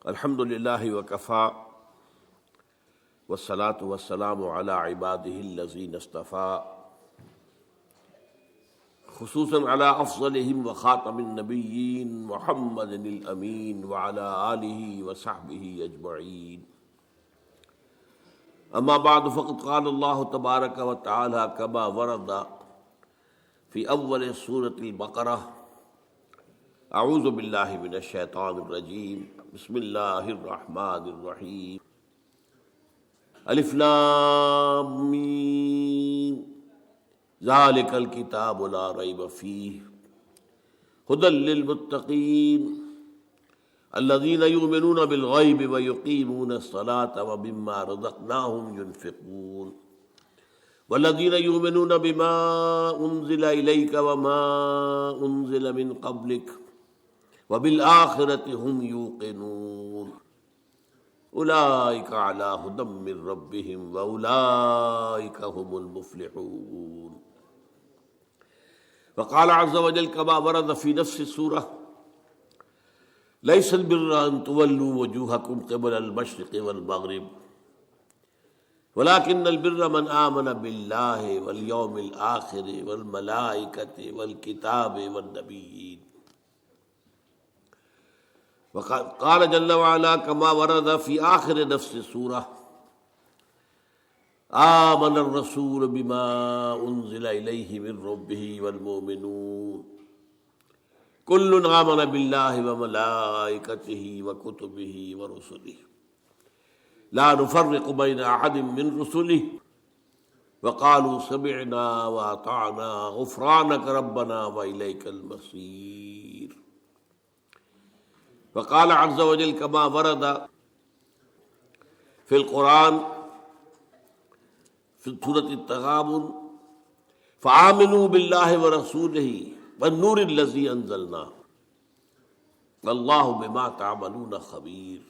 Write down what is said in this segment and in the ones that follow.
الحمد للہ وکفی والصلاة والسلام علی عباده الذین اصطفیٰ خصوصاً علی افضلہم وخاتم النبیین محمد الامین وعلی آلہ وصحبہ اجمعین. اما بعد فقد قال اللہ تبارک وتعالی کما ورد فی اول سورۃ البقرہ: اعوذ باللہ من الشیطان الرجیم، بسم اللہ الرحمن الرحیم. الف لام میم ذالک الکتاب لا ریب فیہ ھدی للمتقین الذین یؤمنون بالغیب ویقیمون الصلاۃ ومما رزقناہم ینفقون والذین یؤمنون بما انزل الیک وما انزل من قبلک وبالآخرۃ ہم یوقنون اولئک علی ھدی من ربہم واولئک ھم المفلحون. وقال عز وجل كما ورد في نفس السورة: ليس البر أن تولوا وجوهكم قبل المشرق والمغرب ولكن البر من آمن بالله واليوم الآخر والملائكة والكتاب والنبيين. وقال جل وعلا كما ورد في آخر نفس السورة: آمن الرسول بما انزل الیہ من ربہ والمؤمنون کل آمن باللہ وملائکتہ وکتبہ ورسلہ لا نفرق بین احد من رسلہ وقالوا سمعنا واطعنا غفرانک ربنا والیک المصیر. وقال عز وجل كما ورد في القرآن في سورة التغابن: فآمنوا بالله ورسوله والنور الذي أنزلنا والله بما تعملون خبير.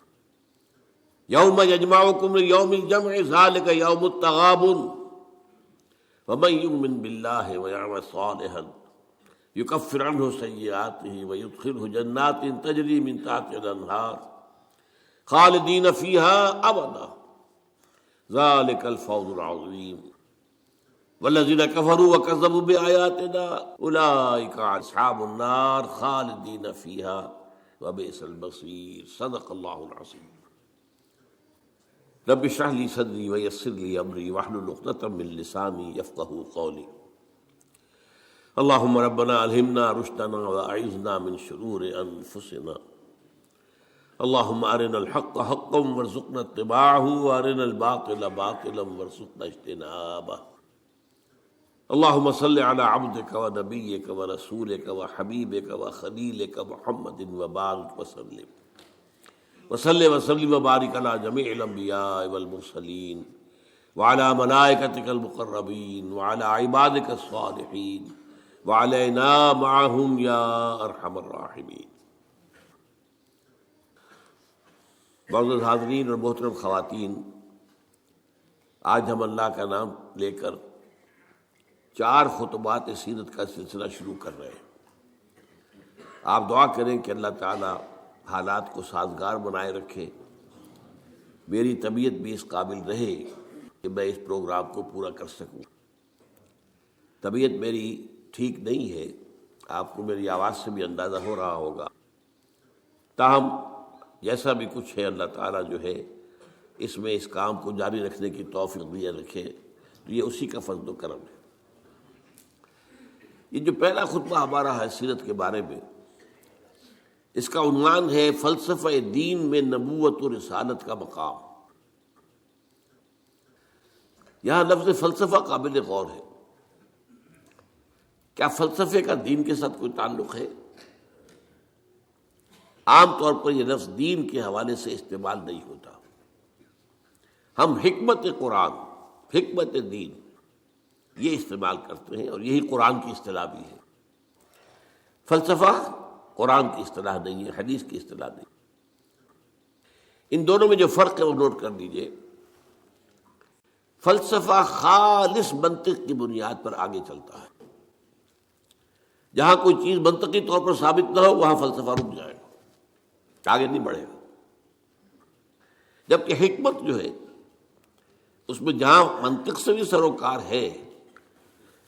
يوم يجمعكم ليوم الجمع ذلك يوم التغابن ومن يؤمن بالله ويعمل صالحا يكفر عنه سيئاته ويدخله جنات تجري من تحتها الأنهار خالدين فيها أبدا ذلك الفوز العظيم. والذين كفروا وكذبوا بآياتنا أولئك أصحاب النار خالدين فيها وبئس المصير. صدق الله العظيم. رب اشرح لي صدري ويسر لي أمري واحلل عقدة من لساني يفقهوا قولي. اللهم ربنا ألهمنا رشدنا وأعذنا من شرور أنفسنا. اللهم أرنا الحق حقا وارزقنا اتباعه وأرنا الباطل باطلا وارزقنا اجتنابه. اللهم صل على عبدك ونبيك ورسولك وحبيبك وخليلك محمد وبارك وسلم وبارك على جميع الأنبياء والمرسلين وعلى ملائكتك المقربين وعلى عبادك الصالحين وعلينا معهم يا أرحم الراحمين. معزز حاضرین اور محترم خواتین، آج ہم اللہ کا نام لے کر 4 خطبات سیرت کا سلسلہ شروع کر رہے ہیں. آپ دعا کریں کہ اللہ تعالی حالات کو سازگار بنائے رکھے، میری طبیعت بھی اس قابل رہے کہ میں اس پروگرام کو پورا کر سکوں. طبیعت میری ٹھیک نہیں ہے، آپ کو میری آواز سے بھی اندازہ ہو رہا ہوگا. تاہم جیسا بھی کچھ ہے، اللہ تعالیٰ جو ہے اس میں اس کام کو جاری رکھنے کی توفیق دیا رکھے، تو یہ اسی کا فضل و کرم ہے. یہ جو پہلا خطبہ ہمارا ہے سیرت کے بارے میں، اس کا عنوان ہے فلسفہ دین میں نبوت و رسالت کا مقام. یہاں لفظ فلسفہ قابل غور ہے. کیا فلسفے کا دین کے ساتھ کوئی تعلق ہے؟ عام طور پر یہ لفظ دین کے حوالے سے استعمال نہیں ہوتا. ہم حکمت قرآن، حکمت دین یہ استعمال کرتے ہیں، اور یہی قرآن کی اصطلاح بھی ہے. فلسفہ قرآن کی اصطلاح نہیں ہے، حدیث کی اصطلاح نہیں. ان دونوں میں جو فرق ہے وہ نوٹ کر لیجئے. فلسفہ خالص منطق کی بنیاد پر آگے چلتا ہے. جہاں کوئی چیز منطقی طور پر ثابت نہ ہو وہاں فلسفہ رک جائے گا، آگے نہیں بڑھے گا. جبکہ حکمت جو ہے اس میں جہاں منطق سے بھی سروکار ہے،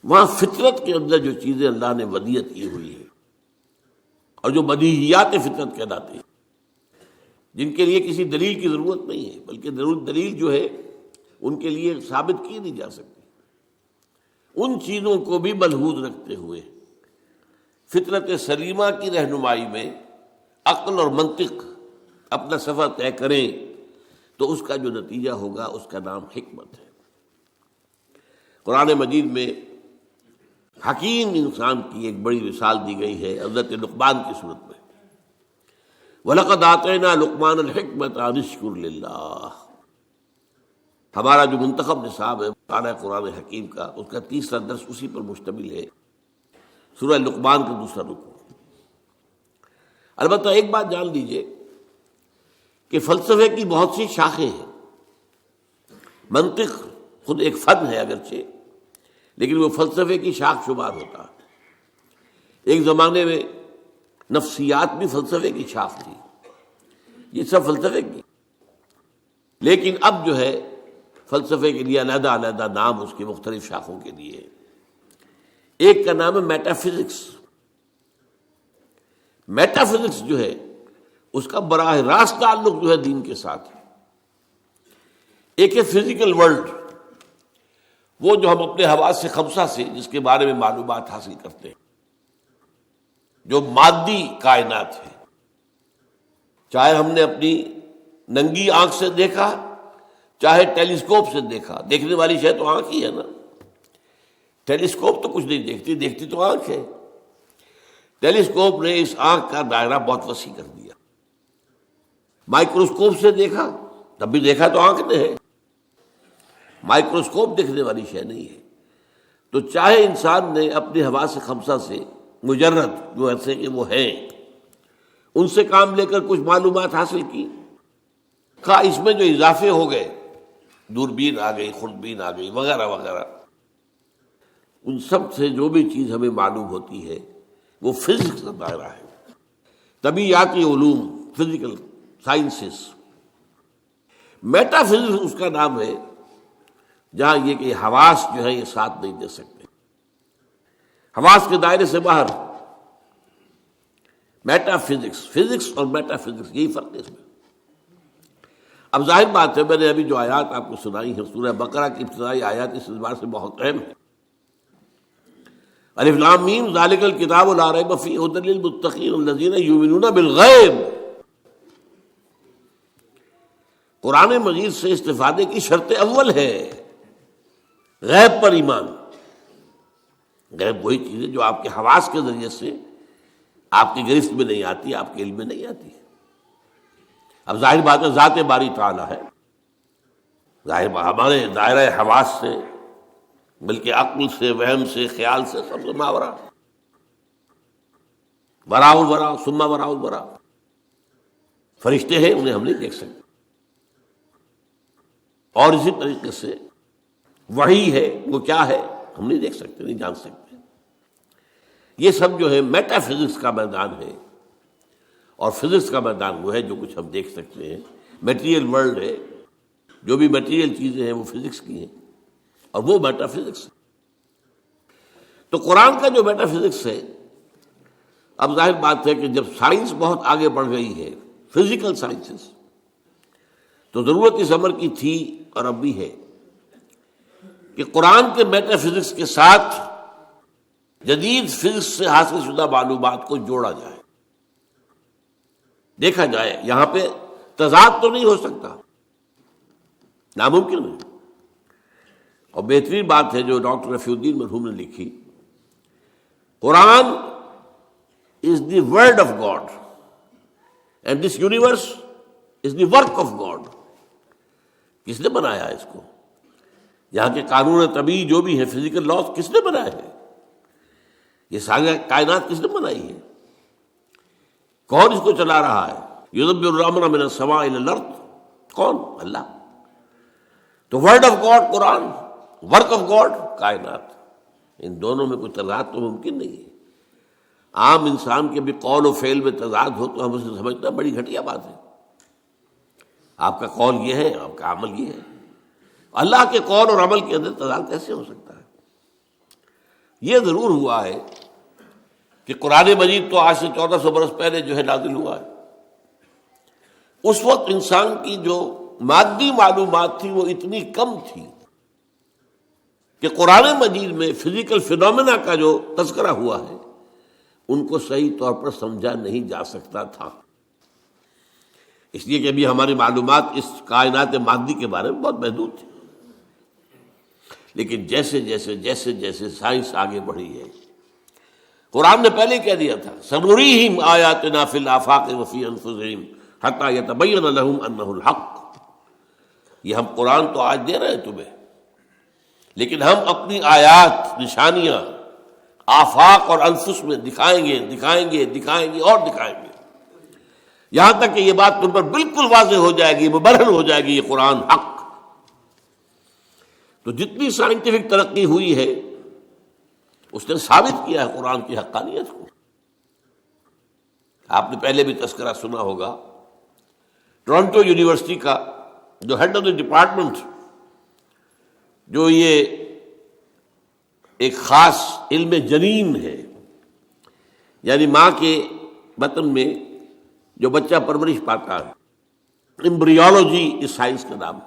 وہاں فطرت کے اندر جو چیزیں اللہ نے ودیت کی ہوئی ہے اور جو بدیہیات فطرت کہلاتے ہیں، جن کے لیے کسی دلیل کی ضرورت نہیں ہے، بلکہ دلیل جو ہے ان کے لیے ثابت کی نہیں جا سکتی، ان چیزوں کو بھی ملحوظ رکھتے ہوئے فطرت سلیمہ کی رہنمائی میں عقل اور منطق اپنا سفر طے کریں تو اس کا جو نتیجہ ہوگا اس کا نام حکمت ہے۔ قرآن مجید میں حکیم انسان کی ایک بڑی مثال دی گئی ہے حضرت لقمان کی صورت میں، وَلَقَدْ آتَيْنَا لُقْمَانَ الْحِكْمَةَ أَنِ اشْكُرْ لِلَّهِ۔ ہمارا جو منتخب نصاب ہے مطالعہ قرآن حکیم کا، اس کا تیسرا درس اسی پر مشتمل ہے، سورہ لقمان کا دوسرا رکوع۔ البتہ ایک بات جان لیجئے کہ فلسفے کی بہت سی شاخیں ہیں، منطق خود ایک فن ہے اگرچہ، لیکن وہ فلسفے کی شاخ شمار ہوتا ہے۔ ایک زمانے میں نفسیات بھی فلسفے کی شاخ تھی، یہ سب فلسفے کی، لیکن اب جو ہے فلسفے کے لیے علیحدہ علیحدہ نام اس کی مختلف شاخوں کے لیے۔ ایک کا نام ہے میٹا فزکس۔ میٹا فزکس جو ہے اس کا براہ راست تعلق جو ہے دین کے ساتھ ہے۔ ایک ہے فزیکل ورلڈ، وہ جو ہم اپنے حواس خمسہ سے جس کے بارے میں معلومات حاصل کرتے ہیں، جو مادی کائنات ہے، چاہے ہم نے اپنی ننگی آنکھ سے دیکھا چاہے ٹیلیسکوپ سے دیکھا، دیکھنے والی شے تو آنکھ ہی ہے نا، ٹیلیسکوپ تو کچھ نہیں دیکھتی، دیکھتی تو آنکھ ہے۔ ٹیلیسکوپ نے اس آنکھ کا دائرہ بہت وسیع کر دیا، مائکروسکوپ سے دیکھا تب بھی دیکھا تو آنکھ نے ہے، مائکروسکوپ دیکھنے والی شے نہیں ہے۔ تو چاہے انسان نے اپنے حواس خمسہ سے مجرد جو ایسے کہ وہ ہیں ان سے کام لے کر کچھ معلومات حاصل کی، خواہ اس میں جو اضافے ہو گئے، دوربین آ گئی، خوردبین آ گئی وغیرہ وغیرہ، ان سب سے جو بھی چیز ہمیں معلوم ہوتی ہے وہ فزکس کا دائرہ ہے، طبیعیاتی علوم، فزیکل سائنسز۔ میٹا فزکس اس کا نام ہے جہاں یہ کہ حواس جو ہے یہ ساتھ نہیں دے سکتے، حواس کے دائرے سے باہر۔ میٹا فزکس، فزکس اور میٹا فزکس یہی فرق ہے اس میں۔ اب ظاہر بات ہے، میں نے ابھی جو آیات آپ کو سنائی ہیں سورہ بقرہ کی ابتدائی آیات اس اعتبار سے بہت اہم ہے۔ الف لام میم ذالک الکتاب لا ریب فیہ ھدی للمتقین الذین یؤمنون بالغیب۔ قرآن مجید سے استفادے کی شرط اول ہے غیب پر ایمان۔ غیب وہی چیز ہے جو آپ کے حواس کے ذریعے سے آپ کی گرفت میں نہیں آتی، آپ کے علم میں نہیں آتی۔ اب ظاہر بات ہے ذات باری تعالیٰ ہے، ظاہر ہمارے دائرہ حواس سے بلکہ عقل سے، وہم سے، خیال سے سب سے ماورا، وراء الورا ثم وراء الورا۔ فرشتے ہیں انہیں ہم نہیں دیکھ سکتے، اور اسی طریقے سے وحی ہے وہ کیا ہے ہم نہیں دیکھ سکتے، نہیں جان سکتے۔ یہ سب جو ہے میٹا فزکس کا میدان ہے، اور فزکس کا میدان وہ ہے جو کچھ ہم دیکھ سکتے ہیں، میٹیریل ورلڈ ہے، جو بھی میٹیریل چیزیں ہیں وہ فزکس کی ہیں، اور وہ میٹا فزکس ہے۔ تو قرآن کا جو میٹا فزکس ہے، اب ظاہر بات ہے کہ جب سائنس بہت آگے بڑھ گئی ہے، فزیکل سائنسز، تو ضرورت اس امر کی تھی اور اب بھی ہے کہ قرآن کے میٹا فزکس کے ساتھ جدید فزکس سے حاصل شدہ معلومات کو جوڑا جائے، دیکھا جائے۔ یہاں پہ تضاد تو نہیں ہو سکتا، ناممکن ہے۔ اور بہترین بات ہے جو ڈاکٹر رفیع الدین مرحوم نے لکھی، Quran is the word of God and this universe is the work of God. کس نے بنایا اس کو؟ یہاں کے قانون طبیعی جو بھی ہے، فزیکل لاز کس نے بنائے ہیں؟ یہ ساری کائنات کس نے بنائی ہے؟ کون اس کو چلا رہا ہے؟ یدبر الامر من السماء الى الارض، کون؟ اللہ۔ تو word of God Quran, work of God کائنات، ان دونوں میں کوئی تضاد تو ممکن نہیں ہے۔ عام انسان کے بھی قول و فعل میں تضاد ہو تو ہم اسے سمجھنا بڑی گھٹیا بات ہے، آپ کا قول یہ ہے، آپ کا عمل یہ ہے. اللہ کے قول اور عمل کے اندر تضاد کیسے ہو سکتا ہے؟ یہ ضرور ہوا ہے کہ قرآن مجید تو آج سے 1400 برس پہلے جو ہے نازل ہوا ہے. اس وقت انسان کی جو مادی معلومات تھی وہ اتنی کم تھی کہ قرآن مجید میں فزیکل فینومینا کا جو تذکرہ ہوا ہے ان کو صحیح طور پر سمجھا نہیں جا سکتا تھا. اس لیے کہ ابھی ہماری معلومات اس کائنات مادی کے بارے میں بہت محدود تھی. لیکن جیسے جیسے جیسے جیسے سائنس آگے بڑھی ہے، قرآن نے پہلے کہہ دیا تھا سنریہم آیاتنا فی الآفاق وفی انفسہم حتی یتبین لہم انہ الحق. یہ ہم قرآن تو آج دے رہے ہیں تمہیں، لیکن ہم اپنی آیات، نشانیاں آفاق اور انفس میں دکھائیں گے دکھائیں گے دکھائیں گے اور دکھائیں گے، یہاں تک کہ یہ بات تم پر بالکل واضح ہو جائے گی، مبرہن ہو جائے گی یہ قرآن حق. تو جتنی سائنٹیفک ترقی ہوئی ہے اس نے ثابت کیا ہے قرآن کی حقانیت کو. آپ نے پہلے بھی تذکرہ سنا ہوگا، ٹورنٹو یونیورسٹی کا جو ہیڈ آف دی ڈپارٹمنٹ، جو یہ ایک خاص علم جنین ہے، یعنی ماں کے بطن میں جو بچہ پرورش پاتا ہے، امبریولوجی اس سائنس کا نام ہے.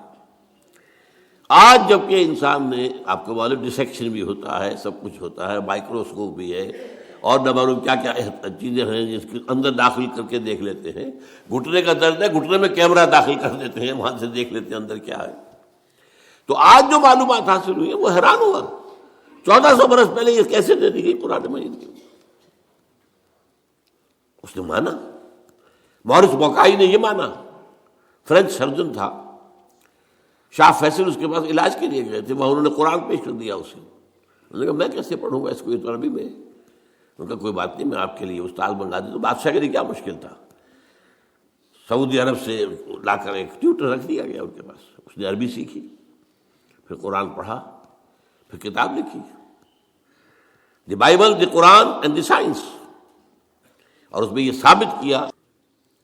آج جب کہ انسان نے، آپ کو معلوم ڈسیکشن بھی ہوتا ہے، سب کچھ ہوتا ہے، مائکروسکوپ بھی ہے اور نہ معلوم کیا کیا چیزیں ہیں جس کے اندر داخل کر کے دیکھ لیتے ہیں. گھٹنے کا درد ہے، گھٹنے میں کیمرہ داخل کر دیتے ہیں، وہاں سے دیکھ لیتے ہیں اندر کیا ہے. تو آج جو معلومات حاصل ہوئی ہے وہ حیران ہوا. 1400 برس پہلے یہ کیسے دے دی گئی قرآن مجید کی؟ اس نے مانا. مورس بوکائی نے یہ مانا، فرینچ سرجن تھا، شاہ فیصل اس کے پاس علاج کے لیے گئے تھے، وہاں انہوں نے قرآن پیش کر دیا اسے. انہوں نے کہا میں کیسے پڑھوں گا اس کو، یہ تو عربی میں. ان کا کوئی بات نہیں، میں آپ کے لیے استاد منگا دی. تو بادشاہ کے لیے کیا مشکل تھا، سعودی عرب سے لا کر ایک ٹیوٹر رکھ دیا گیا ان کے پاس. اس نے عربی سیکھی، پھر قرآن پڑھا، پھر کتاب لکھی، the Bible, the Quran and the science. اور اس میں یہ ثابت کیا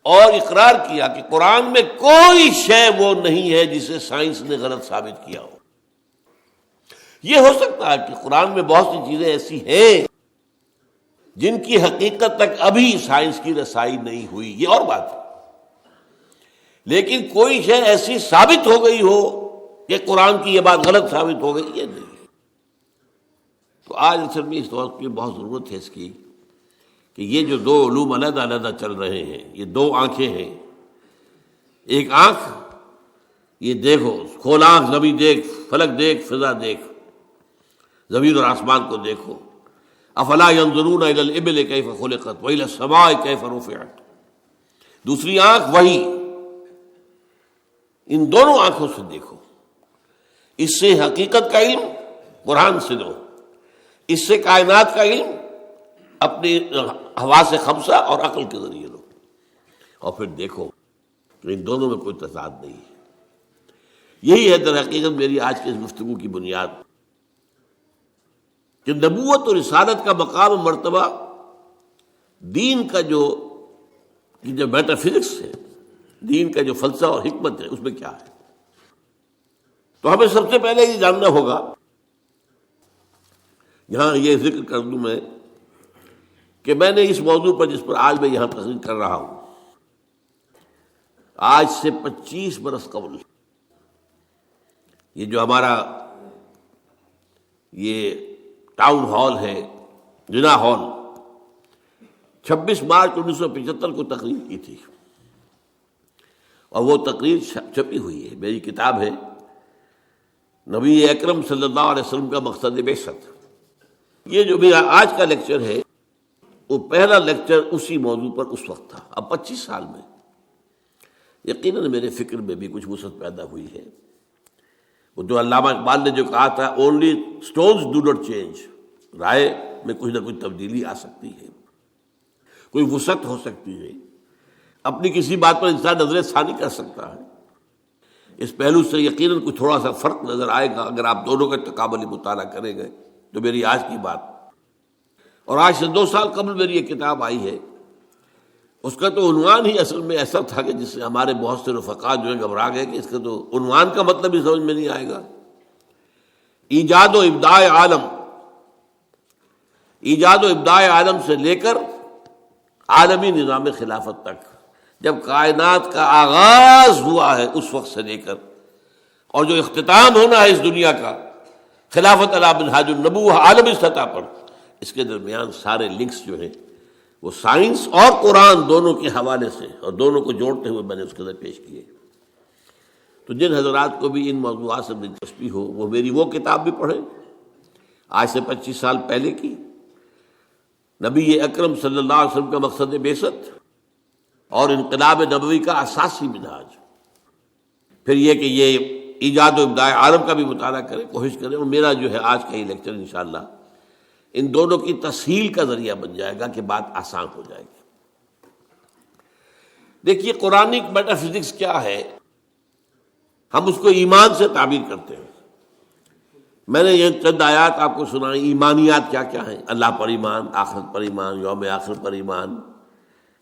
اور اقرار کیا کہ قرآن میں کوئی شے وہ نہیں ہے جسے سائنس نے غلط ثابت کیا ہو. یہ ہو سکتا ہے کہ قرآن میں بہت سی چیزیں ایسی ہیں جن کی حقیقت تک ابھی سائنس کی رسائی نہیں ہوئی، یہ اور بات ہے. لیکن کوئی شے ایسی ثابت ہو گئی ہو کہ قرآن کی یہ بات غلط ثابت ہو گئی، یہ نہیں. تو آج اصل میں اس وقت کی بہت ضرورت ہے اس کی کہ یہ جو دو علوم علیحدہ علیحدہ چل رہے ہیں، یہ دو آنکھیں ہیں. ایک آنکھ یہ دیکھو، کھول آنکھ، زمین دیکھ، فلک دیکھ، فضا دیکھ، زمین اور آسمان کو دیکھو. افلا ينظرون الى الابل كيف خلقت والى السماء كيف رفعت. دوسری آنکھ وہی. ان دونوں آنکھوں سے دیکھو. اس سے حقیقت کا علم قرآن سے لو، اس سے کائنات کا علم اپنی حواس خمسہ اور عقل کے ذریعے لو، اور پھر دیکھو کہ ان دونوں میں کوئی تضاد نہیں ہے. یہی ہے در حقیقت میری آج کی اس گفتگو کی بنیاد، کہ نبوت اور رسالت کا مقام و مرتبہ دین کا جو میٹا فزکس ہے، دین کا جو فلسفہ اور حکمت ہے، اس میں کیا ہے. تو ہمیں سب سے پہلے یہ جاننا ہوگا، یہاں یہ ذکر کر دوں میں کہ میں نے اس موضوع پر جس پر آج میں یہاں تقریر کر رہا ہوں، آج سے 25 برس قبل یہ جو ہمارا یہ ٹاؤن ہال ہے، جنا ہال، 26 مارچ 1975 کو تقریر کی تھی، اور وہ تقریر چھپی ہوئی ہے. میری کتاب ہے نبی اکرم صلی اللہ علیہ وسلم کا مقصد بعثت. یہ جو میرا آج کا لیکچر ہے وہ پہلا لیکچر اسی موضوع پر اس وقت تھا. اب 25 سال میں یقیناً میرے فکر میں بھی کچھ وسعت پیدا ہوئی ہے. وہ جو علامہ اقبال نے جو کہا تھا، only stones do not change, رائے میں کچھ نہ کچھ تبدیلی آ سکتی ہے، کوئی وسعت ہو سکتی ہے، اپنی کسی بات پر انسان نظر ثانی کر سکتا ہے. اس پہلو سے یقیناً کچھ تھوڑا سا فرق نظر آئے گا اگر آپ دونوں کا تقابلی مطالعہ کریں گے. تو میری آج کی بات اور آج سے 2 سال قبل میری یہ کتاب آئی ہے، اس کا تو عنوان ہی اصل میں ایسا تھا کہ جس سے ہمارے بہت سے رفقا جو ہیں گھبرا گئے کہ اس کا تو عنوان کا مطلب ہی سمجھ میں نہیں آئے گا. ایجاد و ابداع عالم، ایجاد و ابداع عالم سے لے کر عالمی نظام خلافت تک، جب کائنات کا آغاز ہوا ہے اس وقت سے لے کر اور جو اختتام ہونا ہے اس دنیا کا خلافت علی منہاج النبوہ عالمی سطح پر، اس کے درمیان سارے لنکس جو ہیں وہ سائنس اور قرآن دونوں کے حوالے سے اور دونوں کو جوڑتے ہوئے میں نے اس کے اندر پیش کیے. تو جن حضرات کو بھی ان موضوعات سے دلچسپی ہو وہ میری وہ کتاب بھی پڑھیں، آج سے 25 سال پہلے کی، نبی اکرم صلی اللہ علیہ وسلم کا مقصد بعثت اور انقلاب نبوی کا اساسی منہاج. پھر یہ کہ یہ ایجاد و ابداع عالم کا بھی مطالعہ کریں، کوشش کریں. اور میرا جو ہے آج کا یہ لیکچر انشاءاللہ ان دونوں کی تسہیل کا ذریعہ بن جائے گا کہ بات آسان ہو جائے گی. دیکھیے قرآنک میٹا فزکس کیا ہے، ہم اس کو ایمان سے تعبیر کرتے ہیں. میں نے یہ چند آیات آپ کو سنائی. ایمانیات کیا کیا ہیں؟ اللہ پر ایمان، آخرت پر ایمان، یوم آخر پر ایمان،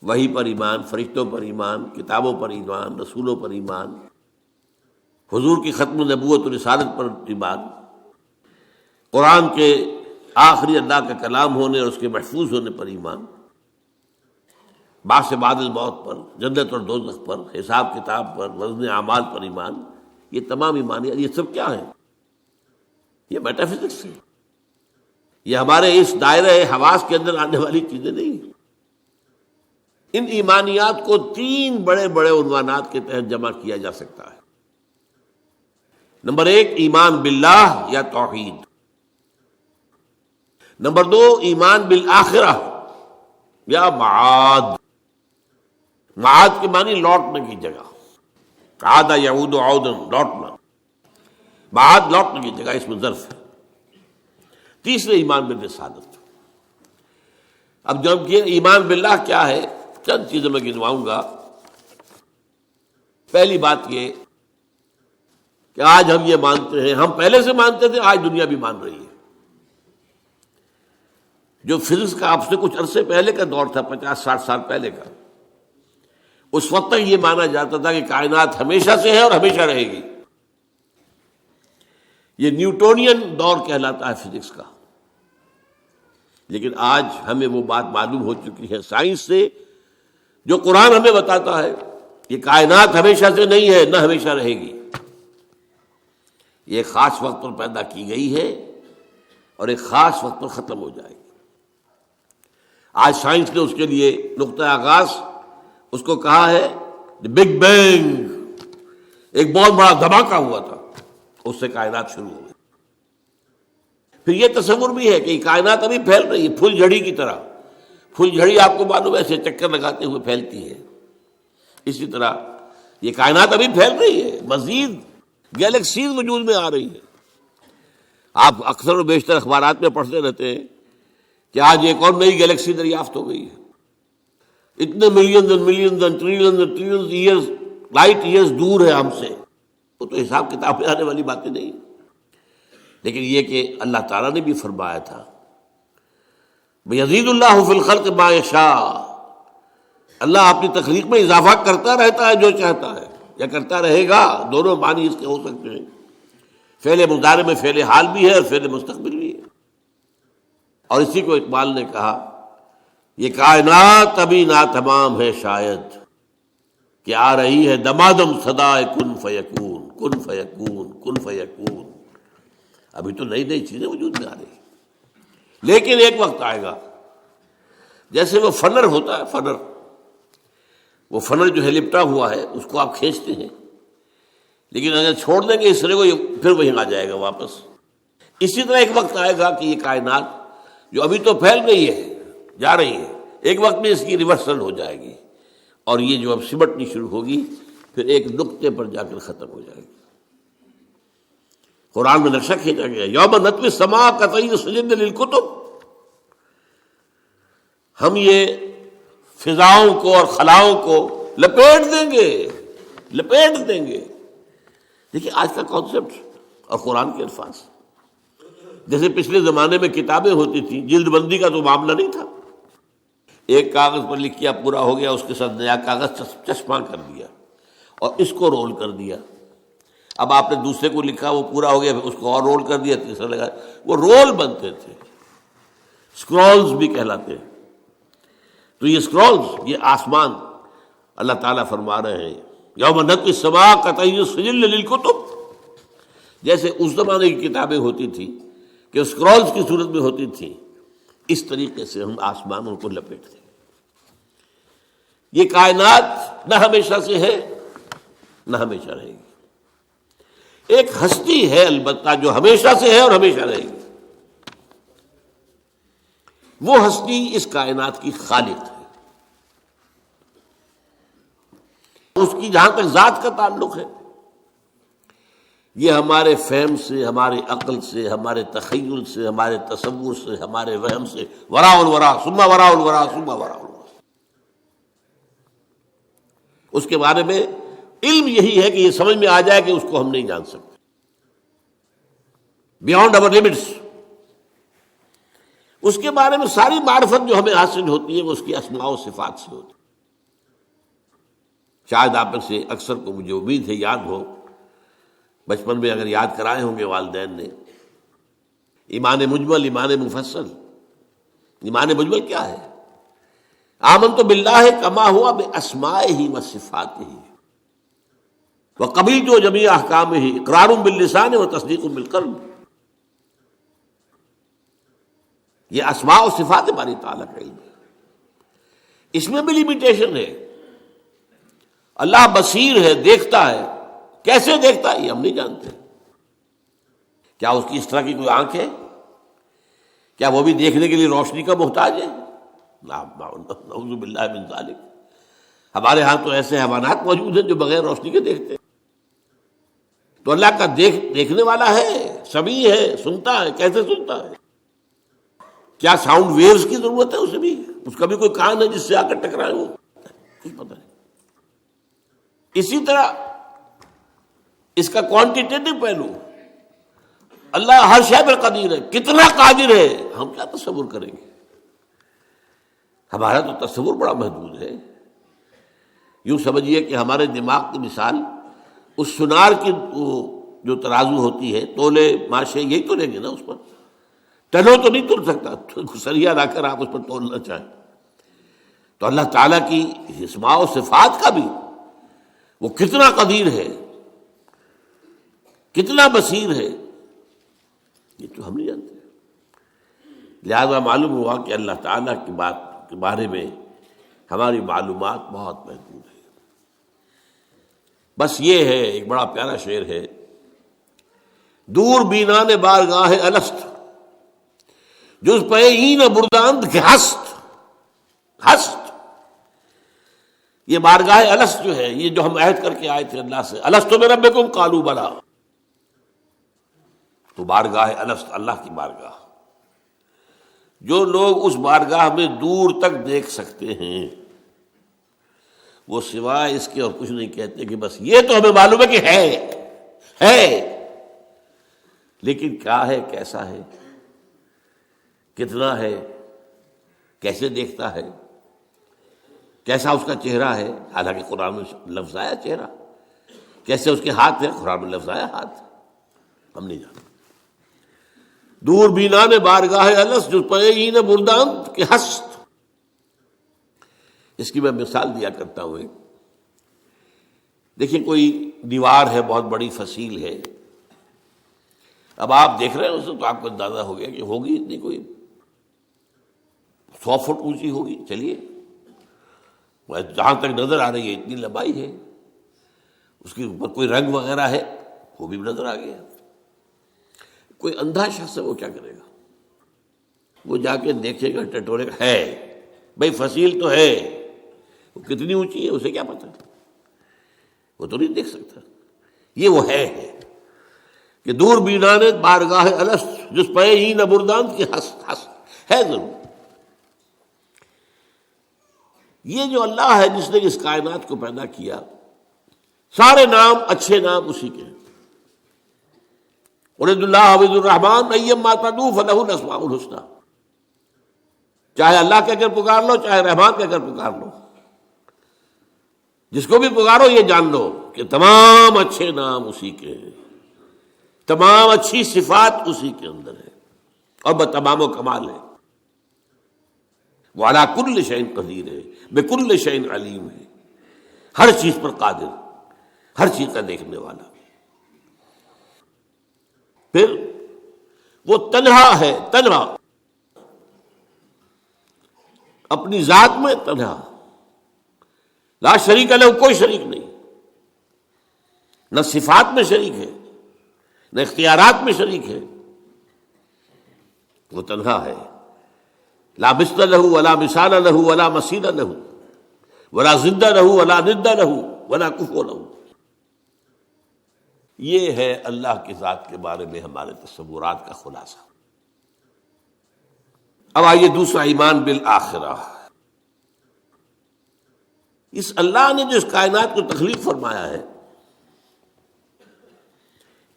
وحی پر ایمان، فرشتوں پر ایمان، کتابوں پر ایمان، رسولوں پر ایمان، حضور کی ختم نبوت و رسالت پر ایمان، قرآن کے آخری اللہ کا کلام ہونے اور اس کے محفوظ ہونے پر ایمان، بعث بعد الموت پر، جنت اور دوزخ پر، حساب کتاب پر، وزن اعمال پر ایمان. یہ تمام ایمانیات یہ سب کیا ہیں؟ یہ میٹا فزکس ہے. یہ ہمارے اس دائرہ حواس کے اندر آنے والی چیزیں نہیں ہیں. ان ایمانیات کو 3 بڑے بڑے عنوانات کے تحت جمع کیا جا سکتا ہے. نمبر 1 ایمان باللہ یا توحید. نمبر 2 ایمان بالآخرہ یا معاد. معاد کے معنی لوٹنے کی جگہ، عاد یعود عودن، لوٹنا. معاد لوٹنے کی جگہ، اس میں ظرف ہے. تیسرے ایمان بالرسالت. اب جب یہ ایمان باللہ کیا ہے، چند چیزیں میں گنواؤں گا. پہلی بات یہ کہ آج ہم یہ مانتے ہیں، ہم پہلے سے مانتے تھے، آج دنیا بھی مان رہی ہے. جو فزکس کا آپ سے کچھ عرصے پہلے کا دور تھا، 50-60 سال پہلے کا، اس وقت تک یہ مانا جاتا تھا کہ کائنات ہمیشہ سے ہے اور ہمیشہ رہے گی. یہ نیوٹونین دور کہلاتا ہے فزکس کا. لیکن آج ہمیں وہ بات معلوم ہو چکی ہے سائنس سے، جو قرآن ہمیں بتاتا ہے کہ کائنات ہمیشہ سے نہیں ہے، نہ ہمیشہ رہے گی. یہ خاص وقت پر پیدا کی گئی ہے اور ایک خاص وقت پر ختم ہو جائے گی. آج سائنس نے اس کے لیے نقطہ آغاز اس کو کہا ہے بگ بینگ. ایک بہت بڑا دھماکہ ہوا تھا، اس سے کائنات شروع ہو گئی. پھر یہ تصور بھی ہے کہ کائنات ابھی پھیل رہی ہے، پھول جھڑی کی طرح. پھول جھڑی آپ کو معلوم ہے ایسے چکر لگاتے ہوئے پھیلتی ہے. اسی طرح یہ کائنات ابھی پھیل رہی ہے، مزید گیلیکسیز وجود میں آ رہی ہے. آپ اکثر و بیشتر اخبارات میں پڑھتے رہتے ہیں کہ آج ایک اور نئی گیلیکسی دریافت ہو گئی ہے. اتنے millions and millions and trillions and trillions years, light years دور ہے ہم سے. وہ تو حساب کتاب میں آنے والی باتیں نہیں. لیکن یہ کہ اللہ تعالیٰ نے بھی فرمایا تھا یزید اللہ فی الخلق ما یشاء. اللہ اپنی تخلیق میں اضافہ کرتا رہتا ہے جو چاہتا ہے، یا کرتا رہے گا. دونوں معنی اس کے ہو سکتے ہیں. فعل مضارع میں فعل حال بھی ہے اور فعل مستقبل بھی ہے. اور اسی کو اقبال نے کہا یہ کائنات ابھی ناتمام ہے شاید، کہ آ رہی ہے دمادم صدائے کن فیکون، کن فیکون، کن فیکون. ابھی تو نئی نئی چیزیں وجود میں آ رہی ہیں، لیکن ایک وقت آئے گا جیسے وہ فنر ہوتا ہے، فنر، وہ فنر جو ہے لپٹا ہوا ہے اس کو آپ کھینچتے ہیں، لیکن اگر چھوڑ دیں گے اس طرح کو پھر وہیں آ جائے گا واپس. اسی طرح ایک وقت آئے گا کہ یہ کائنات جو ابھی تو پھیل رہی ہے، جا رہی ہے، ایک وقت میں اس کی ریورسل ہو جائے گی اور یہ جو اب سمٹنی شروع ہوگی پھر ایک نقطے پر جا کر ختم ہو جائے گی. قرآن میں نقشہ کھینچا گیا یوم نطوی السماء کطی السجل للکتب. ہم یہ فضاؤں کو اور خلاؤں کو لپیٹ دیں گے، لپیٹ دیں گے. دیکھیے آج کا کانسیپٹ اور قرآن کے الفاظ. جیسے پچھلے زمانے میں کتابیں ہوتی تھیں، جلد بندی کا تو معاملہ نہیں تھا. ایک کاغذ پر لکھ کیا پورا ہو گیا، اس کے ساتھ نیا کاغذ چسپاں کر دیا اور اس کو رول کر دیا. اب آپ نے دوسرے کو لکھا، وہ پورا ہو گیا، پھر اس کو اور رول کر دیا، تیسرا لگا. وہ رول بنتے تھے، اسکرولز بھی کہلاتے ہیں. تو یہ اسکرولز، یہ آسمان، اللہ تعالیٰ فرما رہے ہیں یوم نطوی السماء کطی السجل للکتب. جیسے اس زمانے کی کتابیں ہوتی تھی کہ اسکرولز کی صورت میں ہوتی تھیں، اس طریقے سے ہم آسمانوں کو لپیٹتے ہیں. یہ کائنات نہ ہمیشہ سے ہے نہ ہمیشہ رہے گی. ایک ہستی ہے البتہ جو ہمیشہ سے ہے اور ہمیشہ رہے گی. وہ ہستی اس کائنات کی خالق ہے. اس کی جہاں تک ذات کا تعلق ہے، یہ ہمارے فہم سے، ہمارے عقل سے، ہمارے تخیل سے، ہمارے تصور سے، ہمارے وہم سے وراء الورا ثم وراء الورا ثم وراء الورا. اس کے بارے میں علم یہی ہے کہ یہ سمجھ میں آ جائے کہ اس کو ہم نہیں جان سکتے، بیانڈ اور لمٹس. اس کے بارے میں ساری معرفت جو ہمیں حاصل ہوتی ہے وہ اس کی اسماء و صفات سے ہوتی ہے. شاید آپ میں سے اکثر کو مجھے امید ہے یاد ہو، بچپن میں اگر یاد کرائے ہوں گے والدین نے، ایمان مجمل، ایمان مفصل. ایمان مجمل کیا ہے؟ آمنت باللہ کما ہوا باسمائہ و صفاتہ وقبلت جمیع احکامہ اقرار باللسان و تصدیق بالقلب. یہ اسماء و صفات باری تعالیٰ کا علم ہے. اس میں بھی لمیٹیشن ہے. اللہ بصیر ہے، دیکھتا ہے. کیسے دیکھتا ہے یہ ہم نہیں جانتے. کیا اس کی اس طرح کی کوئی آنکھ ہے؟ کیا وہ بھی دیکھنے کے لیے روشنی کا محتاج ہے؟ نعوذ باللہ من ذالک. ہمارے ہاں تو ایسے حیوانات موجود ہیں جو بغیر روشنی کے دیکھتے ہیں. تو اللہ کا دیکھنے والا ہے، سمیع ہے، سنتا ہے. کیسے سنتا ہے؟ کیا ساؤنڈ ویوز کی ضرورت ہے اسے بھی؟ اس کا بھی کوئی کان ہے جس سے آ کر ٹکرائے؟ وہ کچھ پتہ نہیں. اسی طرح اس کا کوانٹیٹیو پہلو، اللہ ہر شے پر قدیر ہے. کتنا قادر ہے ہم کیا تصور کریں گے؟ ہمارا تو تصور بڑا محدود ہے. یوں سمجھیے کہ ہمارے دماغ کی مثال اس سنار کی جو ترازو ہوتی ہے، تولے ماشے یہی تو لیں گے نا. اس پر ٹنوں تو نہیں تول سکتا، سریا لا کر آپ اس پر تولنا چاہیں. تو اللہ تعالیٰ کی اسماء و صفات کا بھی وہ کتنا قدیر ہے، کتنا بصیر ہے، یہ تو ہم نہیں جانتے. لہذا معلوم ہوا کہ اللہ تعالیٰ کی بات کے بارے میں ہماری معلومات بہت محدود ہے. بس یہ ہے، ایک بڑا پیارا شعر ہے، دور بینان بارگاہ الست جز پہ این برداند کے ہست. ہست یہ بارگاہ الست جو ہے، یہ جو ہم عہد کر کے آئے تھے اللہ سے، الست بربکم قالوا بلی. تو بارگاہ الست، اللہ کی بارگاہ، جو لوگ اس بارگاہ میں دور تک دیکھ سکتے ہیں وہ سوائے اس کے اور کچھ نہیں کہتے کہ بس یہ تو ہمیں معلوم ہے کہ ہے، لیکن کیا ہے، کیسا ہے، کتنا ہے، کیسے دیکھتا ہے، کیسا اس کا چہرہ ہے. حالانکہ قرآن میں لفظ آیا چہرہ. کیسے اس کے ہاتھ ہے، قرآن میں لفظ آیا ہاتھ. ہم نہیں جانتے. دور بینان بارگاہ الست جو پئین برداند کے ہست. اس کی میں مثال دیا کرتا ہوں. دیکھیں کوئی دیوار ہے، بہت بڑی فصیل ہے. اب آپ دیکھ رہے ہیں اسے تو آپ کو اندازہ ہو گیا کہ ہوگی اتنی کوئی 100 فٹ اونچی ہوگی. چلیے جہاں تک نظر آ رہی ہے اتنی لمبائی ہے. اس کے اوپر کوئی رنگ وغیرہ ہے وہ بھی نظر آ گیا. کوئی اندھا شخص ہے وہ کیا کرے گا؟ وہ جا کے دیکھے گا، ٹٹولے گا، ہے بھائی فصیل تو ہے، وہ کتنی اونچی ہے اسے کیا پتا؟ وہ تو نہیں دیکھ سکتا. یہ وہ ہے کہ دور بینان بارگاہ الست جس پہ این برداند کی ہست ہے ضرور. یہ جو اللہ ہے جس نے اس کائنات کو پیدا کیا، سارے نام اچھے نام اسی کے ہیں. ارید اللہ عبد الرحمن ایم ما تدعو فلہ الاسماء الحسنی. چاہے اللہ کہہ کر پکار لو، چاہے رحمان کہہ کر پکار لو، جس کو بھی پکارو یہ جان لو کہ تمام اچھے نام اسی کے ہیں، تمام اچھی صفات اسی کے اندر ہے، اور بتمام و کمال ہے۔ وعلیٰ کل شیء قدیر ہے، بکل شیء علیم ہے، ہر چیز پر قادر، ہر چیز کا دیکھنے والا۔ پھر وہ تنہا ہے، تنہا، اپنی ذات میں تنہا، لا شریک لہ، کوئی شریک نہیں، نہ صفات میں شریک ہے، نہ اختیارات میں شریک ہے، وہ تنہا ہے۔ لا مثل لہ ولا مثال لہ ولا مثیل لہ ولا ضد لہ ولا ند لہ ولا کفو لہ۔ یہ ہے اللہ کی ذات کے بارے میں ہمارے تصورات کا خلاصہ۔ اب آئیے دوسرا، ایمان بالآخرہ۔ اس اللہ نے جو اس کائنات کو تخلیق فرمایا ہے،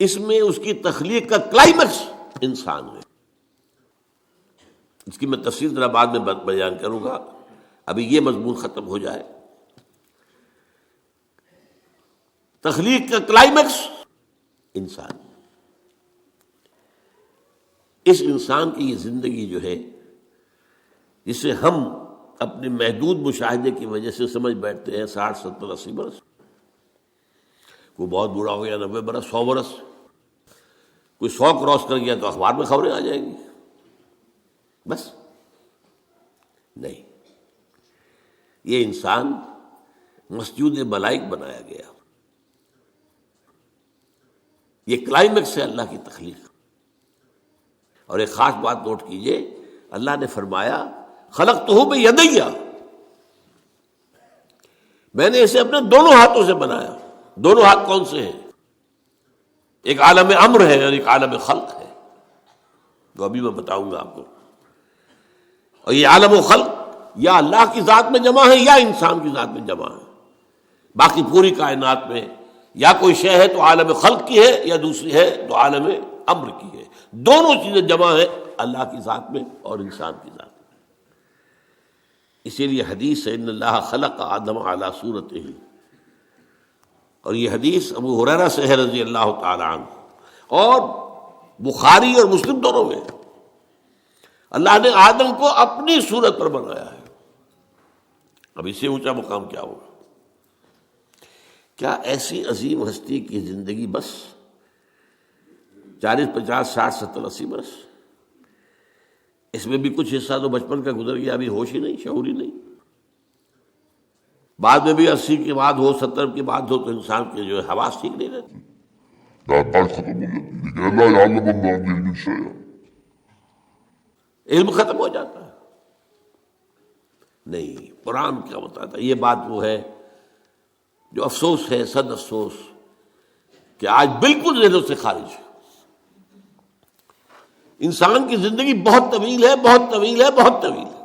اس میں اس کی تخلیق کا کلائمیکس انسان ہے۔ اس کی میں تفصیل ذرا بعد میں بیان کروں گا، ابھی یہ مضمون ختم ہو جائے۔ تخلیق کا کلائمیکس انسان، اس انسان کی یہ زندگی جو ہے، جسے ہم اپنے محدود مشاہدے کی وجہ سے سمجھ بیٹھتے ہیں 60 70 80 برس، کوئی بہت بوڑھا ہو گیا 90 برس 100 برس، کوئی 100 کراس کر گیا تو اخبار میں خبریں آ جائیں گی، بس نہیں، یہ انسان مسجود ملائک بنایا گیا۔ یہ کلائمیکس ہے اللہ کی تخلیق۔ اور ایک خاص بات نوٹ کیجئے، اللہ نے فرمایا خلقتہ بیدی، میں نے اسے اپنے دونوں ہاتھوں سے بنایا۔ دونوں ہاتھ کون سے ہیں؟ ایک عالم امر ہے اور ایک عالم خلق ہے، وہ ابھی میں بتاؤں گا آپ کو۔ اور یہ عالم و خلق یا اللہ کی ذات میں جمع ہے یا انسان کی ذات میں جمع ہے۔ باقی پوری کائنات میں یا کوئی شے ہے تو عالم خلق کی ہے، یا دوسری ہے تو عالم امر کی ہے، دونوں چیزیں جمع ہیں اللہ کی ذات میں اور انسان کی ذات میں۔ اسی لیے حدیث ہے ان اللہ خلق آدم علی صورتہ، اور یہ حدیث ابو ہریرہ سے ہے رضی اللہ تعالی عنہ، اور بخاری اور مسلم دونوں میں اللہ نے آدم کو اپنی صورت پر بنایا ہے۔ اب اس سے اونچا مقام کیا ہوگا؟ کیا ایسی عظیم ہستی کی زندگی بس 40 50 60 70 80 برس؟ اس میں بھی کچھ حصہ تو بچپن کا گزر گیا، ابھی ہوش ہی نہیں، شعور ہی نہیں۔ بعد میں بھی 80 کے بعد ہو، 70 کے بعد ہو، تو انسان کے جو ہے حواس ٹھیک نہیں رہتی، یادداشت ختم ہو جاتی ہے، لیکن اللہ یعلم ما فی علم شیئا، علم ختم ہو جاتا ہے۔ نہیں، قرآن کیا بتاتا ہے؟ یہ بات وہ ہے جو افسوس ہے، صد افسوس، کہ آج بالکل ذہنوں سے خارج ہے۔ انسان کی زندگی بہت طویل ہے، بہت طویل ہے، بہت طویل ہے۔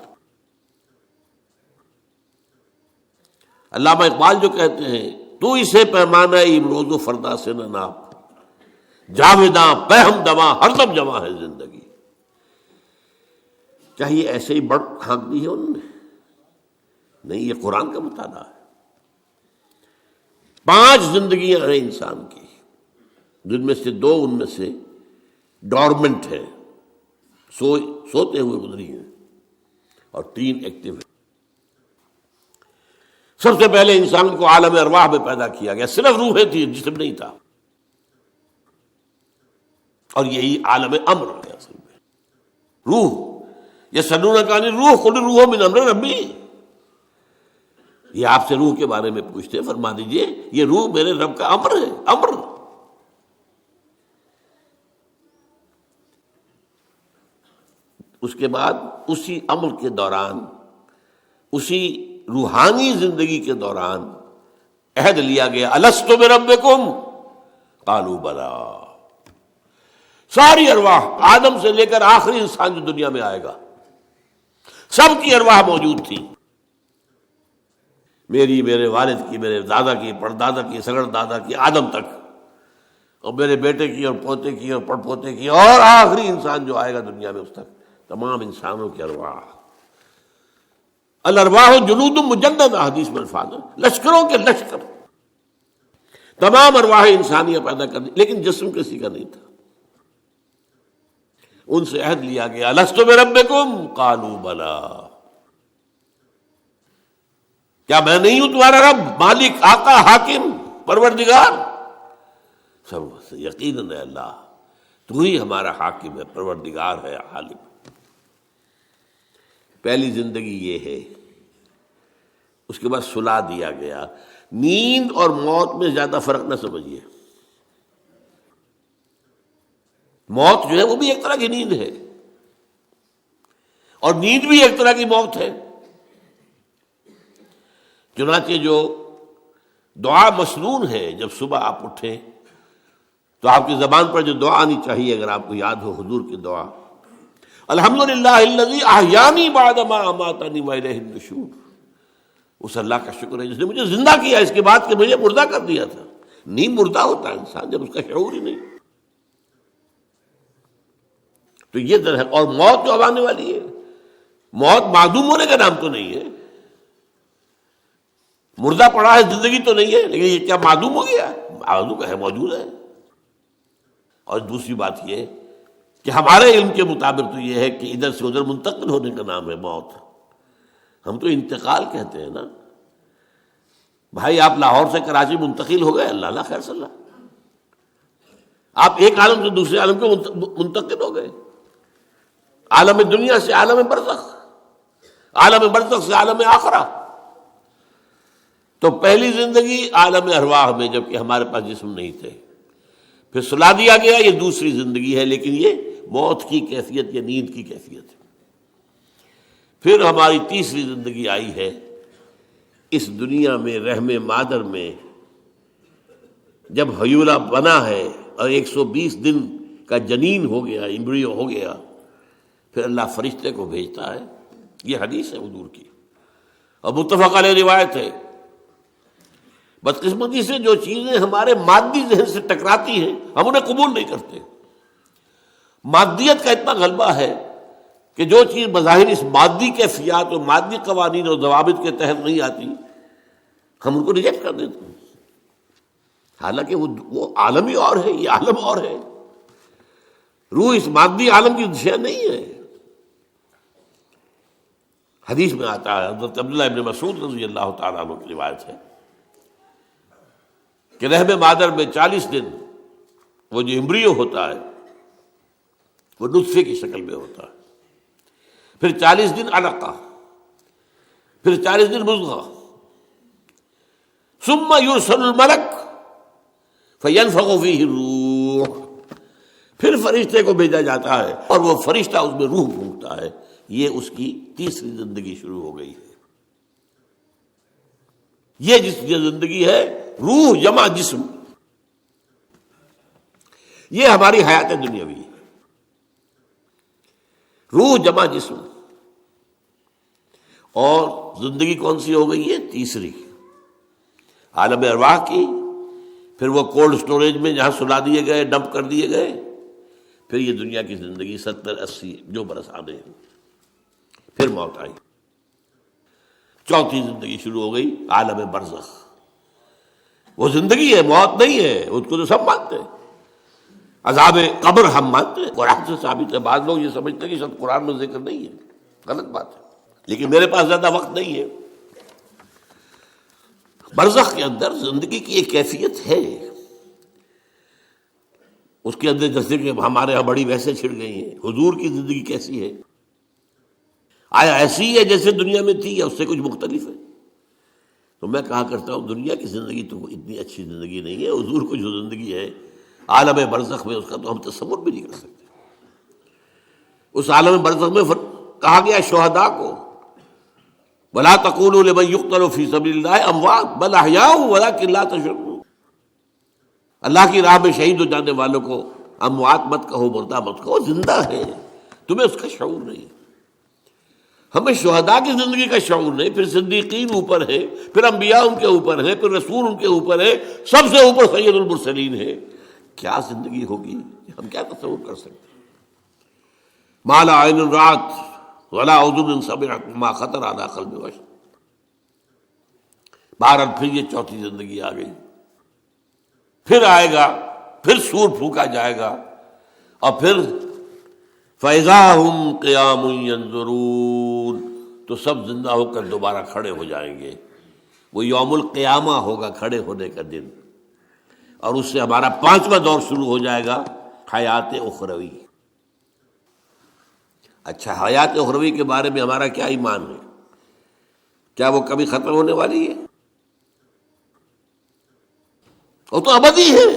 علامہ اقبال جو کہتے ہیں، تو اسے پیمانہ امروز و فردا سے نہ ناپ، جاویداں پہم دواں ہر دم جمع ہے زندگی۔ کیا یہ ایسے ہی بڑھ ہانک دی ہے ان نے؟ نہیں، یہ قرآن کا مطالعہ ہے۔ 5 زندگیاں ہیں انسان کی، جن میں سے 2 ان میں سے ڈورمنٹ ہے، سوتے ہوئے گزری ہیں، اور 3 ایکٹیو ہیں۔ سب سے پہلے انسان کو عالم ارواح میں پیدا کیا گیا، صرف روحیں تھی، جسم نہیں تھا، اور یہی عالم امر ہے اصل میں۔ روح، یسألونک عن الروح قل الروح من امر ربی، یہ آپ سے روح کے بارے میں پوچھتے، فرما دیجئے یہ روح میرے رب کا امر ہے، امر۔ اس کے بعد اسی امر کے دوران، اسی روحانی زندگی کے دوران عہد لیا گیا، الست بربکم قالوا بلی۔ ساری ارواح، آدم سے لے کر آخری انسان جو دنیا میں آئے گا، سب کی ارواح موجود تھی، میری، میرے والد کی، میرے دادا کی، پردادا کی، سگڑ دادا کی، آدم تک، اور میرے بیٹے کی اور پوتے کی اور پڑ پوتے کی، اور آخری انسان جو آئے گا دنیا میں اس تک، تمام انسانوں کی ارواح الارواح جنود مجندہ، حدیث میں الفاظ ہے، لشکروں کے لشکر، تمام ارواح انسانیہ پیدا کر دی، لیکن جسم کسی کا نہیں تھا۔ ان سے عہد لیا گیا، لست بربکم قالوا بلا، کیا میں نہیں ہوں تمہارا رب، مالک، آقا، حاکم، پروردگار؟ سب یقیناً ہے اللہ، تو ہی ہمارا حاکم ہے، پروردگار ہے، عالم۔ پہلی زندگی یہ ہے، اس کے بعد سلا دیا گیا۔ نیند اور موت میں زیادہ فرق نہ سمجھیے، موت جو ہے وہ بھی ایک طرح کی نیند ہے، اور نیند بھی ایک طرح کی موت ہے۔ چنانچہ جو دعا مسنون ہے، جب صبح آپ اٹھیں تو آپ کی زبان پر جو دعا آنی چاہیے، اگر آپ کو یاد ہو حضور کی دعا، الحمدللہ الذی احیانی بعد ما اماتنی والیہ النشور، اس اللہ کا شکر ہے جس نے مجھے زندہ کیا اس کے بعد کہ مجھے مردہ کر دیا تھا۔ نہیں مردہ ہوتا ہے انسان جب اس کا شعور ہی نہیں۔ تو یہ در ہے، اور موت جو اب آنے والی ہے، موت معدوم ہونے کا نام تو نہیں ہے، مردہ پڑا ہے، زندگی تو نہیں ہے، لیکن یہ کیا معدوم ہو گیا؟ معدوم ہے، موجود ہے۔ اور دوسری بات یہ کہ ہمارے علم کے مطابق تو یہ ہے کہ ادھر سے ادھر منتقل ہونے کا نام ہے موت، ہم تو انتقال کہتے ہیں نا۔ بھائی آپ لاہور سے کراچی منتقل ہو گئے، اللہ خیر صلی اللہ، آپ ایک عالم سے دوسرے عالم کو منتقل ہو گئے، عالم دنیا سے عالم برزخ، عالم برزخ سے عالم آخرہ۔ تو پہلی زندگی عالم ارواح میں، جبکہ ہمارے پاس جسم نہیں تھے، پھر سلا دیا گیا، یہ دوسری زندگی ہے، لیکن یہ موت کی کیفیت یا نیند کی کیفیت ہے۔ پھر ہماری تیسری زندگی آئی ہے اس دنیا میں، رحم مادر میں، جب حیولہ بنا ہے اور 120 دن کا جنین ہو گیا، ایمبریو ہو گیا، پھر اللہ فرشتے کو بھیجتا ہے۔ یہ حدیث ہے حضور کی اور متفق علیہ روایت ہے۔ بدقسمتی سے جو چیزیں ہمارے مادی ذہن سے ٹکراتی ہیں ہم انہیں قبول نہیں کرتے۔ مادیت کا اتنا غلبہ ہے کہ جو چیز بظاہر اس مادی کیفیات اور مادی قوانین اور ضوابط کے تحت نہیں آتی، ہم ان کو ریجیکٹ کر دیتے ہیں، حالانکہ وہ عالم ہی اور ہے، یہ عالم اور ہے، روح اس مادی عالم کی شے نہیں ہے۔ حدیث میں آتا ہے، حضرت عبداللہ ابن مسعود رضی اللہ تعالیٰ عنہ کی روایت ہے کہ رحم مادر میں 40 دن وہ جو ایمبریو ہوتا ہے وہ نطفے کی شکل میں ہوتا ہے، پھر 40 دن علقہ، پھر 40 دن مضغہ، ثم یرسل الملک فینفخ فیہ الروح، پھر فرشتے کو بھیجا جاتا ہے اور وہ فرشتہ اس میں روح پھونکتا ہے۔ یہ اس کی تیسری زندگی شروع ہو گئی ہے۔ یہ جس زندگی ہے، روح جمع جسم، یہ ہماری حیات دنیاوی ہے، روح جمع جسم۔ اور زندگی کون سی ہو گئی ہے؟ تیسری، عالم ارواح کی۔ پھر وہ کولڈ سٹوریج میں جہاں سلا دیے گئے، ڈمپ کر دیے گئے، پھر یہ دنیا کی زندگی 70-80 جو برس آنے ہیں، پھر موت آئی۔ چوتھی زندگی شروع ہو گئی، عالم برزخ۔ وہ زندگی ہے، موت نہیں ہے، اس کو تو سب مانتے ہیں۔ عذاب قبر ہم مانتے ہیں، قرآن سے ثابت ہے۔ بعض لوگ یہ سمجھتے ہیں کہ شاید قرآن میں ذکر نہیں ہے، غلط بات ہے، لیکن میرے پاس زیادہ وقت نہیں ہے۔ برزخ کے اندر زندگی کی ایک کیفیت ہے، اس کے اندر جیسے کہ ہمارے یہاں بڑی ویسے چھڑ گئی ہیں، حضور کی زندگی کیسی ہے؟ آیا ایسی ہے جیسے دنیا میں تھی یا اس سے کچھ مختلف ہے؟ تو میں کہا کرتا ہوں دنیا کی زندگی تو اتنی اچھی زندگی نہیں ہے، حضور کو جو زندگی ہے عالم برزخ میں، اس کا تو ہم تصور بھی نہیں کر سکتے۔ اس عالم برزخ میں کہا گیا شہداء کو، وَلَا تَقُولُوا لِمَن يُقْتَلُ فِي سَبِيلِ اللَّهِ أَمْوَاتٌ بَلْ أَحْيَاءٌ وَلَٰكِن لَّا تَشْعُرُونَ۔ اللہ کی راہ میں شہید ہو جانے والوں کو اموات مت کہو، مردہ مت کہو، زندہ ہے، تمہیں اس کا شعور نہیں۔ ہمیں شہداء کی زندگی کا شعور نہیں، پھر صدیقین اوپر ہے، پھر انبیاء ان کے اوپر ہے، پھر رسول ان کے اوپر ہے، سب سے اوپر سید المرسلین ہے۔ کیا زندگی ہوگی، ہم کیا تصور کر سکتے ہیں؟ ما لا عین رأت ولا اذن سمعت ما خطر على قلب بشر. بہرحال پھر یہ چوتھی زندگی آ گئی، پھر آئے گا، پھر سور پھونکا جائے گا، اور پھر فَإِذَا هُمْ قِيَامٌ يَنظُرُونَ، تو سب زندہ ہو کر دوبارہ کھڑے ہو جائیں گے. وہ یوم القیامہ ہوگا، کھڑے ہونے کا دن، اور اس سے ہمارا 5واں دور شروع ہو جائے گا، حیات اخروی. اچھا، حیات اخروی کے بارے میں ہمارا کیا ایمان ہے؟ کیا وہ کبھی ختم ہونے والی ہے؟ وہ تو ابدی ہے.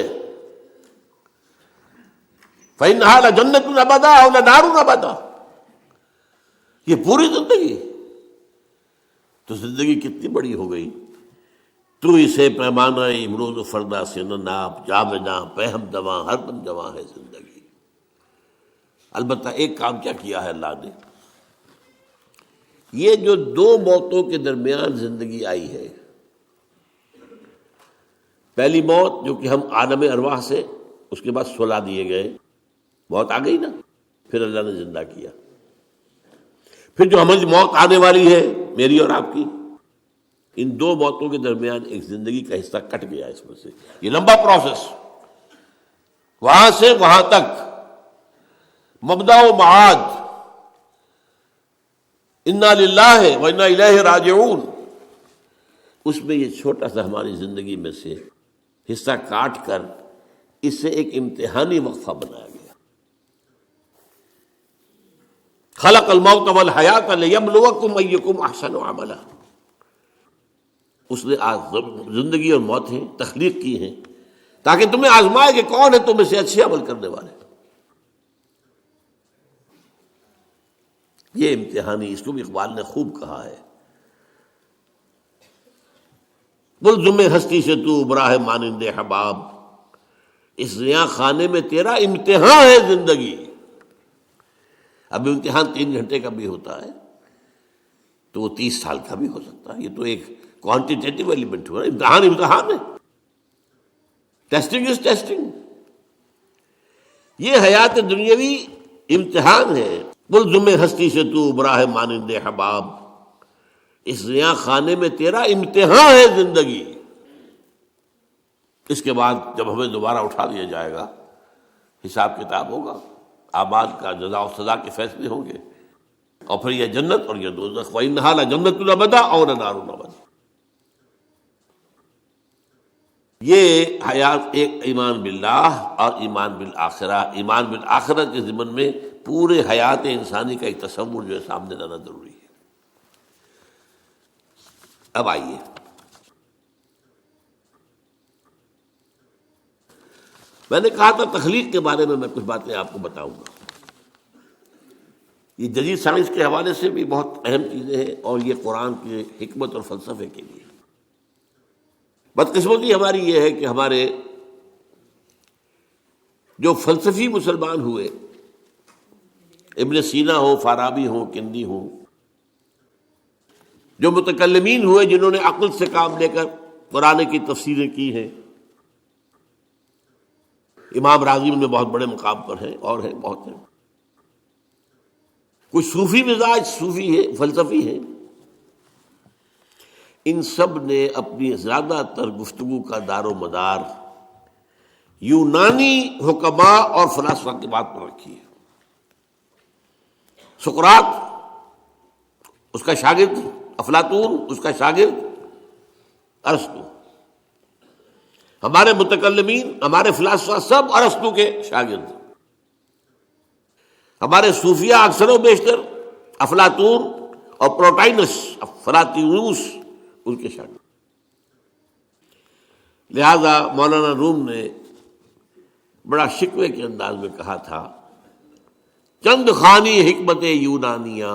فَإِنَّهَا لَجَنَّةٌ أَبَدًا أَوْ لَنَارٌ أَبَدًا. یہ پوری زندگی تو زندگی کتنی بڑی ہو گئی. تو اسے پیمانہ امروز و فردا سے نہ ناپ، جاویداں پہم دواں ہر دم جواں ہے زندگی. البتہ ایک کام کیا کیا ہے اللہ نے، یہ جو دو موتوں کے درمیان زندگی آئی ہے، پہلی موت جو کہ ہم عالم ارواح سے، اس کے بعد سلا دیے گئے، موت آ گئی نا، پھر اللہ نے زندہ کیا. پھر جو ہماری موت آنے والی ہے میری اور آپ کی، ان دو موتوں کے درمیان ایک زندگی کا حصہ کٹ گیا اس میں سے. یہ لمبا پروسیس، وہاں سے وہاں تک، مبدا و معاد، انا للہ و انا الیہ راجعون، اس میں یہ چھوٹا سا ہماری زندگی میں سے حصہ کاٹ کر اس سے ایک امتحانی وقفہ بنایا گیا. خلق الموت والحیات لیبلوکم ایکم احسن عملا. اس نے زندگی اور موتیں تخلیق کی ہیں تاکہ تمہیں آزمائے کہ کون ہے تم میں سے اچھے عمل کرنے والے. یہ امتحانی، اس کو بھی اقبال نے خوب کہا ہے، ملزم ہستی سے تو براہ مانند حباب، اس زیاں خانے میں تیرا امتحان ہے زندگی. اب امتحان 3 گھنٹے کا بھی ہوتا ہے تو وہ 30 سال کا بھی ہو سکتا ہے. یہ تو ایک کوانٹیٹیو ایلیمنٹ ہوا، امتحان ہے. Testing is testing. یہ حیات دنیاوی امتحان ہے. ملزم ہستی سے تو براہ مانند حباب، اس زیاں خانے میں تیرا امتحان ہے زندگی. اس کے بعد جب ہمیں دوبارہ اٹھا دیا جائے گا، حساب کتاب ہوگا، اعمال کا جزا و سزا کے فیصلے ہوں گے، اور پھر یہ جنت اور یہ دوزخ. وَإِنَّهَا لَجَنَّةٌ أَبَدًا أَوْ لَنَارٌ أَبَدًا. یہ حیات ایک ایمان باللہ اور ایمان بالآخرہ. ایمان بالآخرہ کے ضمن میں پورے حیات انسانی کا ایک تصور جو ہے سامنے لانا ضروری ہے. اب آئیے، میں نے کہا تھا تخلیق کے بارے میں کچھ باتیں آپ کو بتاؤں گا. یہ جدید سائنس کے حوالے سے بھی بہت اہم چیزیں ہیں، اور یہ قرآن کی حکمت اور فلسفے کے لیے. بدقسمتی ہماری یہ ہے کہ ہمارے جو فلسفی مسلمان ہوئے، ابن سینا ہو، فارابی ہو، کندی ہو، جو متکلمین ہوئے جنہوں نے عقل سے کام لے کر قرآن کی تفسیریں کی ہیں، امام راغب میں بہت بڑے مقام پر ہیں، اور ہیں بہت ہیں. کچھ صوفی مزاج صوفی ہے، فلسفی ہے. ان سب نے اپنی زیادہ تر گفتگو کا دار و مدار یونانی حکماء اور فلاسفہ کی بات پر رکھی ہے. سقراط اس کا شاگرد، افلاطون اس کا شاگرد ارسطو. ہمارے متکلمین، ہمارے فلاسفہ سب ارسطو کے شاگرد. ہمارے صوفیہ اکثر و بیشتر افلاطون اور پروٹائنس، افلاطونوس ان کے شاگرد. لہذا مولانا روم نے بڑا شکوے کے انداز میں کہا تھا، چند خانی حکمت یونانیہ.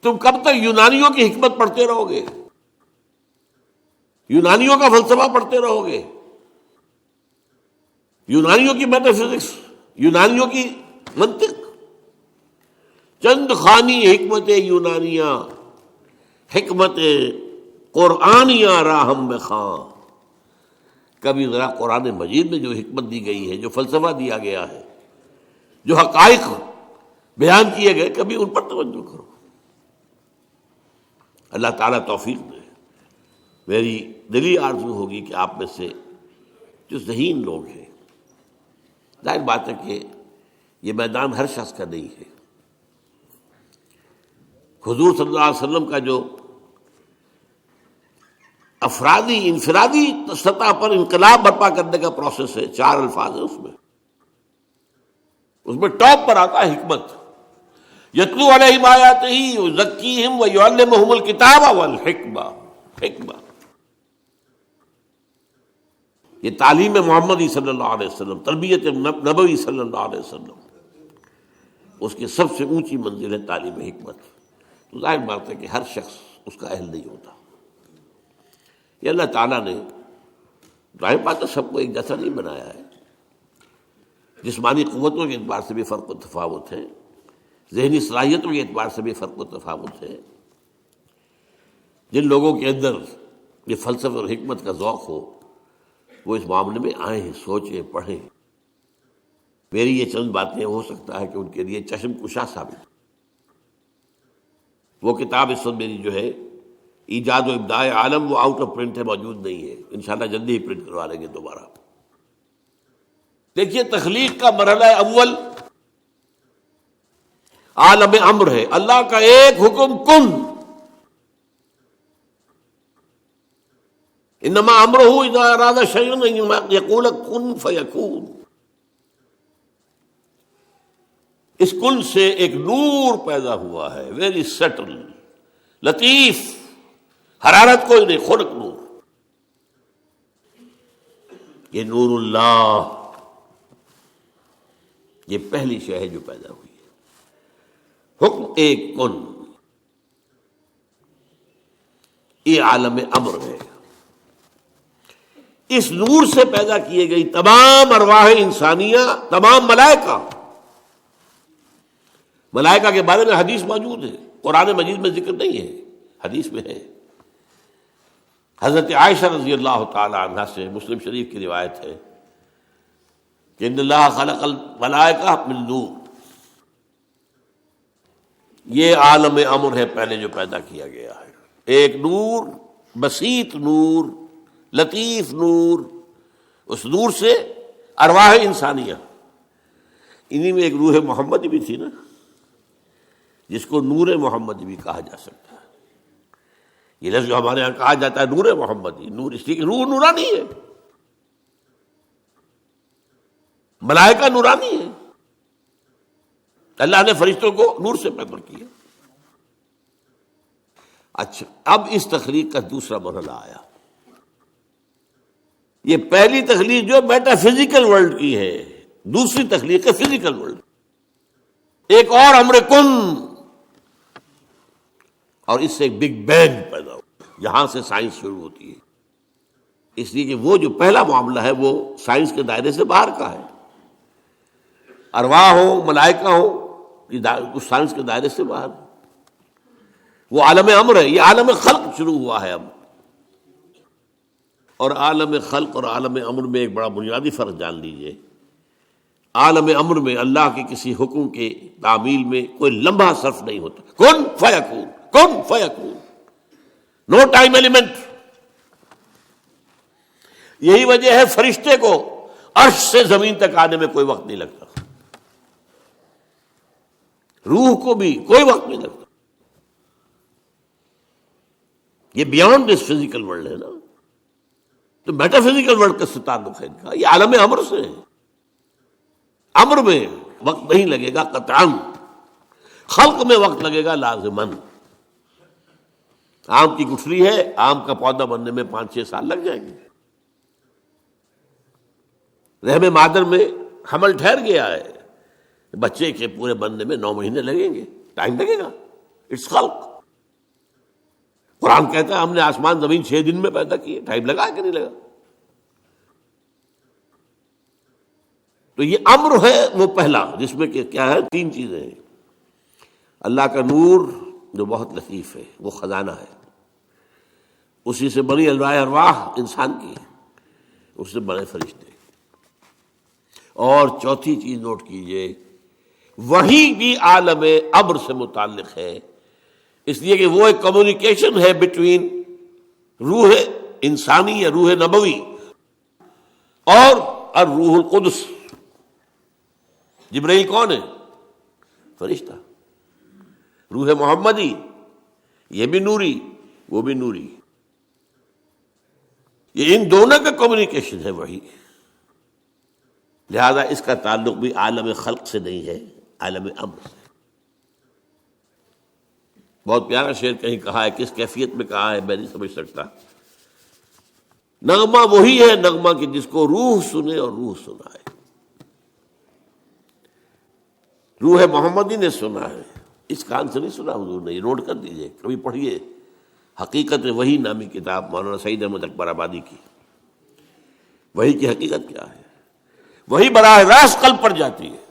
تم کب تک یونانیوں کی حکمت پڑھتے رہو گے، یونانیوں کا فلسفہ پڑھتے رہو گے، یونانیوں کی میٹا فزکس، یونانیوں کی منطق. چند خانی حکمت یونانیہ، حکمت قرآنیہ راہم میں خاں. کبھی ذرا قرآن مجید میں جو حکمت دی گئی ہے، جو فلسفہ دیا گیا ہے، جو حقائق بیان کیے گئے، کبھی ان پر توجہ کرو۔ اللہ تعالیٰ توفیق دے۔ میری دلی آرزو ہوگی کہ آپ میں سے جو ذہین لوگ ہیں، ظاہر بات ہے کہ یہ میدان ہر شخص کا نہیں ہے۔ حضور صلی اللہ علیہ وسلم کا جو افرادی انفرادی سطح پر انقلاب برپا کرنے کا پروسیس ہے، 4 الفاظ ہیں اس میں ٹاپ پر آتا ہے حکمت۔ یتلو علیہم آیاتہ یزکیہم ویعلمہم الکتاب والحکمہ۔ حکمہ یہ تعلیم محمدی صلی اللہ علیہ وسلم، تربیت نبوی صلی اللہ علیہ وسلم، اس کی سب سے اونچی منزل ہے تعلیم حکمت۔ تو ظاہر بات ہے کہ ہر شخص اس کا اہل نہیں ہوتا۔ یہ اللہ تعالیٰ نے ظاہر بات ہے سب کو ایک جیسا نہیں بنایا ہے۔ جسمانی قوتوں کے اعتبار سے بھی فرق و تفاوت ہے، ذہنی صلاحیتوں کے اعتبار سے بھی فرق و تفاوت ہے۔ جن لوگوں کے اندر یہ فلسفہ اور حکمت کا ذوق ہو وہ اس معاملے میں آئیں، سوچیں، پڑھیں۔ میری یہ چند باتیں ہو سکتا ہے کہ ان کے لیے چشم کشا ثابت۔ وہ کتاب اس وقت میری جو ہے ایجاد و ابداع عالم، وہ آؤٹ آف پرنٹ ہے، موجود نہیں ہے، انشاءاللہ جلدی ہی پرنٹ کروا لیں گے دوبارہ۔ دیکھیے تخلیق کا مرحلہ اول عالم امر ہے، اللہ کا ایک حکم کن، انما امرہ اذا اراد شیئا ان یقول کن فیکون۔ اس کن سے ایک نور پیدا ہوا ہے، ویری سٹل، لطیف، حرارت کوئی نہیں، خنک نور۔ یہ نور اللہ، یہ پہلی شے ہے جو پیدا ہوئی ہے۔ حکم ایک کن، یہ عالم امر ہے۔ اس نور سے پیدا کیے گئی تمام ارواح انسانیہ، تمام ملائکہ۔ ملائکہ کے بارے میں حدیث موجود ہے، قرآن مجید میں ذکر نہیں ہے، حدیث میں ہے۔ حضرت عائشہ رضی اللہ تعالی عنہا سے مسلم شریف کی روایت ہے کہ ان اللہ خلق الملائکہ من نور۔ یہ عالم امر ہے پہلے جو پیدا کیا گیا ہے، ایک نور، بسیط نور، لطیف نور۔ اس نور سے ارواح انسانیہ، انہی میں ایک روح محمدی بھی تھی نا، جس کو نور محمدی بھی کہا جا سکتا ہے۔ یہ لفظ جو ہمارے ہاں کہا جاتا ہے نور محمدی، نور اس لیے کہ روح نورانی ہے، ملائکہ نورانی ہے، اللہ نے فرشتوں کو نور سے پیدا کیا۔ اچھا، اب اس تخلیق کا دوسرا مرحلہ آیا۔ یہ پہلی تخلیق جو میٹا فزیکل ورلڈ کی ہے، دوسری تخلیق ہے فزیکل ورلڈ۔ ایک اور امر کن، اور اس سے ایک بگ بینگ پیدا ہو، یہاں سے سائنس شروع ہوتی ہے۔ اس لیے کہ وہ جو پہلا معاملہ ہے وہ سائنس کے دائرے سے باہر کا ہے۔ ارواح ہو، ملائکہ ہو، اس سائنس کے دائرے سے باہر۔ وہ عالم امر ہے، یہ عالم خلق شروع ہوا ہے اب۔ اور عالم خلق اور عالم امر میں ایک بڑا بنیادی فرق جان لیجئے۔ عالم امر میں اللہ کے کسی حکم کے تعمیل میں کوئی لمحہ صرف نہیں ہوتا، کن فیکون، کن فیکون، نو ٹائم ایلیمنٹ۔ یہی وجہ ہے فرشتے کو عرش سے زمین تک آنے میں کوئی وقت نہیں لگتا، روح کو بھی کوئی وقت نہیں لگتا۔ یہ بیانڈ دس فزیکل ورلڈ ہے نا، تو میٹا فزیکل ورلڈ کا تعلق ہے ان کا، یہ عالم امر سے ہے۔ امر میں وقت نہیں لگے گا قطعاً، خلق میں وقت لگے گا لازماً۔ آم کی گٹھلی ہے، آم کا پودا بننے میں 5-6 سال لگ جائیں گے۔ رحم مادر میں حمل ٹھہر گیا ہے، بچے کے پورے بننے میں 9 مہینے لگیں گے، ٹائم لگے گا، اٹس خلق۔ قرآن کہتا ہے ہم نے آسمان زمین 6 دن میں پیدا کیے، ٹائم لگا کہ نہیں لگا؟ تو یہ امر ہے وہ پہلا، جس میں کہ کیا ہے 3 چیزیں ہیں۔ اللہ کا نور جو بہت لطیف ہے، وہ خزانہ ہے، اسی سے بنی ارواح انسان کی، اس سے بنے فرشتے۔ اور چوتھی چیز نوٹ کیجئے، وہی بھی عالم امر سے متعلق ہے، اس لیے کہ وہ ایک کمیونیکیشن ہے بٹوین روح انسانی یا روح نبوی اور الروح القدس۔ جبرائیل کون ہے؟ فرشتہ۔ روح محمدی یہ بھی نوری وہ بھی نوری، یہ ان دونوں کا کمیونیکیشن ہے وہی، لہذا اس کا تعلق بھی عالم خلق سے نہیں ہے، عالم امر سے۔ بہت پیارا شعر کہیں کہا ہے، کس کیفیت میں کہا ہے میں نہیں سمجھ سکتا۔ نغمہ وہی ہے نغمہ کہ جس کو روح سنے اور روح سنائے۔ روح محمدی نے سنا ہے، اس کان سے نہیں سنا حضور نے، یہ نوٹ کر دیجئے، کبھی پڑھیے حقیقت وہی نامی کتاب مولانا سعید احمد اکبر آبادی کی۔ وہی کی حقیقت کیا ہے؟ وہی براہ راست قلب پر جاتی ہے،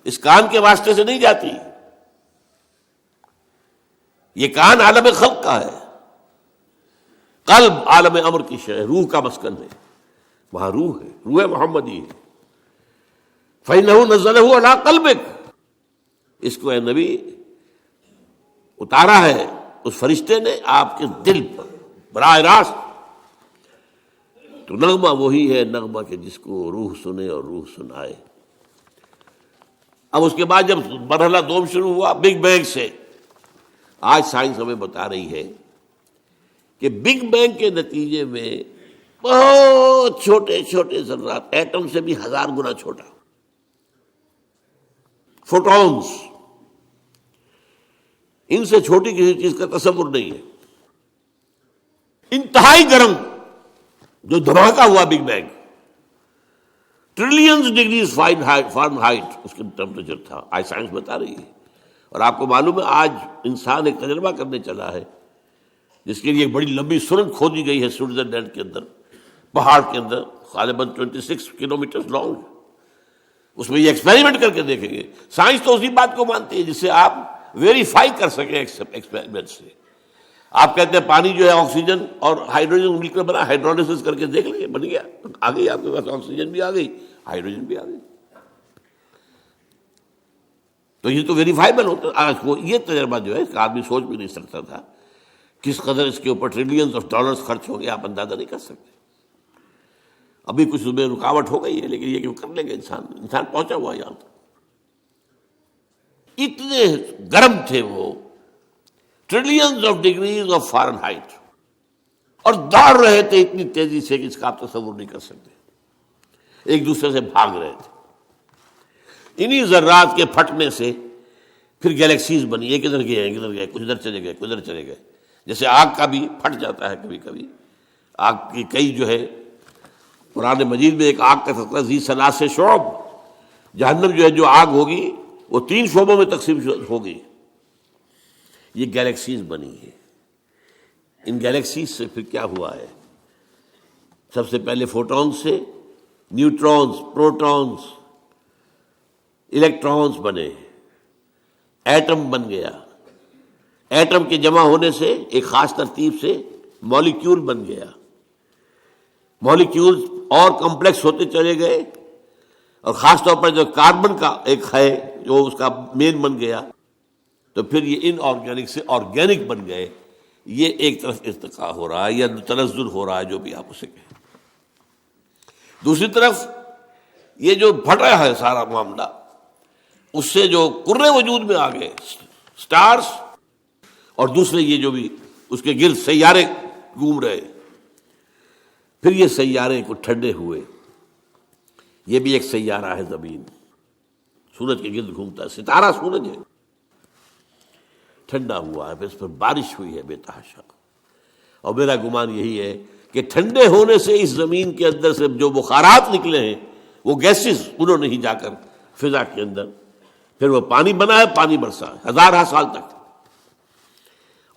اس کان کے واسطے سے نہیں جاتی۔ یہ کان عالم خلق کا ہے، قلب عالم امر کی شے، روح کا مسکن ہے، وہاں روح ہے، روح محمدی ہے۔ فَإِنَّهُ نَزَّلَهُ عَلَىٰ قَلْبِكَ، اس کو اے نبی اتارا ہے اس فرشتے نے آپ کے دل پر براہ راست۔ تو نغمہ وہی ہے نغمہ کہ جس کو روح سنے اور روح سنائے۔ اب اس کے بعد جب مرحلہ دوم شروع ہوا بگ بینگ سے، آج سائنس ہمیں بتا رہی ہے کہ بگ بینگ کے نتیجے میں بہت چھوٹے چھوٹے ذرات، ایٹم سے بھی 1000 گنا چھوٹا، فوٹونز، ان سے چھوٹی کسی چیز کا تصور نہیں ہے، انتہائی گرم جو دھماکہ ہوا big bang, trillions degrees Fahrenheit اس کا ٹیمپریچر تھا، آج سائنس بتا رہی ہے۔ اور آپ کو معلوم ہے آج انسان ایک تجربہ کرنے چلا ہے جس کے لیے ایک بڑی لمبی سرنگ کھودی گئی ہے سوئٹزرلینڈ کے اندر، پہاڑ کے اندر، غالباً 26 کلومیٹر لانگ۔ اس میں یہ ایکسپیریمنٹ کر کے دیکھیں گے۔ سائنس تو اسی بات کو مانتی ہے جسے آپ ویریفائی کر سکیں ایکسپیریمنٹ سے۔ آپ کہتے ہیں پانی جو ہے آکسیجن اور ہائیڈروجن مل کر بنا، ہائیڈرولسس کر کے دیکھ لیں، بن گیا، آ گئی آپ کے پاس، آکسیجن بھی آ گئی، ہائیڈروجن بھی آ گئی۔ تو یہ تو ویریفائبل ہوتا ہے۔ آج کو یہ تجربہ جو ہے اس کا آدمی سوچ بھی نہیں سکتا تھا، کس قدر اس کے اوپر ٹریلینز آف ڈالرز خرچ ہو گئے، آپ اندازہ نہیں کر سکتے۔ ابھی کچھ میں رکاوٹ ہو گئی ہے، لیکن یہ کہ کر لیں گے، انسان پہنچا ہوا یہاں تک۔ اتنے گرم تھے وہ، trillions of degrees of Fahrenheit, اور دوڑ رہے تھے اتنی تیزی سے کہ اس کا آپ تصور نہیں کر سکتے، ایک دوسرے سے بھاگ رہے تھے۔ انہی ذرات کے پھٹنے سے پھر گیلیکسیز بنی، یہ کدھر گئے ہیں کدھر گئے، کچھ ادھر چلے گئے کچھ ادھر چلے گئے۔ جیسے آگ کا بھی پھٹ جاتا ہے کبھی کبھی، آگ کی کئی جو ہے، قرآن مجید میں ایک آگ کا تذکرہ ذی ثلاث شعب، جہنم جو ہے جو آگ ہوگی وہ 3 شعبوں میں تقسیم ہوگی۔ یہ گیلیکسیز بنی ہے۔ ان گیلیکسیز سے پھر کیا ہوا ہے؟ سب سے پہلے فوٹون سے نیوٹرونز، پروٹونز، الیکٹرونز بنے، ایٹم بن گیا، ایٹم کے جمع ہونے سے ایک خاص ترتیب سے مالیکیول بن گیا، مالیکیول اور کمپلیکس ہوتے چلے گئے، اور خاص طور پر جو کاربن کا ایک ہے جو اس کا مین بن گیا، تو پھر یہ ان آرگینک سے آرگینک بن گئے۔ یہ ایک طرف ارتقاء ہو رہا ہے یا تنزل ہو رہا ہے، جو بھی آپ اسے کہیں۔ دوسری طرف یہ جو پھٹ رہا ہے سارا معاملہ، اس سے جو کرے وجود میں آ گئے، سٹارز، اور دوسرے یہ جو بھی اس کے گرد سیارے گھوم رہے، پھر یہ سیارے کو ٹھنڈے ہوئے۔ یہ بھی ایک سیارہ ہے زمین، سورج کے گرد گھومتا ہے، ستارہ سورج ہے، ٹھنڈا ہوا ہے، پھر اس پر بارش ہوئی ہے بے تحاشا۔ اور میرا گمان یہی ہے کہ ٹھنڈے ہونے سے اس زمین کے اندر سے جو بخارات نکلے ہیں، وہ گیسز، انہوں نے ہی جا کر فضا کے اندر پھر وہ پانی بنا ہے، پانی برسا ہے 1000 سال تک۔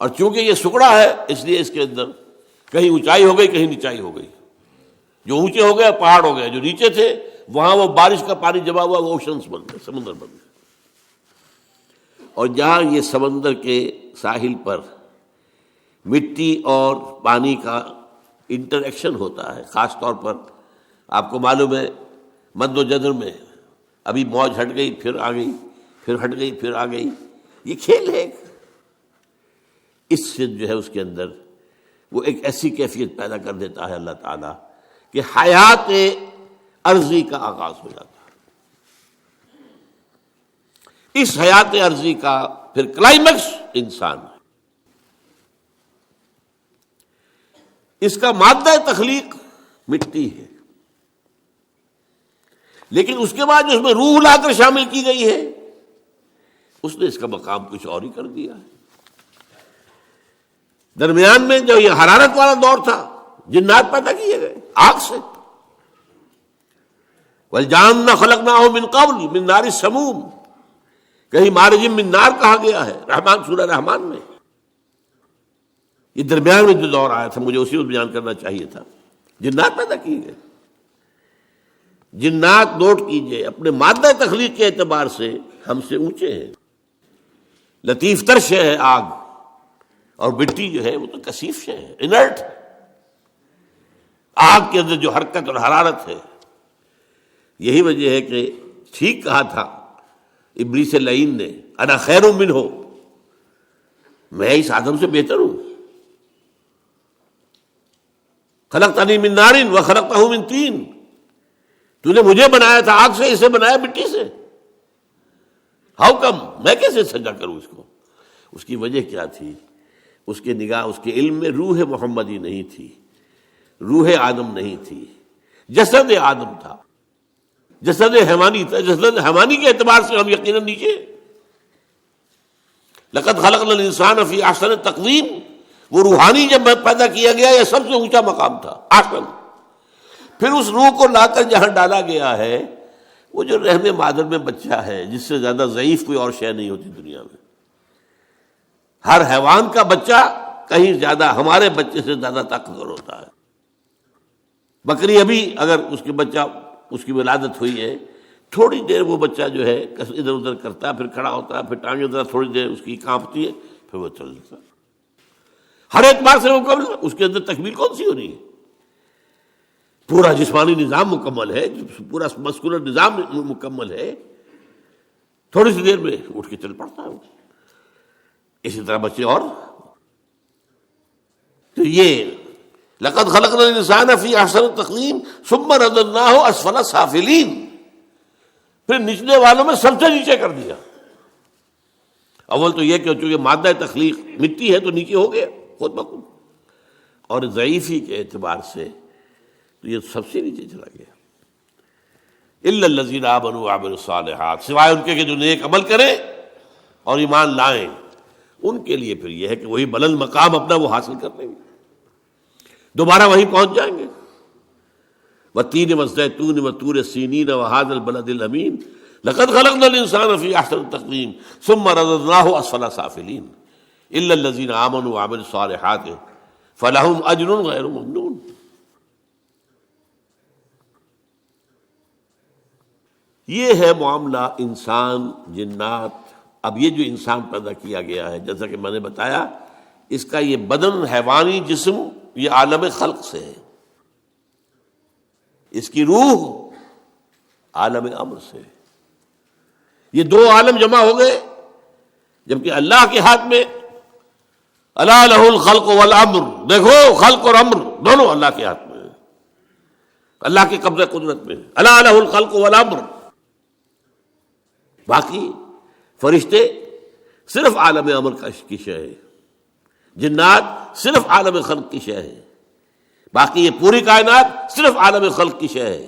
اور چونکہ یہ سکڑا ہے، اس لیے اس کے اندر کہیں اونچائی ہو گئی، کہیں نیچائی ہو گئی۔ جو اونچے ہو گئے پہاڑ ہو گئے، جو نیچے تھے وہاں وہ بارش کا پانی جمع ہوا، وہ اوشنز بن گئے، سمندر بن گئے۔ اور جہاں یہ سمندر کے ساحل پر مٹی اور پانی کا انٹریکشن ہوتا ہے، خاص طور پر آپ کو معلوم ہے مد و جزر میں ابھی موج ہٹ گئی پھر آ گئی، پھر ہٹ گئی پھر آ گئی، یہ کھیل ہے۔ اس سے جو ہے اس کے اندر وہ ایک ایسی کیفیت پیدا کر دیتا ہے اللہ تعالیٰ کہ حیات عرضی کا آغاز ہو جاتا ہے۔ اس حیات عرضی کا پھر کلائمیکس انسان ہے۔ اس کا مادہ تخلیق مٹی ہے، لیکن اس کے بعد جو اس میں روح لا کر شامل کی گئی ہے، اس نے اس کا مقام کچھ اور ہی کر دیا ہے۔ درمیان میں جو یہ حرارت والا دور تھا، جنات پیدا کیے گئے آگ سے، وَالْجَانَّ خَلَقْنَاهُ مِنْ قَبْلُ مِنْ نَارِ السَّمُومِ، کہیں مارج من نار کہا گیا ہے رحمان سورہ رحمان میں۔ یہ درمیان میں جو دور آیا تھا مجھے اسی کو بیان کرنا چاہیے تھا۔ جنات پیدا کیے گئے، جنات نوٹ کیجئے اپنے مادہ تخلیق کے اعتبار سے ہم سے اونچے ہیں، لطیف تر شے ہے آگ، اور مٹی جو ہے وہ تو کثیف شے ہے، انرٹ۔ آگ کے اندر جو حرکت اور حرارت ہے، یہی وجہ ہے کہ ٹھیک کہا تھا ابلیس لعین نے، انا خیر منہ، میں اس آدم سے بہتر ہوں، خلقتنی من نار وخلقتہ من طین، تو نے مجھے بنایا تھا آگ سے، اسے بنایا مٹی سے، ہاؤ کم، میں کیسے سجا کروں اس کو؟ اس کی وجہ کیا تھی؟ اس کے نگاہ، اس کے علم میں روح محمدی نہیں تھی، روح آدم نہیں تھی، جسد آدم تھا، جسد حیوانی تھا۔ جسد حیوانی کے اعتبار سے ہم یقیناً نیچے۔ لقد خلقنا الانسان فی احسن تقویم، وہ روحانی جب پیدا کیا گیا یہ سب سے اونچا مقام تھا، احسن۔ پھر اس روح کو لا کر جہاں ڈالا گیا ہے، وہ جو رحم مادر میں بچہ ہے، جس سے زیادہ ضعیف کوئی اور شے نہیں ہوتی دنیا میں۔ ہر حیوان کا بچہ کہیں زیادہ ہمارے بچے سے زیادہ طاقتور ہوتا ہے۔ بکری ابھی اگر اس کے بچہ، اس کی ولادت ہوئی ہے، تھوڑی دیر وہ بچہ جو ہے ادھر ادھر کرتا ہے، پھر کھڑا ہوتا ہے، پھر ٹانگیں ذرا تھوڑی دیر اس کی کانپتی ہے، پھر وہ چل دیتا ہے۔ ہر اعتبار سے مکمل، اس کے اندر تکمیل کون سی ہو رہی ہے؟ پورا جسمانی نظام مکمل ہے، پورا مسکولر نظام مکمل ہے، تھوڑی سی دیر میں اٹھ کے چل پڑتا ہے وہ۔ اسی طرح بچے اور تو یہ لقد خلقنا الانسان فی احسن تقویم ثم رددناہ اسفل سافلین، پھر نچلے والوں میں سب سے نیچے کر دیا۔ اول تو یہ کہ چونکہ مادہ تخلیق مٹی ہے تو نیچے ہو گیا خود بخود، اور ضعیفی کے اعتبار سے تو یہ سب سے نیچے چلا گیا۔ الا الذین آمنوا وعملوا الصالحات، سوائے ان کے کہ جو نیک عمل کریں اور ایمان لائیں، ان کے لیے پھر یہ ہے کہ وہی بلند مقام اپنا وہ حاصل کر لیں گے، دوبارہ وہیں پہنچ جائیں گے۔ والتین والزیتون وطور سینین وہذا البلد الامین لقد خلقنا الانسان فی احسن تقویم ثم رددناہ اسفل سافلین الا الذین آمنوا وعملوا الصالحات فلہم اجر غیر ممنون۔ یہ ہے معاملہ انسان جنات۔ اب یہ جو انسان پیدا کیا گیا ہے، جیسا کہ میں نے بتایا، اس کا یہ بدن حیوانی جسم یہ عالم خلق سے ہے، اس کی روح عالم امر سے، یہ دو عالم جمع ہو گئے، جبکہ اللہ کے ہاتھ میں الا لہ الخلق والامر، دیکھو خلق اور امر دونوں اللہ کے ہاتھ میں ہے، اللہ کے قبضہ قدرت میں، الا لہ الخلق والامر۔ باقی فرشتے صرف عالم امر کی شے ہے، جنات صرف عالم خلق کی شے ہے، باقی یہ پوری کائنات صرف عالم خلق کی شے ہے۔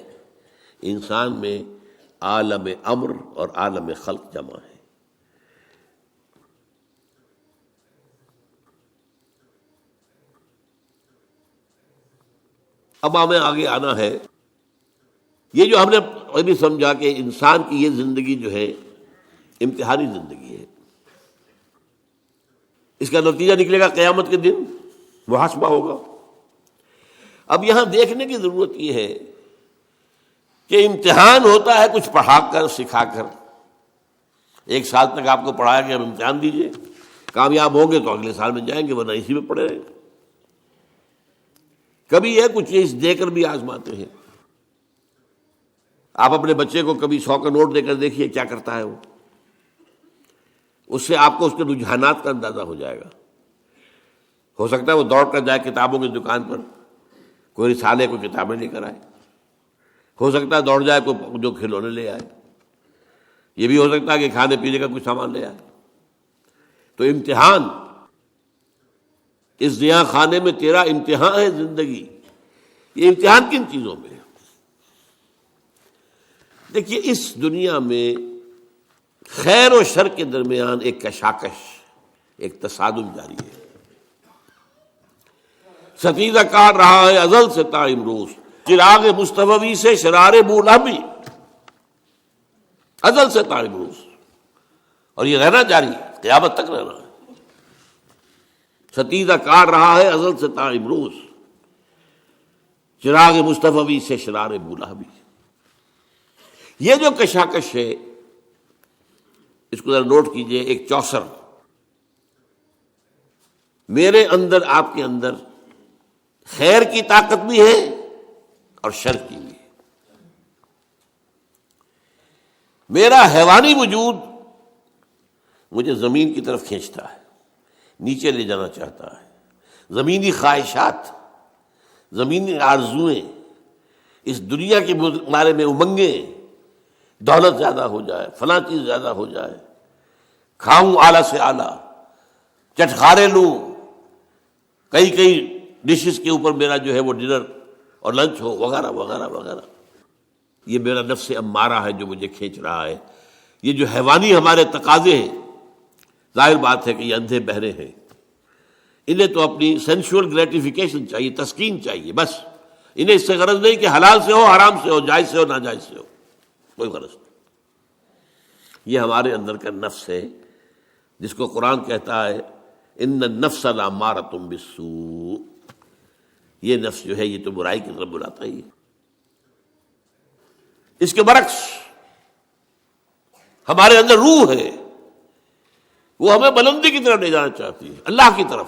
انسان میں عالم امر اور عالم خلق جمع ہے۔ اب ہمیں آگے آنا ہے، یہ جو ہم نے ابھی سمجھا کہ انسان کی یہ زندگی جو ہے امتحانی زندگی ہے، اس کا نتیجہ نکلے گا قیامت کے دن، محاسبہ ہوگا۔ اب یہاں دیکھنے کی ضرورت یہ ہے کہ امتحان ہوتا ہے کچھ پڑھا کر سکھا کر، ایک سال تک آپ کو پڑھایا کہ اب امتحان دیجئے، کامیاب ہوں گے تو اگلے سال میں جائیں گے، ورنہ اسی میں پڑے رہیں۔ کبھی یہ کچھ چیز دے کر بھی آزماتے ہیں۔ آپ اپنے بچے کو کبھی 100 کا نوٹ دے کر دیکھیے کیا کرتا ہے وہ، اس سے آپ کو اس کے رجحانات کا اندازہ ہو جائے گا۔ ہو سکتا ہے وہ دوڑ کر جائے کتابوں کی دکان پر، کوئی رسالے کو کتابیں لے کر آئے، ہو سکتا ہے دوڑ جائے کوئی جو کھلونے لے آئے، یہ بھی ہو سکتا ہے کہ کھانے پینے کا کچھ سامان لے آئے۔ تو امتحان، اس ضیاء خانے میں تیرا امتحان ہے زندگی۔ یہ امتحان کن چیزوں میں ہے؟ دیکھیے اس دنیا میں خیر و شر کے درمیان ایک کشاکش، ایک تصادم جاری ہے۔ ستیزہ کاٹ رہا ہے ازل سے تا امروز، چراغ مصطفی سے شرار بولہبی، ازل سے تا امروز، اور یہ رہنا جاری ہے، قیامت تک رہنا ہے۔ ستیزہ کاٹ رہا ہے ازل سے تا امروز، چراغ مصطفی سے شرار بولہبی۔ یہ جو کشاکش ہے اس کو ذرا نوٹ کیجئے، ایک چوسر، میرے اندر آپ کے اندر خیر کی طاقت بھی ہے اور شر کی بھی ہے۔ میرا حیوانی وجود مجھے زمین کی طرف کھینچتا ہے، نیچے لے جانا چاہتا ہے، زمینی خواہشات، زمینی آرزوئیں، اس دنیا کے بارے میں امنگیں، دولت زیادہ ہو جائے، فلاں چیز زیادہ ہو جائے، کھاؤں اعلیٰ سے اعلیٰ، چٹخارے لوں، کئی ڈشز کے اوپر میرا جو ہے وہ ڈنر اور لنچ ہو، وغیرہ وغیرہ وغیرہ۔ یہ میرا نفس امارہ ہے جو مجھے کھینچ رہا ہے۔ یہ جو حیوانی ہمارے تقاضے ہیں، ظاہر بات ہے کہ یہ اندھے بہرے ہیں، انہیں تو اپنی سینشول گریٹیفیکیشن چاہیے، تسکین چاہیے، بس انہیں اس سے غرض نہیں کہ حلال سے ہو، حرام سے ہو، جائز سے ہو، ناجائز سے ہو، کوئی غرض نہیں۔ یہ ہمارے اندر کا نفس ہے جس کو قرآن کہتا ہے ان النفس لامارۃ بالسوء، یہ نفس جو ہے یہ تو برائی کی طرف بلاتا ہی ہے۔ اس کے برعکس ہمارے اندر روح ہے، وہ ہمیں بلندی کی طرف لے جانا چاہتی ہے، اللہ کی طرف۔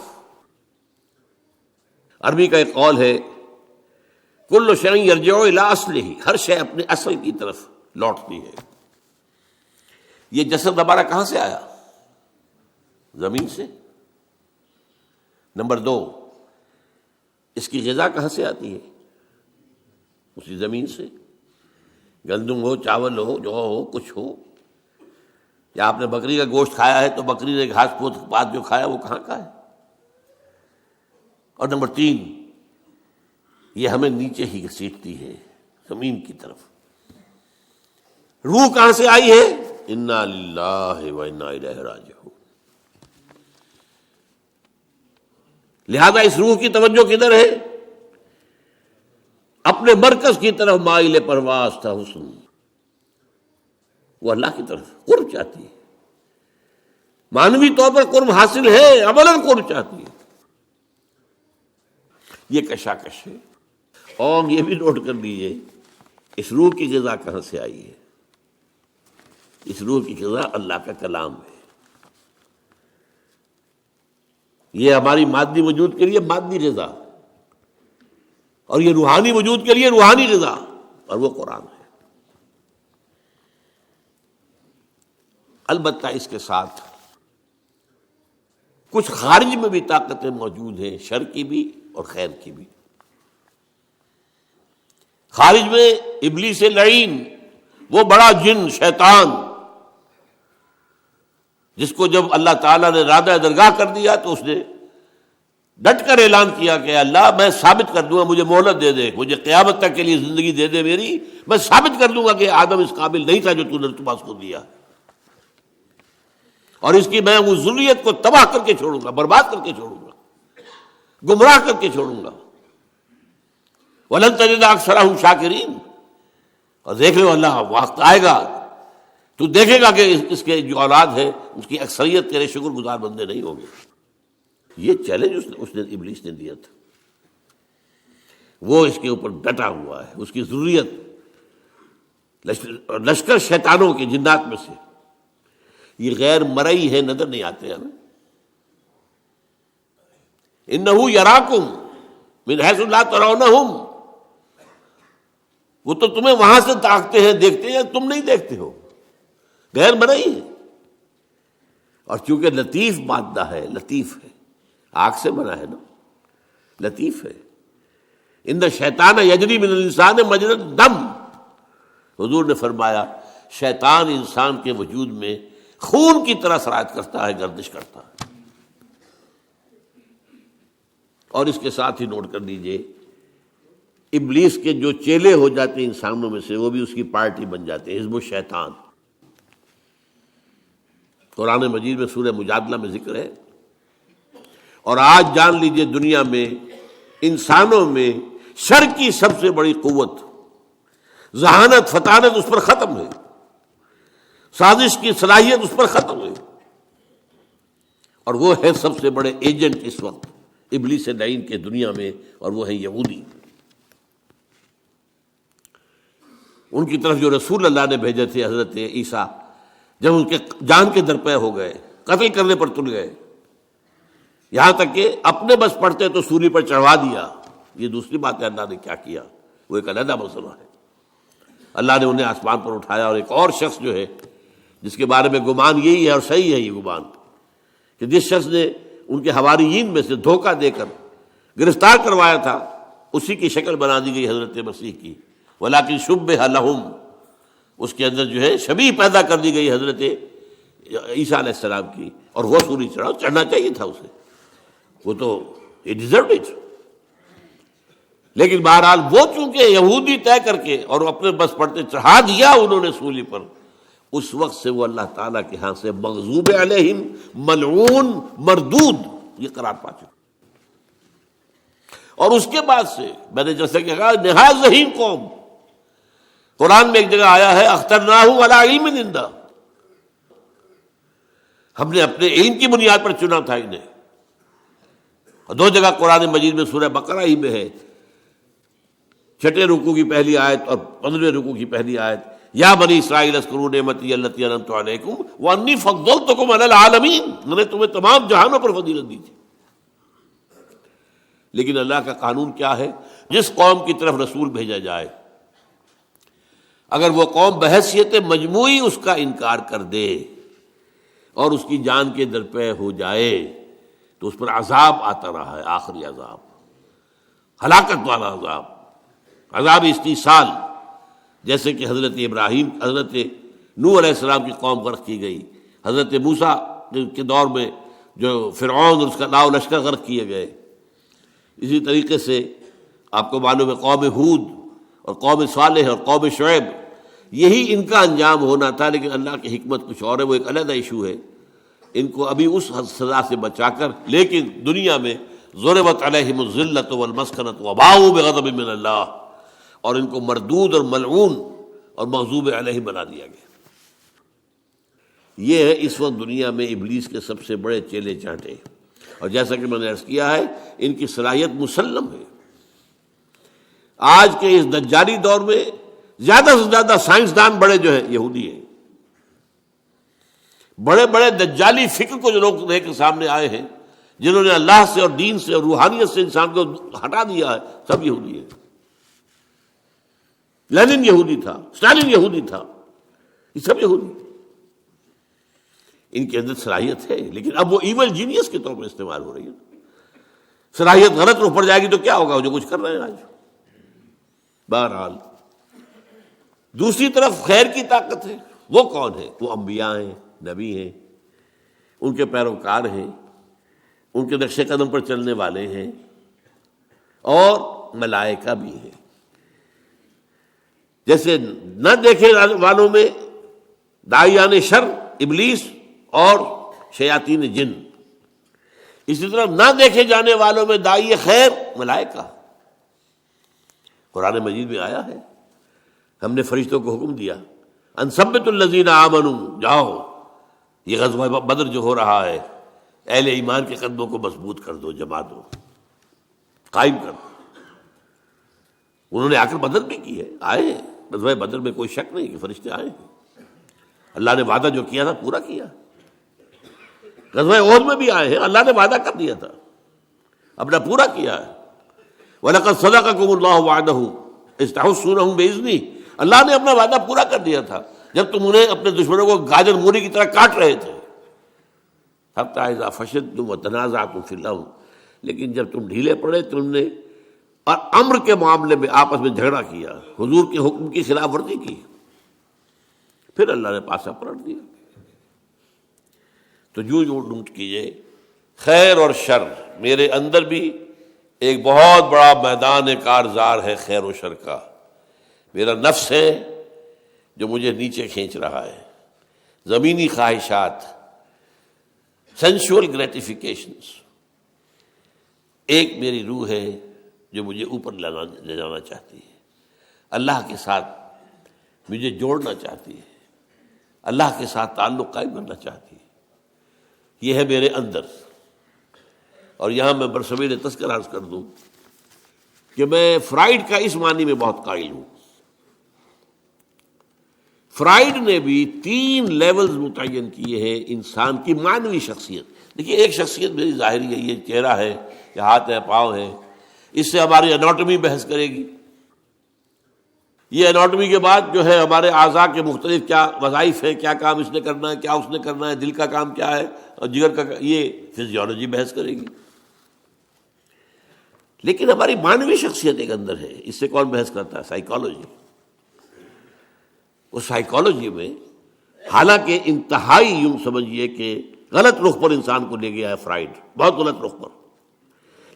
عربی کا ایک قول ہے کل شیء یرجع الی اصلہ، ہر شے اپنے اصل کی طرف لوٹتی ہے۔ یہ جسد ہمارا کہاں سے آیا؟ زمین سے۔ نمبر 2، اس کی غذا کہاں سے آتی ہے؟ اسی زمین سے۔ گندم ہو، چاول ہو، جو ہو، کچھ ہو، یا آپ نے بکری کا گوشت کھایا ہے تو بکری نے گھاس پھوس پات جو کھایا وہ کہاں کا ہے؟ اور نمبر 3، یہ ہمیں نیچے ہی گھسیٹتی ہے، زمین کی طرف۔ روح کہاں سے آئی ہے؟ انا للہ و انا الیہ راجعون۔ لہذا اس روح کی توجہ کدھر ہے؟ اپنے مرکز کی طرف مائل پرواز تھا حسن، وہ اللہ کی طرف قرب چاہتی ہے، معنوی طور پر قرب حاصل ہے، عملاً قرب چاہتی ہے۔ یہ کشاکش ہے۔ اور یہ بھی نوٹ کر لیجیے اس روح کی غذا کہاں سے آئی ہے؟ اس روح کی غذا اللہ کا کلام ہے۔ یہ ہماری مادی وجود کے لیے مادی غذا، اور یہ روحانی وجود کے لیے روحانی غذا، اور وہ قرآن ہے۔ البتہ اس کے ساتھ کچھ خارج میں بھی طاقتیں موجود ہیں، شر کی بھی اور خیر کی بھی۔ خارج میں ابلیس لعین، وہ بڑا جن شیطان، جس کو جب اللہ تعالیٰ نے رادہ درگاہ کر دیا تو اس نے ڈٹ کر اعلان کیا کہ اللہ میں ثابت کر دوں گا، مجھے مہلت دے دے، مجھے قیامت تک کے لیے زندگی دے دے میری، میں ثابت کر دوں گا کہ آدم اس قابل نہیں تھا جو تو نے پاس کو دیا، اور اس کی میں وہ ذریت کو تباہ کر کے چھوڑوں گا، برباد کر کے چھوڑوں گا، گمراہ کر کے چھوڑوں گا۔ وَلَن تَجِدَ أَكْثَرَهُمْ شَاكِرِينَ، اور دیکھ لو اللہ وقت آئے گا تو دیکھے گا کہ اس کے جو اولاد ہے اس کی اکثریت تیرے شکر گزار بندے نہیں ہوں گے۔ یہ چیلنج اس نے ابلیس نے دیا تھا، وہ اس کے اوپر ڈٹا ہوا ہے، اس کی ضروریت لشکر شیطانوں کے جنات میں سے، یہ غیر مرئی ہے، نظر نہیں آتے ہمیں۔ انہ یراکم من حیث لا ترونہم، وہ تو تمہیں وہاں سے تاکتے ہیں، دیکھتے ہیں، تم نہیں دیکھتے ہو، غیر بنائی ہے۔ اور چونکہ لطیف مادہ ہے، لطیف ہے، آگ سے بنا ہے نا، لطیف ہے۔ ان الشیطان یجری من الانسان مجری الدم، حضور نے فرمایا شیطان انسان کے وجود میں خون کی طرح سرایت کرتا ہے، گردش کرتا ہے۔ اور اس کے ساتھ ہی نوٹ کر لیجئے، ابلیس کے جو چیلے ہو جاتے ہیں انسانوں میں سے، وہ بھی اس کی پارٹی بن جاتے ہیں، حزب الشیطان۔ قرآن مجید میں سورہ مجادلہ میں ذکر ہے۔ اور آج جان لیجئے دنیا میں انسانوں میں شر کی سب سے بڑی قوت، ذہانت، فطانت اس پر ختم ہے، سازش کی صلاحیت اس پر ختم ہے، اور وہ ہے سب سے بڑے ایجنٹ اس وقت ابلیس لعین کے دنیا میں، اور وہ ہے یہودی۔ ان کی طرف جو رسول اللہ نے بھیجے تھے حضرت عیسیٰ، جب ان کے جان کے درپے ہو گئے، قتل کرنے پر تل گئے، یہاں تک کہ اپنے بس پڑتے تو سولی پر چڑھوا دیا۔ یہ دوسری بات ہے اللہ نے کیا کیا، وہ ایک علیحدہ مسئلہ ہے۔ اللہ نے انہیں آسمان پر اٹھایا، اور ایک اور شخص جو ہے جس کے بارے میں گمان یہی ہے، اور صحیح ہے یہ گمان، کہ جس شخص نے ان کے حواریین میں سے دھوکہ دے کر گرفتار کروایا تھا، اسی کی شکل بنا دی گئی حضرت مسیح کی، ولیکن شبہ لہم، اس کے اندر جو ہے شبیہ پیدا کر دی گئی حضرت عیسیٰ علیہ السلام کی، اور وہ سولی چڑھنا چاہیے تھا اسے، وہ تو he deserved it۔ لیکن بہرحال وہ چونکہ یہودی طے کر کے اور اپنے بس پڑتے چڑھا دیا انہوں نے سولی پر، اس وقت سے وہ اللہ تعالیٰ کے ہاں سے مغضوب علیہم، ملعون، مردود، یہ قرار پا چکے۔ اور اس کے بعد سے میں نے جیسے کہ کہا نہایت ذہین قوم، قرآن میں ایک جگہ آیا ہے اخترناہ علی علم عندنا، ہم نے اپنے علم کی بنیاد پر چنا تھا انہیں۔ اور دو جگہ قرآن مجید میں سورہ بقرہ ہی میں ہے، 6 رکوع کی پہلی آیت اور 15 رکوع کی پہلی آیت، یا بنی اسرائیل اذکروا نعمتی التی انعمت علیکم وانی فضلتکم علی العالمین، میں نے تمہیں تمام جہانوں پر فضیلت دی تھی۔ لیکن اللہ کا قانون کیا ہے، جس قوم کی طرف رسول بھیجا جائے، اگر وہ قوم بحیثیت مجموعی اس کا انکار کر دے اور اس کی جان کے درپے ہو جائے، تو اس پر عذاب آتا رہا ہے، آخری عذاب، ہلاکت والا عذاب، عذاب استیصال، جیسے کہ حضرت ابراہیم، حضرت نوح علیہ السلام کی قوم غرق کی گئی، حضرت موسیٰ کے دور میں جو فرعون اور اس کا لاؤ لشکر غرق کیے گئے۔ اسی طریقے سے آپ کو معلوم ہے قوم ہود اور قوم صالح اور قوم شعیب، یہی ان کا انجام ہونا تھا، لیکن اللہ کی حکمت کچھ اور ہے، وہ ایک علیحدہ ایشو ہے۔ ان کو ابھی اس سزا سے بچا کر، لیکن دنیا میں ضربت علیہم الذلۃ والمسکنۃ وباؤوا بغضب من اللہ، اور ان کو مردود اور ملعون اور مغضوب علیہ بنا دیا گیا۔ یہ ہے اس وقت دنیا میں ابلیس کے سب سے بڑے چیلے چانٹے، اور جیسا کہ میں نے عرض کیا ہے ان کی صلاحیت مسلم ہے۔ آج کے اس دجالی دور میں زیادہ سے زیادہ سائنسدان بڑے جو ہیں یہودی ہیں، بڑے بڑے دجالی فکر کو جو لوگ لے کے سامنے آئے ہیں، جنہوں نے اللہ سے اور دین سے اور روحانیت سے انسان کو ہٹا دیا ہے، سب یہودی ہیں۔ لینن یہودی تھا، اسٹالن یہودی تھا، یہ سب یہودی۔ ان کے اندر صلاحیت ہے، لیکن اب وہ ایول جینیس کے طور پر استعمال ہو رہی ہے۔ صلاحیت غلط رخ پڑ جائے گی تو کیا ہوگا، جو کچھ کر رہے ہیں آج۔ بہرحال دوسری طرف خیر کی طاقت ہے، وہ کون ہے؟ وہ انبیاء ہیں، نبی ہیں، ان کے پیروکار ہیں، ان کے نقش قدم پر چلنے والے ہیں، اور ملائکہ بھی ہیں۔ جیسے نہ دیکھے والوں میں داعیان شر ابلیس اور شیاطین جن، اسی طرح نہ دیکھے جانے والوں میں داعی خیر ملائکہ۔ قرآن مجید میں آیا ہے، ہم نے فرشتوں کو حکم دیا ان ثبتوا الذین آمنوا، جاؤ یہ غزوہ بدر جو ہو رہا ہے، اہل ایمان کے قدموں کو مضبوط کر دو، جما دو، قائم کر دو۔ انہوں نے آ کر بدر بھی کی ہے، آئے ہیں غزوہ بدر میں، کوئی شک نہیں کہ فرشتے آئے ہیں۔ اللہ نے وعدہ جو کیا تھا پورا کیا۔ غزوہ احد میں بھی آئے ہیں، اللہ نے وعدہ کر دیا تھا، اپنا پورا کیا ہے۔ وَلَقَدْ صَدَقَكُمُ اللَّهُ وَعْدَهُ استحسونہم بإذنہ، اللہ نے اپنا وعدہ پورا کر دیا تھا جب تم انہیں اپنے دشمنوں کو گاجر مولی کی طرح کاٹ رہے تھے. حتی اذا فشلتم وتنازعتم فی الامر، لیکن جب تم ڈھیلے پڑے تم نے اور امر کے معاملے میں آپس میں جھگڑا کیا، حضور کے حکم کی خلاف ورزی کی، پھر اللہ نے پاسا پلٹ دیا. تو جو نوٹ کیجئے خیر اور شر، میرے اندر بھی ایک بہت بڑا میدان کارزار ہے خیر و شر کا. میرا نفس ہے جو مجھے نیچے کھینچ رہا ہے، زمینی خواہشات، سینشول گریٹیفیکیشنز. ایک میری روح ہے جو مجھے اوپر لے جانا چاہتی ہے، اللہ کے ساتھ مجھے جوڑنا چاہتی ہے، اللہ کے ساتھ تعلق قائم کرنا چاہتی ہے. یہ ہے میرے اندر. اور یہاں میں برصغیر تذکرہ عرض کر دوں کہ میں فرائیڈ کا اس معنی میں بہت قائل ہوں. فرائیڈ نے بھی 3 لیولز متعین کیے ہیں انسان کی معنوی شخصیت. دیکھیے ایک شخصیت میری ظاہری ہے، یہ چہرہ ہے، یہ ہاتھ ہے، پاؤں ہے، اس سے ہماری اناٹمی بحث کرے گی. یہ اناٹمی کے بعد جو ہے ہمارے اعضاء کے مختلف کیا وظائف ہے، کیا کام اس نے کرنا ہے، کیا اس نے کرنا ہے، دل کا کام کیا ہے اور جگر کا، یہ فزیولوجی بحث کرے گی. لیکن ہماری معنوی شخصیت ایک اندر ہے، اس سے کون بحث کرتا ہے؟ سائیکالوجی. اس سائیکالوجی میں حالانکہ انتہائی یوں سمجھیے کہ غلط رخ پر انسان کو لے گیا ہے فرائیڈ، بہت غلط رخ پر،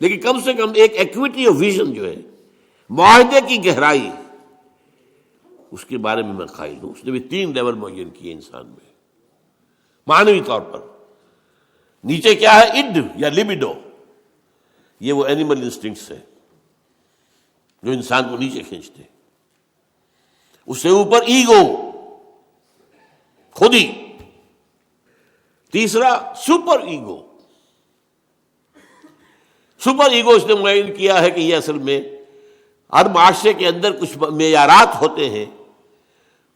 لیکن کم سے کم ایک ایکویٹی آف ویژن جو ہے، معاہدے کی گہرائی، اس کے بارے میں قائل ہوں. اس نے بھی 3 لیول معین کیے انسان میں معنوی طور پر. نیچے کیا ہے؟ اڈ یا لبیڈو، یہ وہ اینیمل انسٹنکٹس ہے جو انسان کو نیچے کھینچتے. اس سے اوپر ایگو، خودی. تیسرا سپر ایگو. سپر ایگو اس نے معین کیا ہے کہ یہ اصل میں ہر معاشرے کے اندر کچھ معیارات ہوتے ہیں،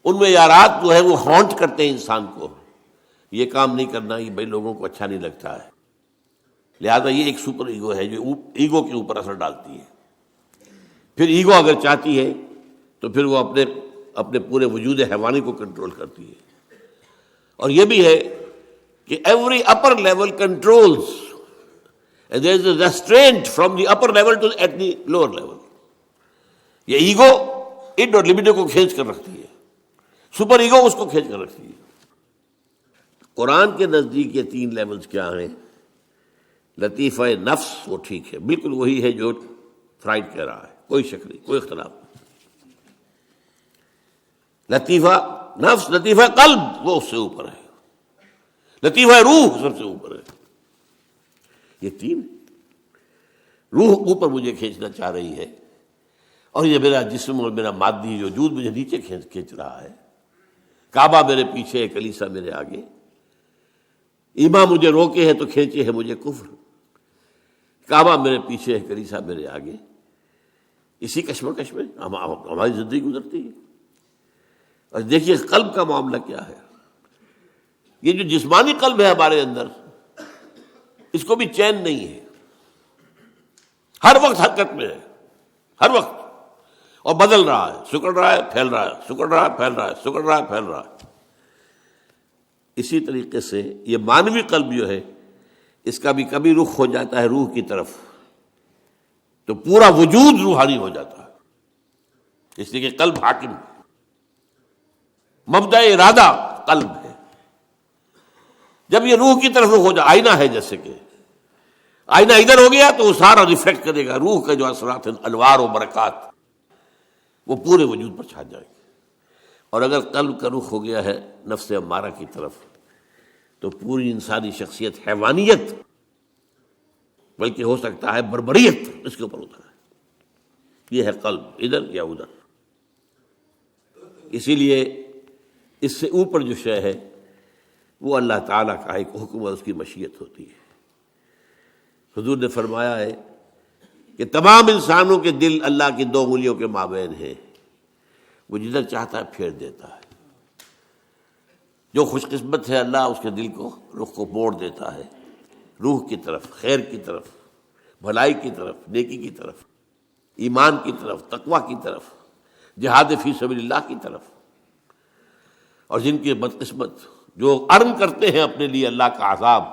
ان معیارات جو ہے وہ ہانٹ کرتے ہیں انسان کو. یہ کام نہیں کرنا، یہ بھائی لوگوں کو اچھا نہیں لگتا ہے، لہذا یہ ایک سپر ایگو ہے جو ایگو کے اوپر اثر ڈالتی ہے. پھر ایگو اگر چاہتی ہے تو پھر وہ اپنے پورے وجود حیوانی کو کنٹرول کرتی ہے. اور یہ بھی ہے کہ every upper level controls, there is a restraint from the upper level to at the lower level. یہ ایگو اڈ اور لبیڈو کو کھینچ کر رکھتی ہے، سپر ایگو اس کو کھینچ کر رکھتی ہے. قرآن کے نزدیک یہ 3 لیولز کیا ہیں؟ لطیفہ نفس، وہ ٹھیک ہے، بالکل وہی ہے جو فرائیڈ کہہ رہا ہے، کوئی شک نہیں، کوئی اختلاف نہیں. لطیفہ نفس، لطیفہ قلب وہ اس سے اوپر ہے، لطیفہ روح سب سے اوپر ہے. یہ 3 روح اوپر مجھے کھینچنا چاہ رہی ہے، اور یہ میرا جسم اور میرا مادی وجود مجھے نیچے کھینچ رہا ہے. کعبہ میرے پیچھے ہے، کلیسا میرے آگے. ایمان مجھے روکے ہے تو کھینچے ہے مجھے کفر. کعبہ میرے پیچھے ہے، کلیسا میرے آگے. اسی کشمکش میں ہماری زندگی گزرتی ہے. اور دیکھیے قلب کا معاملہ کیا ہے. یہ جو جسمانی قلب ہے ہمارے اندر، اس کو بھی چین نہیں ہے، ہر وقت حرکت میں ہے، ہر وقت، اور بدل رہا ہے، سکڑ رہا ہے، پھیل رہا ہے، سکڑ رہا ہے، پھیل رہا ہے، سکڑ رہا ہے، پھیل رہا ہے. اسی طریقے سے یہ مانوی قلب جو ہے، اس کا بھی کبھی رخ ہو جاتا ہے روح کی طرف تو پورا وجود روحانی ہو جاتا ہے. اس لیے کہ قلب حاکم، مبدأ ارادہ قلب ہے. جب یہ روح کی طرف رخ ہو جائے، آئینہ ہے جیسے کہ آئینہ ادھر ہو گیا تو وہ سارا ریفلیکٹ کرے گا، روح کے جو اثرات ہیں، انوار و برکات، وہ پورے وجود پر چھا جائے گی. اور اگر قلب کا رخ ہو گیا ہے نفس امارہ کی طرف تو پوری انسانی شخصیت حیوانیت، بلکہ ہو سکتا ہے بربریت، اس کے اوپر ہوتا ہے. یہ ہے قلب، ادھر یا ادھر. اسی لیے اس سے اوپر جو شے ہے وہ اللہ تعالیٰ کا ایک حکم اور اس کی مشیت ہوتی ہے. حضور نے فرمایا ہے کہ تمام انسانوں کے دل اللہ کی 2 انگلیوں کے مابین ہیں، وہ جدھر چاہتا ہے پھیر دیتا ہے. جو خوش قسمت ہے اللہ اس کے دل کو، رخ کو موڑ دیتا ہے روح کی طرف، خیر کی طرف، بھلائی کی طرف، نیکی کی طرف، ایمان کی طرف، تقوی کی طرف. جہاد فی سبیل اللہ کی طرف، اور جن کے بدقسمت جو ارن کرتے ہیں اپنے لیے اللہ کا عذاب،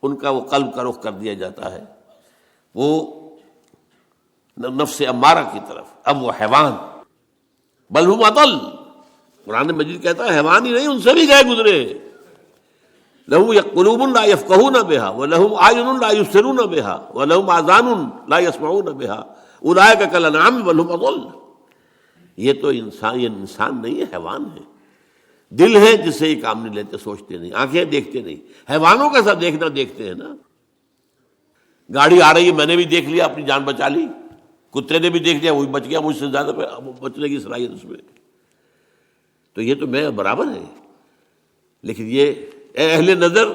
ان کا وہ قلب کا رخ کر دیا جاتا ہے وہ نفس امارہ کی طرف، اب وہ حیوان، بل ہم اضل، قرآن مجید کہتا ہے حیوان ہی نہیں، ان سے بھی گئے گزرے، لہم قلوب لا یفقہون بہا ولہم اعین لا یبصرون بہا ولہم آذان لا یسمعون بہا اولئک کالانعام بل ہم اضل۔ یہ تو انسان نہیں ہے، حیوان ہے، دل ہے جس سے یہ کام نہیں لیتے، سوچتے نہیں، آنکھیں دیکھتے نہیں، حیوانوں کا ساتھ دیکھنا دیکھتے ہیں نا، گاڑی آ رہی ہے میں نے بھی دیکھ لیا، اپنی جان بچا لی، کتے نے بھی دیکھ لیا وہ بھی بچ گیا، مجھ سے زیادہ بچنے کی صلاحیت اس میں، تو یہ تو میں برابر ہے۔ لیکن یہ اہل نظر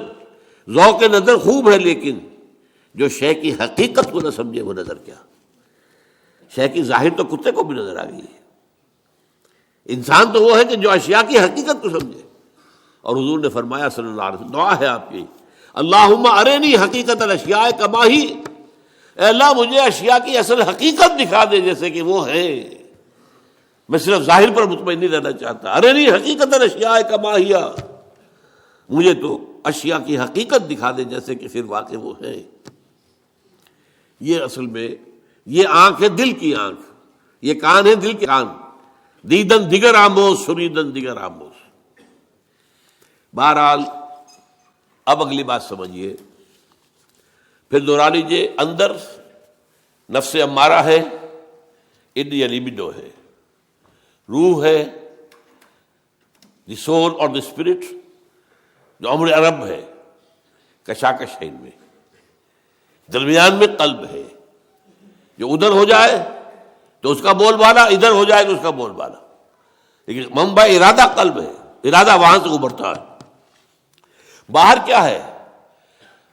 ذوق نظر خوب ہے، لیکن جو شے کی حقیقت کو نہ سمجھے وہ نظر کیا، شے کی ظاہر تو کتے کو بھی نظر آ گئی ہے، انسان تو وہ ہے کہ جو اشیاء کی حقیقت کو سمجھے۔ اور حضور نے فرمایا صلی اللہ علیہ وسلم، دعا ہے آپ کی، اللہم ارنی حقیقت الاشیاء کما ہی، اے اللہ مجھے اشیاء کی اصل حقیقت دکھا دے جیسے کہ وہ ہے، میں صرف ظاہر پر مطمئن نہیں رہنا چاہتا، ارنی حقیقت الاشیاء کما ہی، مجھے تو اشیاء کی حقیقت دکھا دے جیسے کہ پھر واقع وہ ہے۔ یہ اصل میں یہ آنکھ ہے دل کی آنکھ، یہ کان ہے دل کے کان، دیدن دیگر آموز سنیدن دیگر آموز۔ بہرحال اب اگلی بات سمجھیے، پھر دوہرا لیجیے، اندر نفس امارہ ہے، ان لیبیڈو ہے، روح ہے، دی سول اور دی اسپرٹ، جو امر عرب ہے، کشاکش ہے ان میں، درمیان میں قلب ہے، جو ادھر ہو جائے تو اس کا بول بالا، ادھر ہو جائے تو اس کا بول بالا، لیکن منبع ارادہ قلب ہے، ارادہ وہاں سے ابھرتا ہے۔ باہر کیا ہے؟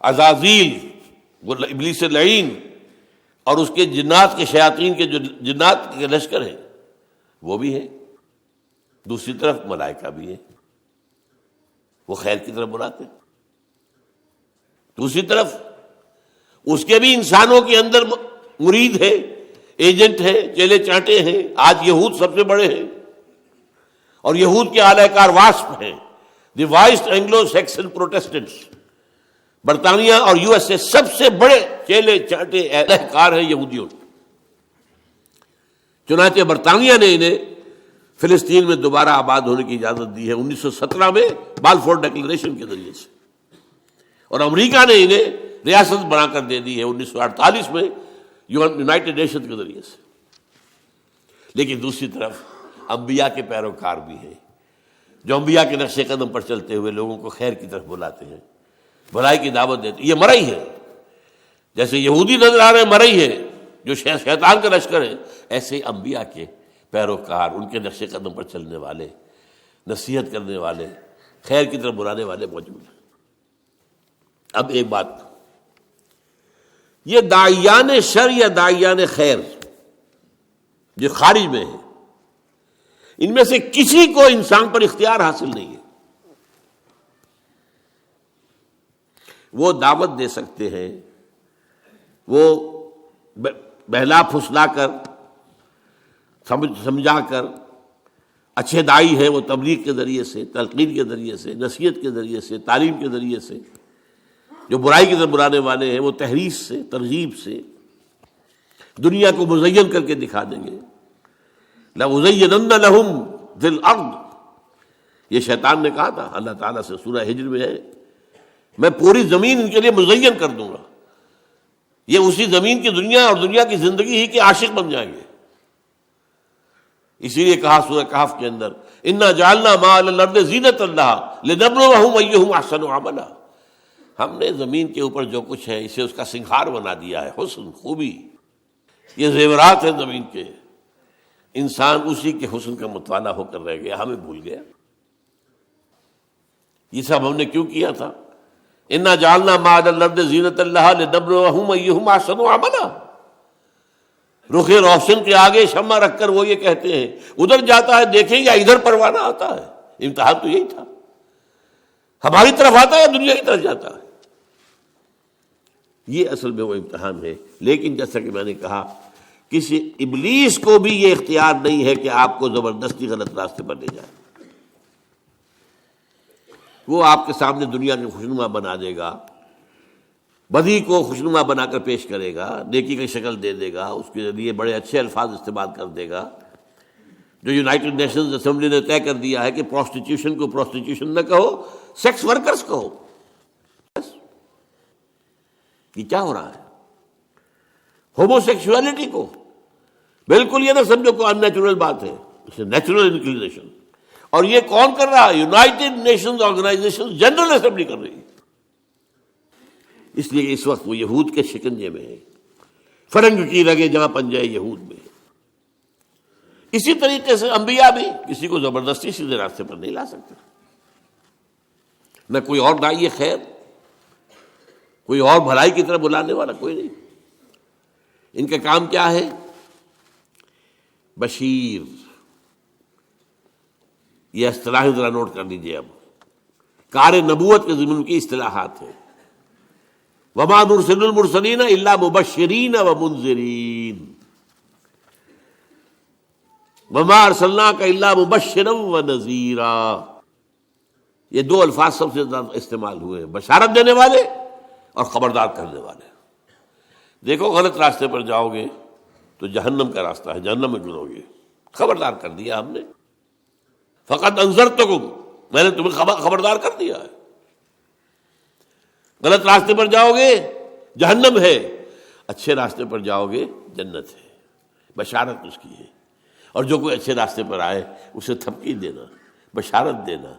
عزازیل، وہ ابلیس لعین اور اس کے جنات کے شیاطین کے جو جنات کے لشکر ہیں وہ بھی ہے، دوسری طرف ملائکہ بھی ہے، وہ خیر کی طرف بلاتے ہیں، دوسری طرف اس کے بھی انسانوں کے اندر مرید ہے، ایجنٹ ہے، چیلے چانٹے ہیں۔ آج یہود سب سے بڑے ہیں، اور یہود کے اعلی کار واسپ ہیں، دی وائسٹ اینگلو سیکسن پروٹیسٹنٹس، برطانیہ اور یو ایس اے سب سے بڑے چیلے چانٹے اعلی کار ہیں یہودیوں۔ چنانچہ برطانیہ نے انہیں فلسطین میں دوبارہ آباد ہونے کی اجازت دی ہے 1917 میں بالفور ڈکلریشن کے ذریعے سے، اور امریکہ نے انہیں ریاست بنا کر دے دی ہے 1948 میں یونائٹڈ نیشن کے ذریعے سے۔ لیکن دوسری طرف انبیاء کے پیروکار بھی ہیں، جو انبیاء کے نقش قدم پر چلتے ہوئے لوگوں کو خیر کی طرف بلاتے ہیں، بھلائی کی دعوت دیتے ہیں۔ یہ مرئی ہے، جیسے یہودی نظر آ رہے ہیں مرئی ہے جو شیطان کا لشکر ہے، ایسے ہی انبیاء کے پیروکار، ان کے نقش قدم پر چلنے والے، نصیحت کرنے والے، خیر کی طرف بلانے والے موجود ہیں۔ اب ایک بات، یہ داعیان شر یا داعیان خیر جو خارج میں ہیں، ان میں سے کسی کو انسان پر اختیار حاصل نہیں ہے۔ وہ دعوت دے سکتے ہیں، وہ بہلا پھسلا کر، سمجھا کر، اچھے داعی ہیں وہ تبلیغ کے ذریعے سے، تلقین کے ذریعے سے، نصیحت کے ذریعے سے، تعلیم کے ذریعے سے، جو برائی کی طرف بلانے والے ہیں وہ تحریض سے، ترغیب سے دنیا کو مزین کر کے دکھا دیں گے۔ لَأُزَيِّنَنَّ لَهُمْ فِي الْأَرْضِ، یہ شیطان نے کہا تھا اللہ تعالیٰ سے، سورہ ہجر میں ہے، میں پوری زمین ان کے لیے مزین کر دوں گا، یہ اسی زمین کی دنیا اور دنیا کی زندگی ہی کے عاشق بن جائیں گے۔ اسی لیے کہا سورہ کہف کے اندر، اِنَّا جَعَلْنَا مَا عَلَى الْأَرْضِ زِینَةً لَهَا لِنَبْلُوَهُمْ أَيُّهُمْ أَحْسَنُ عَمَلًا، ہم نے زمین کے اوپر جو کچھ ہے اسے اس کا سنگھار بنا دیا ہے، حسن، خوبی، یہ زیورات ہیں زمین کے، انسان اسی کے حسن کا مطالعہ ہو کر رہ گیا، ہمیں بھول گیا۔ یہ سب ہم نے کیوں کیا تھا؟ اِنَّا جَعَلْنَا مَا عَلَى الْأَرْضِ زِینَةً لَهَا لِنَبْلُوَهُمْ أَيُّهُمْ أَحْسَنُ عَمَلًا، رخ روشن کے آگے شمع رکھ کر وہ یہ کہتے ہیں ادھر جاتا ہے دیکھیں یا ادھر پروانہ آتا ہے، امتحان تو یہی تھا، ہماری طرف آتا ہے یا دنیا کی طرف جاتا ہے، یہ اصل میں وہ امتحان ہے۔ لیکن جیسا کہ میں نے کہا کسی ابلیس کو بھی یہ اختیار نہیں ہے کہ آپ کو زبردستی غلط راستے پر لے جائے. وہ آپ کے سامنے دنیا کے خوشنما بنا دے گا، بدی کو خوشنما بنا کر پیش کرے گا، نیکی کی شکل دے دے گا، اس کے لیے بڑے اچھے الفاظ استعمال کر دے گا. جو یونائٹڈ نیشنز اسمبلی نے طے کر دیا ہے کہ پروسٹیٹیوشن کو پروسٹیٹیوشن نہ کہو، سیکس ورکرز کہو. یہ کیا ہو رہا ہے؟ ہومو سیکشولیٹی کو بالکل یہ نہ سمجھو کو ان نیچرل بات ہے، اسے نیچرل انکلینیشن. اور یہ کون کر رہا ہے؟ United Nations organisation general assembly کر رہی ہے. اس لیے کہ اس وقت وہ یہود کے شکنجے میں ہے، فرنگ کی رگے جہاں پنجہ یہود میں. اسی طریقے سے انبیاء بھی کسی کو زبردستی سیدھے راستے پر نہیں لا سکتے. نہ کوئی اور داعی خیر، کوئی اور بھلائی کی طرف بلانے والا کوئی نہیں. ان کا کام کیا ہے؟ بشیر. یہ اصطلاحیں ذرا نوٹ کر لیجیے. اب کار نبوت کے ضمن کی اصطلاحات ہیں. وما نرسل المرسلین الا مبشرین ومنذرین وما ارسلناک الا مبشرا ونذیرا. یہ دو الفاظ سب سے زیادہ استعمال ہوئے ہیں، بشارت دینے والے اور خبردار کرنے والے. دیکھو غلط راستے پر جاؤ گے تو جہنم کا راستہ ہے، جہنم میں گزرو گے. خبردار کر دیا ہم نے. فقط انذرتکم، میں نے تمہیں خبردار کر دیا ہے. غلط راستے پر جاؤ گے جہنم ہے، اچھے راستے پر جاؤ گے جنت ہے. بشارت اس کی ہے. اور جو کوئی اچھے راستے پر آئے اسے تھپکی دینا، بشارت دینا،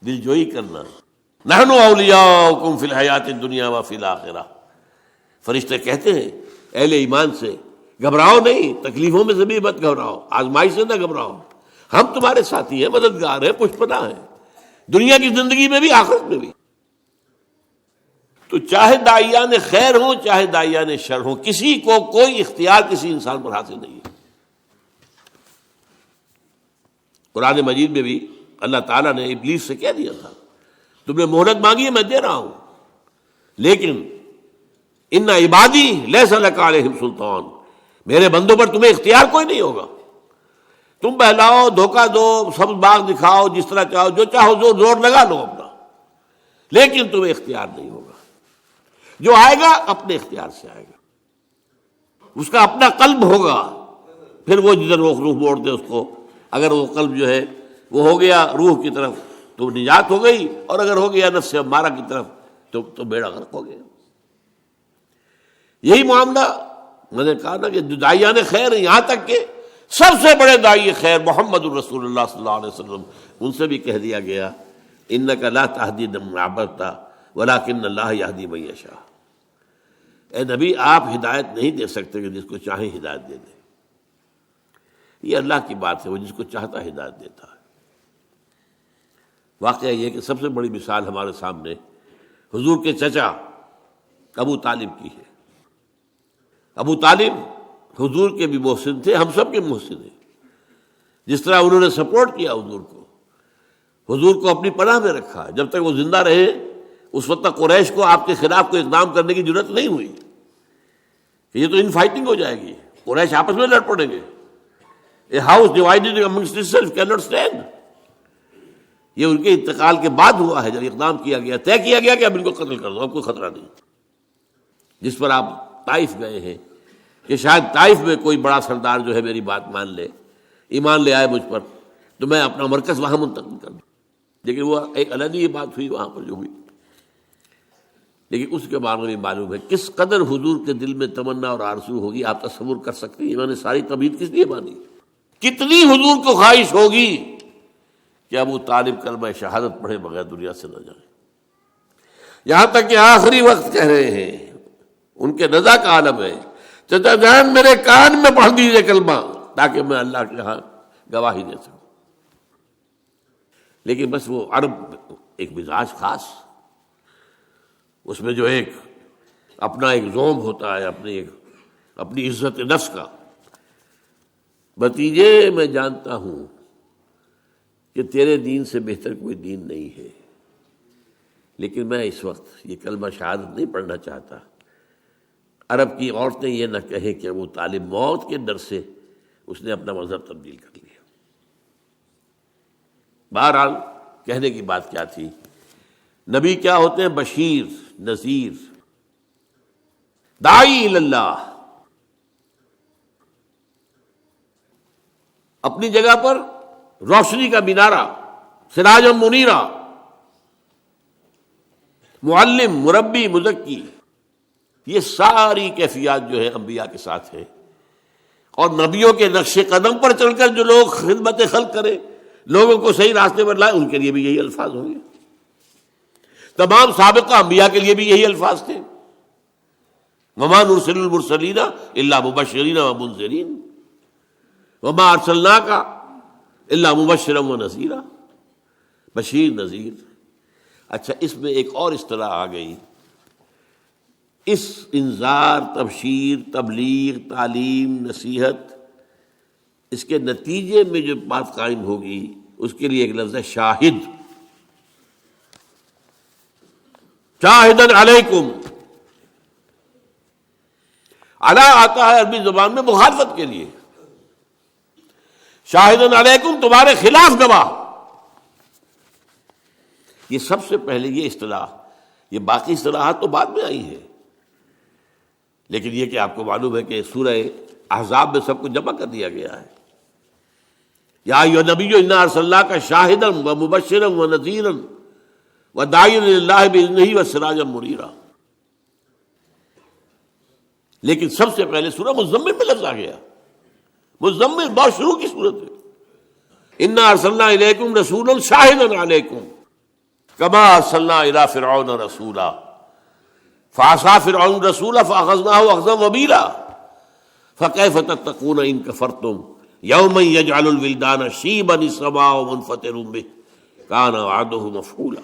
دل جوئی کرنا. نحن اولیاؤکم فی الحیات الدنیا وفی الآخرہ. فرشتے کہتے ہیں اہل ایمان سے گھبراؤ نہیں، تکلیفوں میں سے بھی مت گھبراؤ، آزمائش سے نہ گھبراؤ، ہم تمہارے ساتھی ہیں، مددگار ہیں، پشپنا ہیں، دنیا کی زندگی میں بھی آخرت میں بھی. تو چاہے داعیان خیر ہوں چاہے داعیان شر ہوں، کسی کو کوئی اختیار کسی انسان پر حاصل نہیں ہے. قرآن مجید میں بھی اللہ تعالیٰ نے ابلیس سے کہہ دیا تھا تم نے مہلت مانگی ہے میں دے رہا ہوں، لیکن ان عبادی لیس لک علیہم سلطان، میرے بندوں پر تمہیں اختیار کوئی نہیں ہوگا. تم بہلاؤ، دھوکہ دو، سب باغ دکھاؤ، جس طرح چاہو، جو چاہو زور لگا لو اپنا، لیکن تمہیں اختیار نہیں ہوگا. جو آئے گا اپنے اختیار سے آئے گا، اس کا اپنا قلب ہوگا. پھر وہ جدھر روح موڑ دے اس کو. اگر وہ قلب جو ہے وہ ہو گیا روح کی طرف تو نجات ہو گئی، اور اگر ہو گیا نفس امارہ کی طرف تو بیڑا غرق ہو گیا. یہی معاملہ میں نے کہا نا کہ جو داعیان خیر ہیں، یہاں تک کہ سب سے بڑے داعی خیر محمد الرسول اللہ صلی اللہ علیہ وسلم، ان سے بھی کہہ دیا گیا انک لا تہدی من احببت ولکن اللہ یہدی من یشاء. اے نبی آپ ہدایت نہیں دے سکتے کہ جس کو چاہیں ہدایت دے دیں. یہ اللہ کی بات ہے، وہ جس کو چاہتا ہدایت دیتا ہے. واقعہ یہ کہ سب سے بڑی مثال ہمارے سامنے حضور کے چچا ابو طالب کی ہے. ابو طالب حضور کے بھی محسن تھے، ہم سب کے محسن ہیں. جس طرح انہوں نے سپورٹ کیا حضور کو اپنی پناہ میں رکھا. جب تک وہ زندہ رہے اس وقت تک قریش کو آپ کے خلاف کوئی اقدام کرنے کی ضرورت نہیں ہوئی کہ یہ تو ان فائٹنگ ہو جائے گی، قریش آپس میں لڑ پڑیں گے. A house divided amongst itself cannot stand. یہ ان کے انتقال کے بعد ہوا ہے، جب اقدام کیا گیا، طے کیا گیا کہ اب ان کو قتل کر دو، اب کوئی خطرہ نہیں. جس پر آپ طائف گئے ہیں کہ شاید طائف میں کوئی بڑا سردار جو ہے میری بات مان لے، ایمان لے آئے مجھ پر، تو میں اپنا مرکز وہاں منتقل کر دوں. لیکن وہ ایک علیحدہ بات ہوئی وہاں پر جو ہوئی. لیکن اس کے بارے میں معلوم ہے کس قدر حضور کے دل میں تمنا اور آرزو ہوگی. آپ تصور کر سکتے ہیں میں نے ساری طبیعت کس لیے مانی، کتنی حضور کو خواہش ہوگی کہ ابو طالب کلمہ شہادت پڑھے بغیر دنیا سے نہ جائیں. یہاں تک کہ آخری وقت کہہ رہے ہیں، ان کے رضا کا عالم ہے، چچا جان میرے کان میں پڑھ دیجئے کلمہ تاکہ میں اللہ کے ہاں گواہی دے سکوں. لیکن بس وہ عرب ایک مزاج خاص، اس میں جو ایک اپنا ایک زوم ہوتا ہے، اپنی عزت نفس کا. بھتیجے میں جانتا ہوں کہ تیرے دین سے بہتر کوئی دین نہیں ہے، لیکن میں اس وقت یہ کلمہ شہادت نہیں پڑھنا چاہتا. عرب کی عورتیں یہ نہ کہیں کہ وہ طالب موت کے ڈر سے اس نے اپنا مذہب تبدیل کر لیا۔ بہرحال کہنے کی بات کیا تھی، نبی کیا ہوتے ہیں؟ بشیر، نذیر، داعی اللہ۔ اپنی جگہ پر روشنی کا مینارہ، سراج منیرہ، معلم، مربی، مزکی، یہ ساری کیفیات جو ہے انبیاء کے ساتھ ہیں۔ اور نبیوں کے نقش قدم پر چل کر جو لوگ خدمت خلق کریں، لوگوں کو صحیح راستے پر لائے، ان کے لیے بھی یہی الفاظ ہوں گے۔ تمام سابقہ انبیاء کے لیے بھی یہی الفاظ تھے، وما نرسل المرسلین الا مبشرین ومنذرین وما ارسلناک الا مبشرا ونذیرا، بشیر، نذیر۔ اچھا، اس میں ایک اور اصطلاح آ گئی، اس انذار، تبشیر، تبلیغ، تعلیم، نصیحت، اس کے نتیجے میں جو بات قائم ہوگی اس کے لیے ایک لفظ ہے شاہد۔ شاہدن علیکم، علی آتا ہے عربی زبان میں مخالفت کے لیے، شاہدن علیکم تمہارے خلاف گواہ۔ یہ سب سے پہلے یہ اصطلاح، یہ باقی اصطلاحات تو بعد میں آئی ہیں، لیکن یہ کہ آپ کو معلوم ہے کہ سورہ احزاب میں سب کو جمع کر دیا گیا ہے۔ یا ایھا النبی انا ارسلناک شاہدا ومبشرا ونذیرا وداعیا الی اللہ باذنہ وسراجا منیرا۔ لیکن سب سے پہلے سورہ مزمل میں لفظ آ گیا، مزمل بہت شروع کی صورت ہے، انا ارسلنا الیکم رسولا شاہدا علیکم کما ارسلنا الی فرعون رسولا فعصى فرعون رسولا فاخذناه اخذا وبیلا فکیف تتقون ان کفرتم یوما یجعل الولدان شیبا السماء منفطر به کان وعده مفعولا۔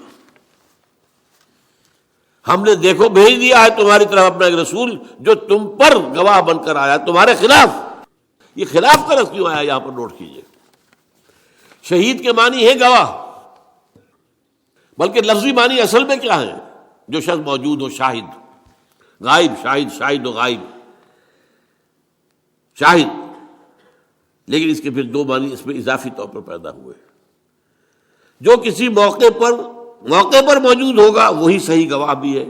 ہم نے دیکھو بھیج دیا ہے تمہاری طرف اپنا ایک رسول جو تم پر گواہ بن کر آیا تمہارے خلاف۔ یہ خلاف کا لفظ کیوں آیا یہاں پر نوٹ کیجئے۔ شہید کے معنی ہے گواہ، بلکہ لفظی معنی اصل میں کیا ہے؟ جو شخص موجود ہو، شاہد، غائب، شاہد، شاہد و غائب، شاہد۔ لیکن اس کے پھر دو معنی اس میں اضافی طور پر پیدا ہوئے۔ جو کسی موقع پر موجود ہوگا وہی صحیح گواہ بھی ہے،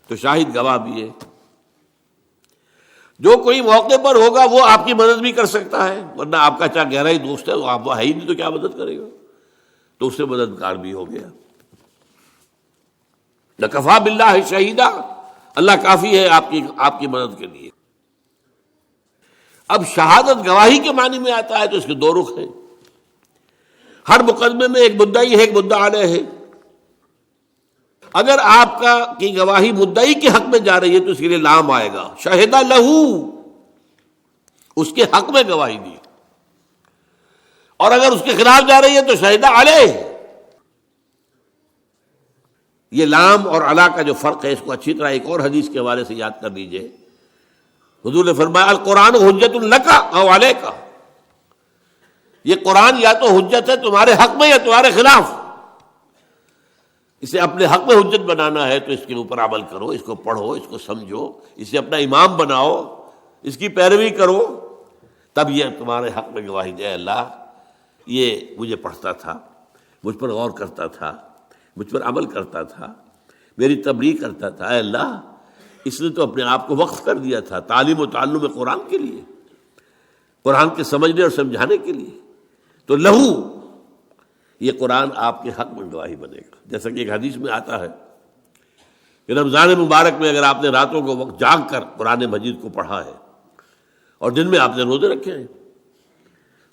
تو شاہد گواہ بھی ہے۔ جو کوئی موقع پر ہوگا وہ آپ کی مدد بھی کر سکتا ہے، ورنہ آپ کا چاہے گہرا ہی دوست ہے، آپ وہ ہے ہی نہیں تو کیا مدد کرے گا، تو اس سے مددگار بھی ہو گیا۔ لَکَفَىٰ بِاللَّهِ شَهِیدًا، اللہ کافی ہے آپ کی مدد کے لیے۔ اب شہادت گواہی کے معنی میں آتا ہے تو اس کے دو رخ ہیں۔ ہر مقدمے میں ایک مدعی ہے، ایک مدعا علیہ ہے۔ اگر آپ کی گواہی مدعی کے حق میں جا رہی ہے تو اس کے لیے لام آئے گا، شہدہ لہو، اس کے حق میں گواہی دی۔ اور اگر اس کے خلاف جا رہی ہے تو شہدہ علیہ۔ یہ لام اور علا کا جو فرق ہے اس کو اچھی طرح ایک اور حدیث کے حوالے سے یاد کر لیجئے۔ حضور نے فرمایا القرآن حجت لک او علیک، یہ قرآن یا تو حجت ہے تمہارے حق میں یا تمہارے خلاف۔ اسے اپنے حق میں حجت بنانا ہے تو اس کے اوپر عمل کرو، اس کو پڑھو، اس کو سمجھو، اسے اپنا امام بناؤ، اس کی پیروی کرو، تب یہ تمہارے حق میں گواہی دے۔ اللہ یہ مجھے پڑھتا تھا، مجھ پر غور کرتا تھا، مجھ پر عمل کرتا تھا، میری تبلیغ کرتا تھا، اے اللہ اس نے تو اپنے آپ کو وقف کر دیا تھا تعلیم و تعلم قرآن کے لیے، قرآن کے سمجھنے اور سمجھانے کے لیے، تو لہو یہ قرآن آپ کے حق میں گواہی بنے گا۔ جیسا کہ ایک حدیث میں آتا ہے کہ رمضان مبارک میں اگر آپ نے راتوں کو وقت جاگ کر قرآن مجید کو پڑھا ہے اور دن میں آپ نے روزے رکھے ہیں،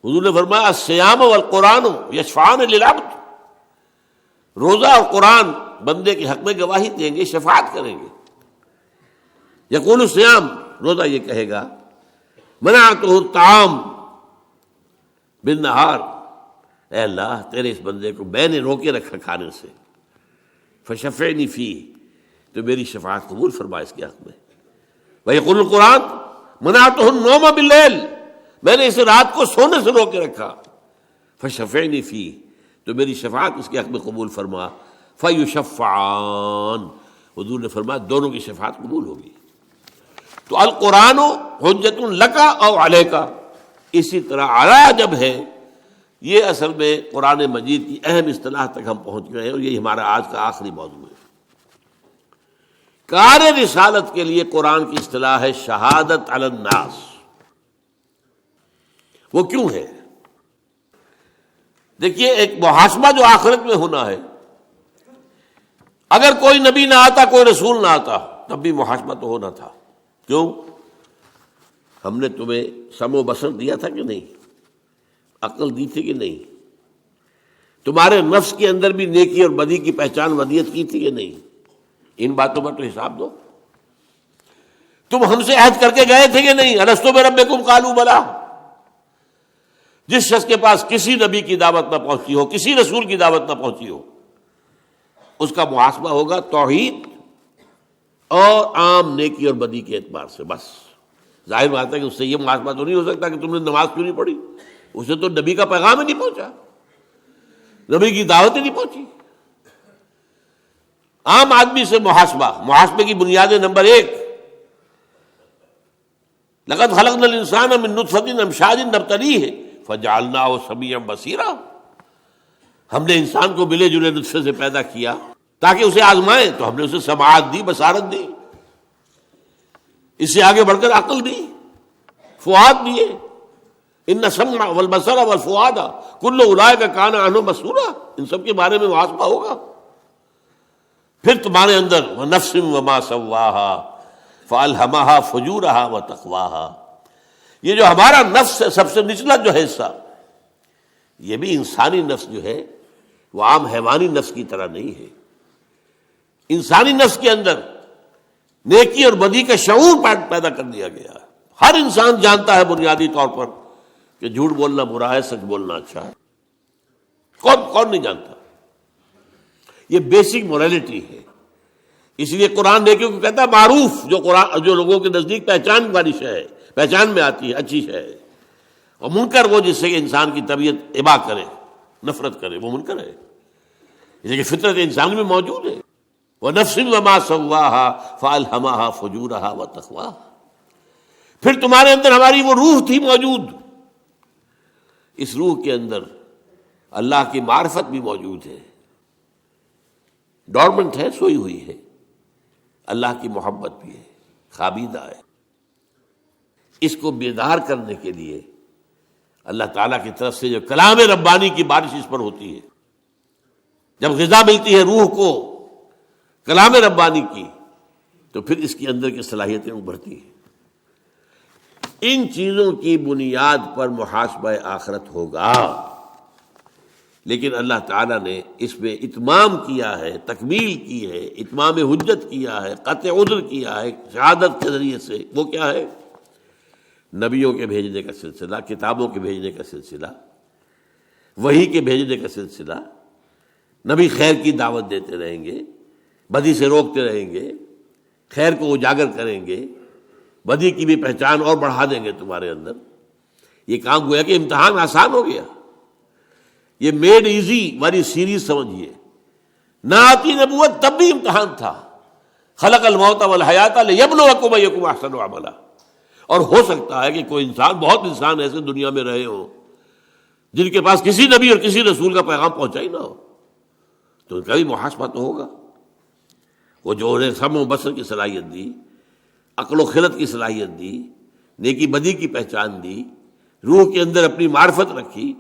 حضور نے فرمایا الصیام والقرآن یشفعان للعبد، روزہ اور قرآن بندے کے حق میں گواہی دیں گے، شفاعت کریں گے۔ یقول الصیام، روزہ یہ کہے گا منعتہ الطعام بالنہار، اے اللہ تیرے اس بندے کو میں نے روکے رکھا کھانے سے، فشفعنی فیہ، تو میری شفاعت قبول فرما اس کے حق میں۔ ویقول القرآن منعتہ النوم باللیل، میں نے اسے رات کو سونے سے روکے رکھا، فشفعنی فیہ، تو میری شفاعت اس کے حق میں قبول فرما۔ فیشفعان، حضور نے فرمایا دونوں کی شفاعت قبول ہوگی۔ تو القرآن حجت لک او علیک، اسی طرح علی جب ہے، یہ اصل میں قرآن مجید کی اہم اصطلاح تک ہم پہنچ گئے ہیں، اور یہ ہمارا آج کا آخری موضوع ہے۔ کار رسالت کے لیے قرآن کی اصطلاح ہے شہادت علی الناس۔ وہ کیوں ہے؟ دیکھیے، ایک محاسبہ جو آخرت میں ہونا ہے، اگر کوئی نبی نہ آتا، کوئی رسول نہ آتا، تب بھی محاسبہ تو ہونا تھا۔ کیوں؟ ہم نے تمہیں سمع و بصر دیا تھا کہ نہیں؟ عقل دی تھی کہ نہیں؟ تمہارے نفس کے اندر بھی نیکی اور بدی کی پہچان ودیت کی تھی کہ نہیں؟ ان باتوں پر تو حساب دو۔ تم ہم سے عہد کر کے گئے تھے کہ نہیں؟ الستو بربکم قالوا بلی۔ جس شخص کے پاس کسی نبی کی دعوت نہ پہنچی ہو، کسی رسول کی دعوت نہ پہنچی ہو، اس کا محاسبہ ہوگا توحید اور عام نیکی اور بدی کے اعتبار سے، بس۔ ظاہر بات ہے کہ اس سے یہ محاسبہ تو نہیں ہو سکتا کہ تم نے نماز کیوں نہیں پڑھی، اسے تو نبی کا پیغام ہی نہیں پہنچا، نبی کی دعوت ہی نہیں پہنچی۔ عام آدمی سے محاسبے کی بنیادیں: نمبر 1، لقد خلقنا الانسان من نطفۃ امشاج نبتلیہ فجعلناہ سمیعا بصیرا۔ ہم نے انسان کو ملے جلے نطفے سے پیدا کیا تاکہ اسے آزمائیں، تو ہم نے اسے سماعت دی، بصارت دی، اس سے آگے بڑھ کر عقل دی، فؤاد دیے۔ ان السمع والبصر والفؤاد کل اولئک کان عنہ مسئولا، ان سب کے بارے میں محاسبہ ہوگا۔ پھر تمہارے اندر وَنَفْسٍ وَمَا سَوَّاهَا فَأَلْهَمَهَا فُجُورَهَا وَتَقْوَاهَا، یہ جو ہمارا نفس ہے، سب سے نچلا جو ہے حصہ، یہ بھی انسانی نفس جو ہے وہ عام حیوانی نفس کی طرح نہیں ہے۔ انسانی نفس کے اندر نیکی اور بدی کا شعور پیدا کر دیا گیا ہے۔ ہر انسان جانتا ہے بنیادی طور پر کہ جھوٹ بولنا برا ہے، سچ بولنا اچھا ہے۔ کون نہیں جانتا؟ یہ بیسک مورالٹی ہے۔ اس لیے قرآن نیکیوں کو کہتا ہے معروف، جو لوگوں کے نزدیک پہچان والی شے ہے، پہچان میں آتی ہے، اچھی شے ہے۔ اور منکر وہ جس سے کہ انسان کی طبیعت ابا کرے، نفرت کرے، وہ منکر ہے، اس لیے کہ فطرت انسان میں موجود ہے۔ وَنَفْسٍ وَمَا سَوَّاهَا فَأَلْهَمَهَا فُجُورَهَا وَتَقْوَاهَا، پھر تمہارے اندر ہماری وہ روح تھی موجود، اس روح کے اندر اللہ کی معرفت بھی موجود ہے، ڈورمنٹ ہے، سوئی ہوئی ہے، اللہ کی محبت بھی ہے، خوابیدہ ہے۔ اس کو بیدار کرنے کے لیے اللہ تعالیٰ کی طرف سے جو کلام ربانی کی بارش اس پر ہوتی ہے، جب غذا ملتی ہے روح کو کلام ربانی کی، تو پھر اس کے اندر کی صلاحیتیں ابھرتی ہیں۔ ان چیزوں کی بنیاد پر محاسبہ آخرت ہوگا، لیکن اللہ تعالیٰ نے اس میں اتمام کیا ہے، تکمیل کی ہے، اتمام حجت کیا ہے، قطع عذر کیا ہے شہادت کے ذریعے سے۔ وہ کیا ہے؟ نبیوں کے بھیجنے کا سلسلہ، کتابوں کے بھیجنے کا سلسلہ، وحی کے بھیجنے کا سلسلہ۔ نبی خیر کی دعوت دیتے رہیں گے، بدی سے روکتے رہیں گے، خیر کو اجاگر کریں گے، بدی کی بھی پہچان اور بڑھا دیں گے تمہارے اندر۔ یہ کام گویا کہ امتحان آسان ہو گیا، یہ میڈ ایزی والی سیریز سمجھیے۔ نہ آتی نبوت تب بھی امتحان تھا، خلق الموت والحیات لیبلوکم ایکم احسن عملا۔ اور ہو سکتا ہے کہ کوئی انسان، بہت انسان ایسے دنیا میں رہے ہوں جن کے پاس کسی نبی اور کسی رسول کا پیغام پہنچا ہی نہ ہو، تو ان کا بھی محاسبہ تو ہوگا۔ وہ جو انہیں سمع و بصر کی صلاحیت دی، عقل و خلت کی صلاحیت دی، نیکی بدی کی پہچان دی، روح کے اندر اپنی معرفت رکھی،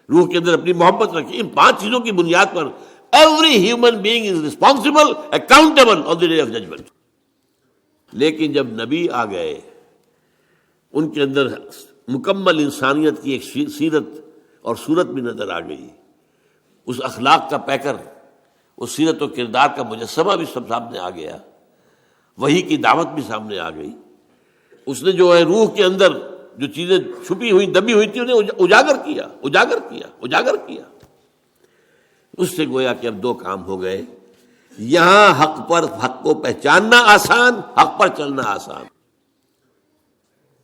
روح کے اندر اپنی محبت رکھی، ان 5 چیزوں کی بنیاد پر every human being is responsible accountable on the day of judgment. لیکن جب نبی آ گئے، ان کے اندر مکمل انسانیت کی ایک سیرت اور صورت بھی نظر آ گئی، اس اخلاق کا پیکر، اس سیرت و کردار کا مجسمہ بھی سب سامنے آ گیا، وحی کی دعوت بھی سامنے آ گئی۔ اس نے جو ہے روح کے اندر جو چیزیں چھپی ہوئی دبی ہوئی تھی انہیں اجاگر کیا۔ اس سے گویا کہ اب 2 کام ہو گئے، یہاں حق کو پہچاننا آسان، حق پر چلنا آسان،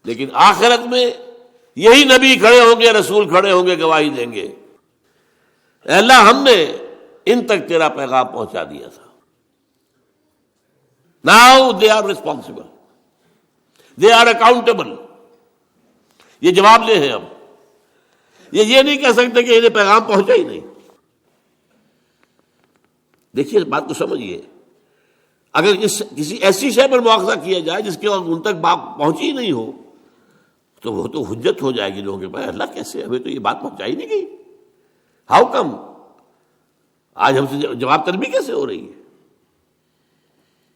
لیکن آخرت میں یہی نبی کھڑے ہوں گے، رسول کھڑے ہوں گے، گواہی دیں گے، اے اللہ ہم نے ان تک تیرا پیغام پہنچا دیا تھا۔ Now they are responsible. They are accountable. یہ جواب دہ ہیں. اب یہ نہیں کہہ سکتے کہ انہیں پیغام پہنچا ہی نہیں. دیکھیے اس بات کو سمجھیے. اگر کسی ایسی شے پر مواخذہ کیا جائے جس کے ان تک بات پہنچی ہی نہیں ہو تو وہ تو حجت ہو جائے گی لوگوں کے پاس. اللہ کیسے ہمیں تو یہ بات پہنچائی نہیں گئی, ہاؤ کم, آج ہم سے جواب طلبی کیسے ہو رہی ہے.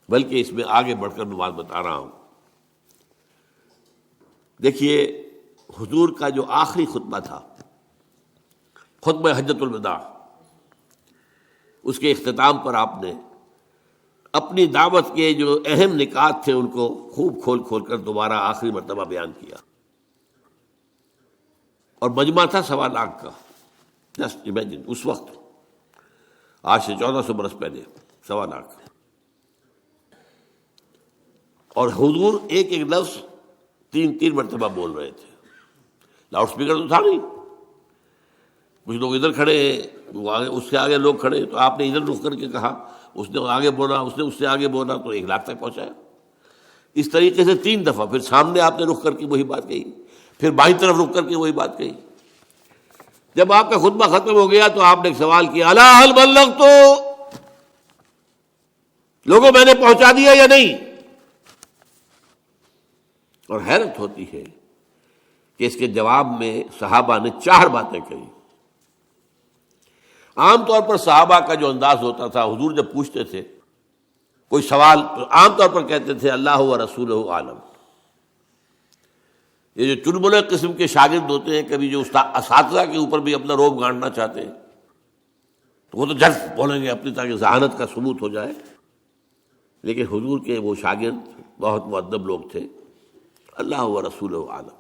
بلکہ اس میں آگے بڑھ کر میں بات بتا رہا ہوں. دیکھیے حضور کا جو آخری خطبہ تھا, خطبہ حجۃ الوداع, اس کے اختتام پر آپ نے اپنی دعوت کے جو اہم نکات تھے ان کو خوب کھول کھول کر دوبارہ آخری مرتبہ بیان کیا. اور مجمع تھا 1.25 لاکھ کا. جسٹ امیجن, اس وقت آج سے 1400 برس پہلے 1.25 لاکھ. اور حضور ایک ایک لفظ 3 مرتبہ بول رہے تھے. لاؤڈ اسپیکر تو تھا نہیں. کچھ لوگ ادھر کھڑے ہیں, اس سے آگے لوگ کھڑے, تو آپ نے ادھر رخ کر کے کہا, اس نے آگے بولا, اس نے اس سے آگے بولا, تو 1 لاکھ تک پہنچایا. اس طریقے سے 3 دفعہ. پھر سامنے آپ نے رخ کر کے وہی بات کہی, پھر بائیں طرف رخ کر کے وہی بات کہی. جب آپ کا خطبہ ختم ہو گیا تو آپ نے ایک سوال کیا, الا هل بلغت, لوگوں میں نے پہنچا دیا یا نہیں. اور حیرت ہوتی ہے کہ اس کے جواب میں صحابہ نے 4 باتیں کہی. عام طور پر صحابہ کا جو انداز ہوتا تھا, حضور جب پوچھتے تھے کوئی سوال تو عام طور پر کہتے تھے اللہ و رسولہ عالم. یہ جو چلبلے قسم کے شاگرد ہوتے ہیں, کبھی جو اساتذہ کے اوپر بھی اپنا روب گانٹنا چاہتے ہیں, تو وہ تو جلد بولیں گے اپنی, تاکہ ذہانت کا ثبوت ہو جائے. لیکن حضور کے وہ شاگرد بہت مؤدب لوگ تھے. اللہ و رسولہ عالم.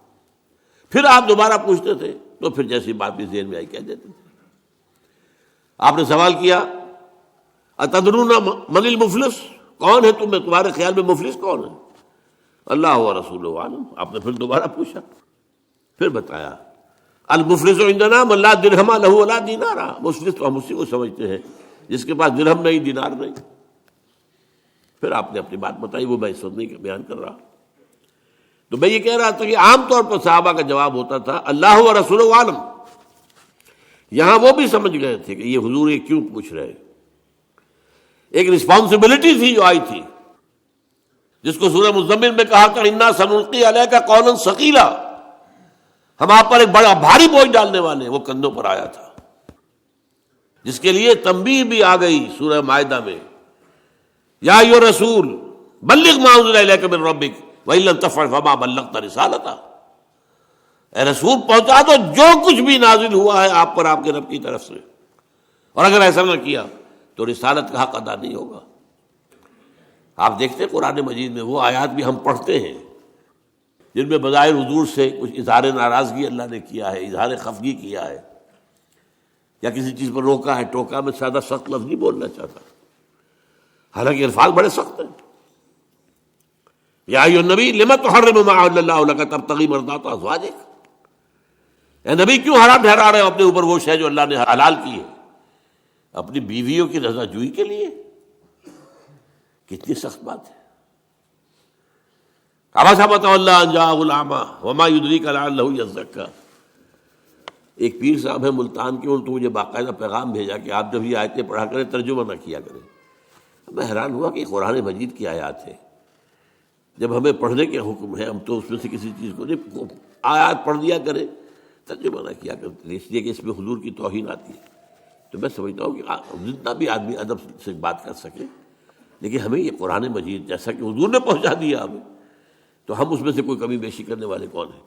پھر آپ دوبارہ پوچھتے تھے تو پھر جیسی بات بھی ذہن میں آئی کہہ دیتے تھے. آپ نے سوال کیا اتدرون من المفلس, کون ہے تمہارے خیال میں مفلس کون ہے؟ اللہ و رسولہ عالم. آپ نے پھر دوبارہ پوچھا, پھر بتایا المفلس عندنا من لا درہم لہ ولا دینار. مفلس تو ہم اسی کو سمجھتے ہیں جس کے پاس درہم نہیں, دینار نہیں. پھر آپ نے اپنی بات بتائی, وہ میں اس وقت نہیں بیان کر رہا. تو میں یہ کہہ رہا تھا کہ عام طور پر صحابہ کا جواب ہوتا تھا اللہ و رسولہ عالم. یہاں وہ بھی سمجھ گئے تھے کہ یہ حضور یہ کیوں پوچھ رہے. ایک رسپانسبلٹی تھی جو آئی تھی, جس کو سورہ مزمل میں کہا تھا انا سنلقی علیک قولا ثقیلا, ہم آپ پر ایک بڑا بھاری بوجھ ڈالنے والے ہیں. وہ کندھوں پر آیا تھا, جس کے لیے تنبیہ بھی آ گئی سورہ مائدہ میں, یا ایھا الرسول بلغ ما انزل الیک من ربک وَإِن لَّمْ تَفْعَلْ فَمَا بَلَّغْتَ رِسَالَتَهُ. اے رسول پہنچا دو جو کچھ بھی نازل ہوا ہے آپ پر آپ کے رب کی طرف سے, اور اگر ایسا نہ کیا تو رسالت کا حق ادا نہیں ہوگا. آپ دیکھتے ہیں قرآن مجید میں وہ آیات بھی ہم پڑھتے ہیں جن میں بظاہر حضور سے کچھ اظہار ناراضگی اللہ نے کیا ہے, اظہار خفگی کیا ہے, یا کسی چیز پر روکا ہے ٹوکا. میں زیادہ سخت لفظ نہیں بولنا چاہتا, حالانکہ الفاظ بڑے سخت ہیں. یا ایھا النبی لم تحرم ما احل اللہ لک تبتغی مرضات ازواجک. اے نبی کیوں حرام ٹھہرا رہے ہو اپنے اوپر وہ شے جو اللہ نے حلال کی ہے اپنی بیویوں کی رضا جوئی کے لیے. کتنی سخت بات ہے. عبس وتولی ان جاءہ الاعمی وما یدریک لعلہ یزکیٰ. ایک پیر صاحب ہیں ملتان کے, انہوں نے مجھے باقاعدہ پیغام بھیجا کہ آپ جب یہ آیتیں پڑھا کریں ترجمہ نہ کیا کریں. میں حیران ہوا کہ قرآن مجید کی آیات ہے, جب ہمیں پڑھنے کے حکم ہے ہم تو اس میں سے کسی چیز کو نہیں, آیات پڑھ دیا کریں ترجمہ نہ کیا کرتے, اس لیے کہ اس میں حضور کی توہین آتی ہے. تو میں سمجھتا ہوں کہ جتنا بھی آدمی ادب سے بات کر سکے, لیکن ہمیں یہ قرآن مجید جیسا کہ حضور نے پہنچا دیا ہمیں, تو ہم اس میں سے کوئی کمی بیشی کرنے والے کون ہیں.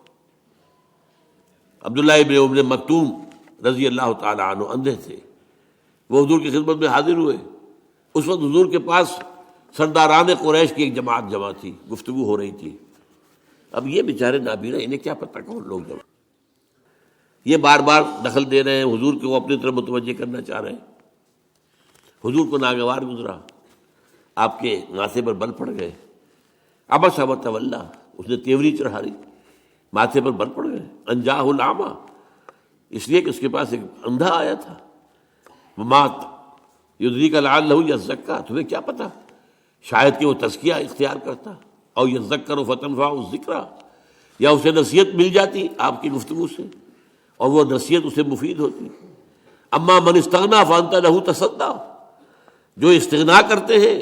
عبداللہ ابن ام مکتوم رضی اللہ تعالیٰ عنہ اندھے تھے, وہ حضور کی خدمت میں حاضر ہوئے. اس وقت حضور کے پاس سرداران قریش کی ایک جماعت جمع تھی, گفتگو ہو رہی تھی. اب یہ بیچارے نابینا, انہیں کیا پتہ کون لوگ جمع, یہ بار بار دخل دے رہے ہیں حضور کو اپنی طرف متوجہ کرنا چاہ رہے ہیں. حضور کو ناگوار گزرا, آپ کے ماتھے پر بل پڑ گئے. عبس وتولی, اس نے تیوری چڑھا لی, ماتھے پر بل پڑ گئے. ان جاءہ الاعمی, اس لیے کہ اس کے پاس ایک اندھا آیا تھا. وما یدریک لعلہ یزکیٰ, تمہیں کیا پتا شاید کہ وہ تزکیہ اختیار کرتا. او یذکر فتنفع الذکریٰ، یا اسے نصیحت مل جاتی آپ کی گفتگو سے اور وہ نصیحت اسے مفید ہوتی۔ اما من استغنا فانت لہ تصدیٰ، جو استغنا کرتے ہیں،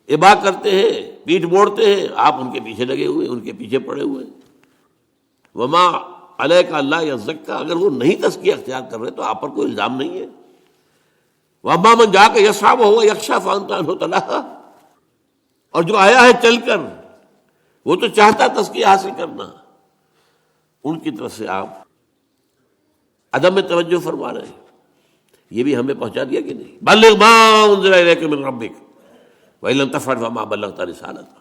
ابا کرتے ہیں، پیٹھ موڑتے ہیں، آپ ان کے پیچھے لگے ہوئے، ان کے پیچھے پڑے ہوئے۔ وما علیک اللہ یزکیٰ، اگر وہ نہیں تزکیہ اختیار کر رہے تو آپ پر کوئی الزام نہیں ہے۔ وما من جا کے یسعی وہو یخشی فانت عنہ تلہی، اور جو آیا ہے چل کر وہ تو چاہتا تزکیہ حاصل کرنا، ان کی طرف سے آپ عدم توجہ فرما رہے ہیں۔ یہ بھی ہمیں پہنچا دیا کہ نہیں؟ بلغ ما انزل الیک من ربک وَإِن لَمْ تَفْعَلْ فَمَا بَلَّغْتَ رِسَالَتَهُ۔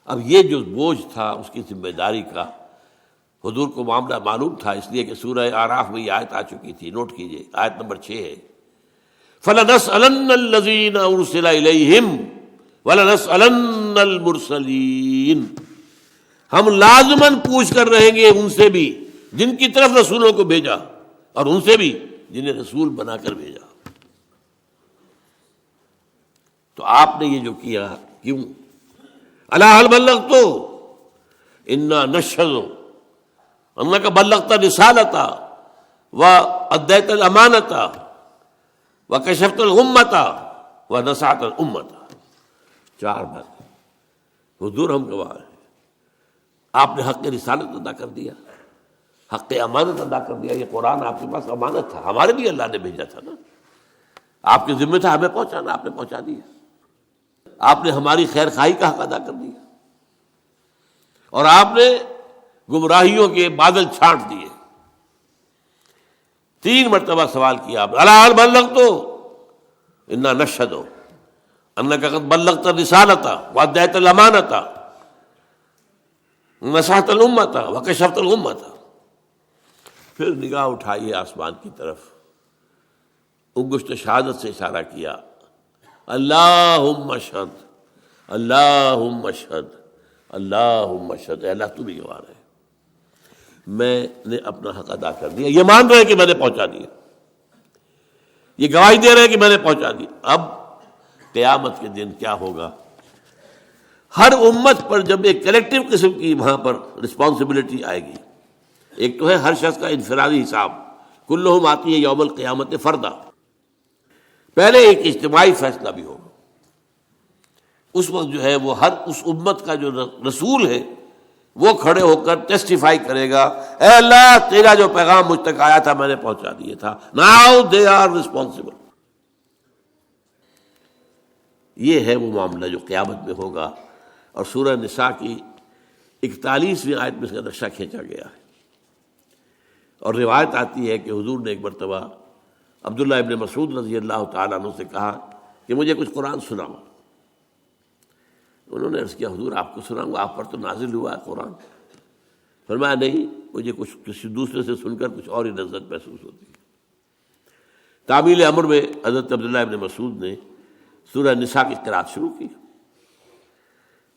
اب یہ جو بوجھ تھا اس کی ذمہ داری کا، حضور کو معاملہ معلوم تھا، اس لیے کہ سورہ اعراف میں یہ آیت آ چکی تھی، نوٹ کیجئے، آیت نمبر 6 ہے، فَلَنَسْأَلَنَّ الَّذِينَ أُرْسِلَ إِلَيْهِمْ وَلَنَسْأَلَنَّ الْمُرْسَلِينَ، ہم لازماً پوچھ کر رہیں گے ان سے بھی جن کی طرف رسولوں کو بھیجا، اور ان سے بھی جنہیں رسول بنا کر بھیجا۔ تو آپ نے یہ جو کیا کیوں؟ الا هل بلغت انا نشهد انك بلغت رسالتا واديت الامانه وكشفت الغمه ونصحت الامه۔ 4 بات، حضور ہم گواہ ہیں، آپ نے حق رسالت ادا کر دیا، حق امانت ادا کر دیا۔ یہ قرآن آپ کے پاس امانت تھا، ہمارے لیے اللہ نے بھیجا تھا نا، آپ کے ذمہ تھا ہمیں پہنچانا، آپ نے پہنچا دیا۔ آپ نے ہماری خیر خواہی کا حق ادا کر دیا، اور آپ نے گمراہیوں کے بادل چھانٹ دیے۔ 3 مرتبہ سوال کیا آپ نے، الا هل بلغت انا نشهد انك قد بلغت الرسالة واديت الامانة ونصحت الامة وكشفت الغمة۔ پھر نگاہ اٹھائیے آسمان کی طرف، انگشت شہادت سے اشارہ کیا، اللہم اشہد اللہم اشہد اللہم اشہد، اے اللہ تو بھی گواہ ہے، میں نے اپنا حق ادا کر دیا۔ یہ مان رہے ہیں کہ میں نے پہنچا دیا، یہ گواہی دے رہے ہیں کہ میں نے پہنچا دیا۔ اب قیامت کے دن کیا ہوگا؟ ہر امت پر جب ایک کلیکٹیو قسم کی وہاں پر رسپانسبلٹی آئے گی، ایک تو ہے ہر شخص کا انفرادی حساب، کلہم آتی ہے یوم القیامت فردا، پہلے ایک اجتماعی فیصلہ بھی ہوگا۔ اس وقت جو ہے وہ ہر اس امت کا جو رسول ہے وہ کھڑے ہو کر ٹیسٹیفائی کرے گا، اے اللہ تیرا جو پیغام مجھ تک آیا تھا میں نے پہنچا دیا تھا، ناؤ دے آر ریسپانسبل۔ یہ ہے وہ معاملہ جو قیامت میں ہوگا، اور سورہ نساء کی 41ویں آیت میں اس کا نقشہ کھینچا گیا ہے۔ اور روایت آتی ہے کہ حضور نے ایک مرتبہ عبداللہ ابن مسعود رضی اللہ تعالیٰ عنہ سے کہا کہ مجھے کچھ قرآن سناؤ۔ انہوں نے عرض کیا حضور آپ کو سناؤں گا، آپ پر تو نازل ہوا ہے قرآن۔ فرمایا نہیں، مجھے کچھ کسی دوسرے سے سن کر کچھ اور ہی لذت محسوس ہوتی ہے۔ تعمیل امر میں حضرت عبداللہ ابن مسعود نے سورہ نساء کی قرأت شروع کی۔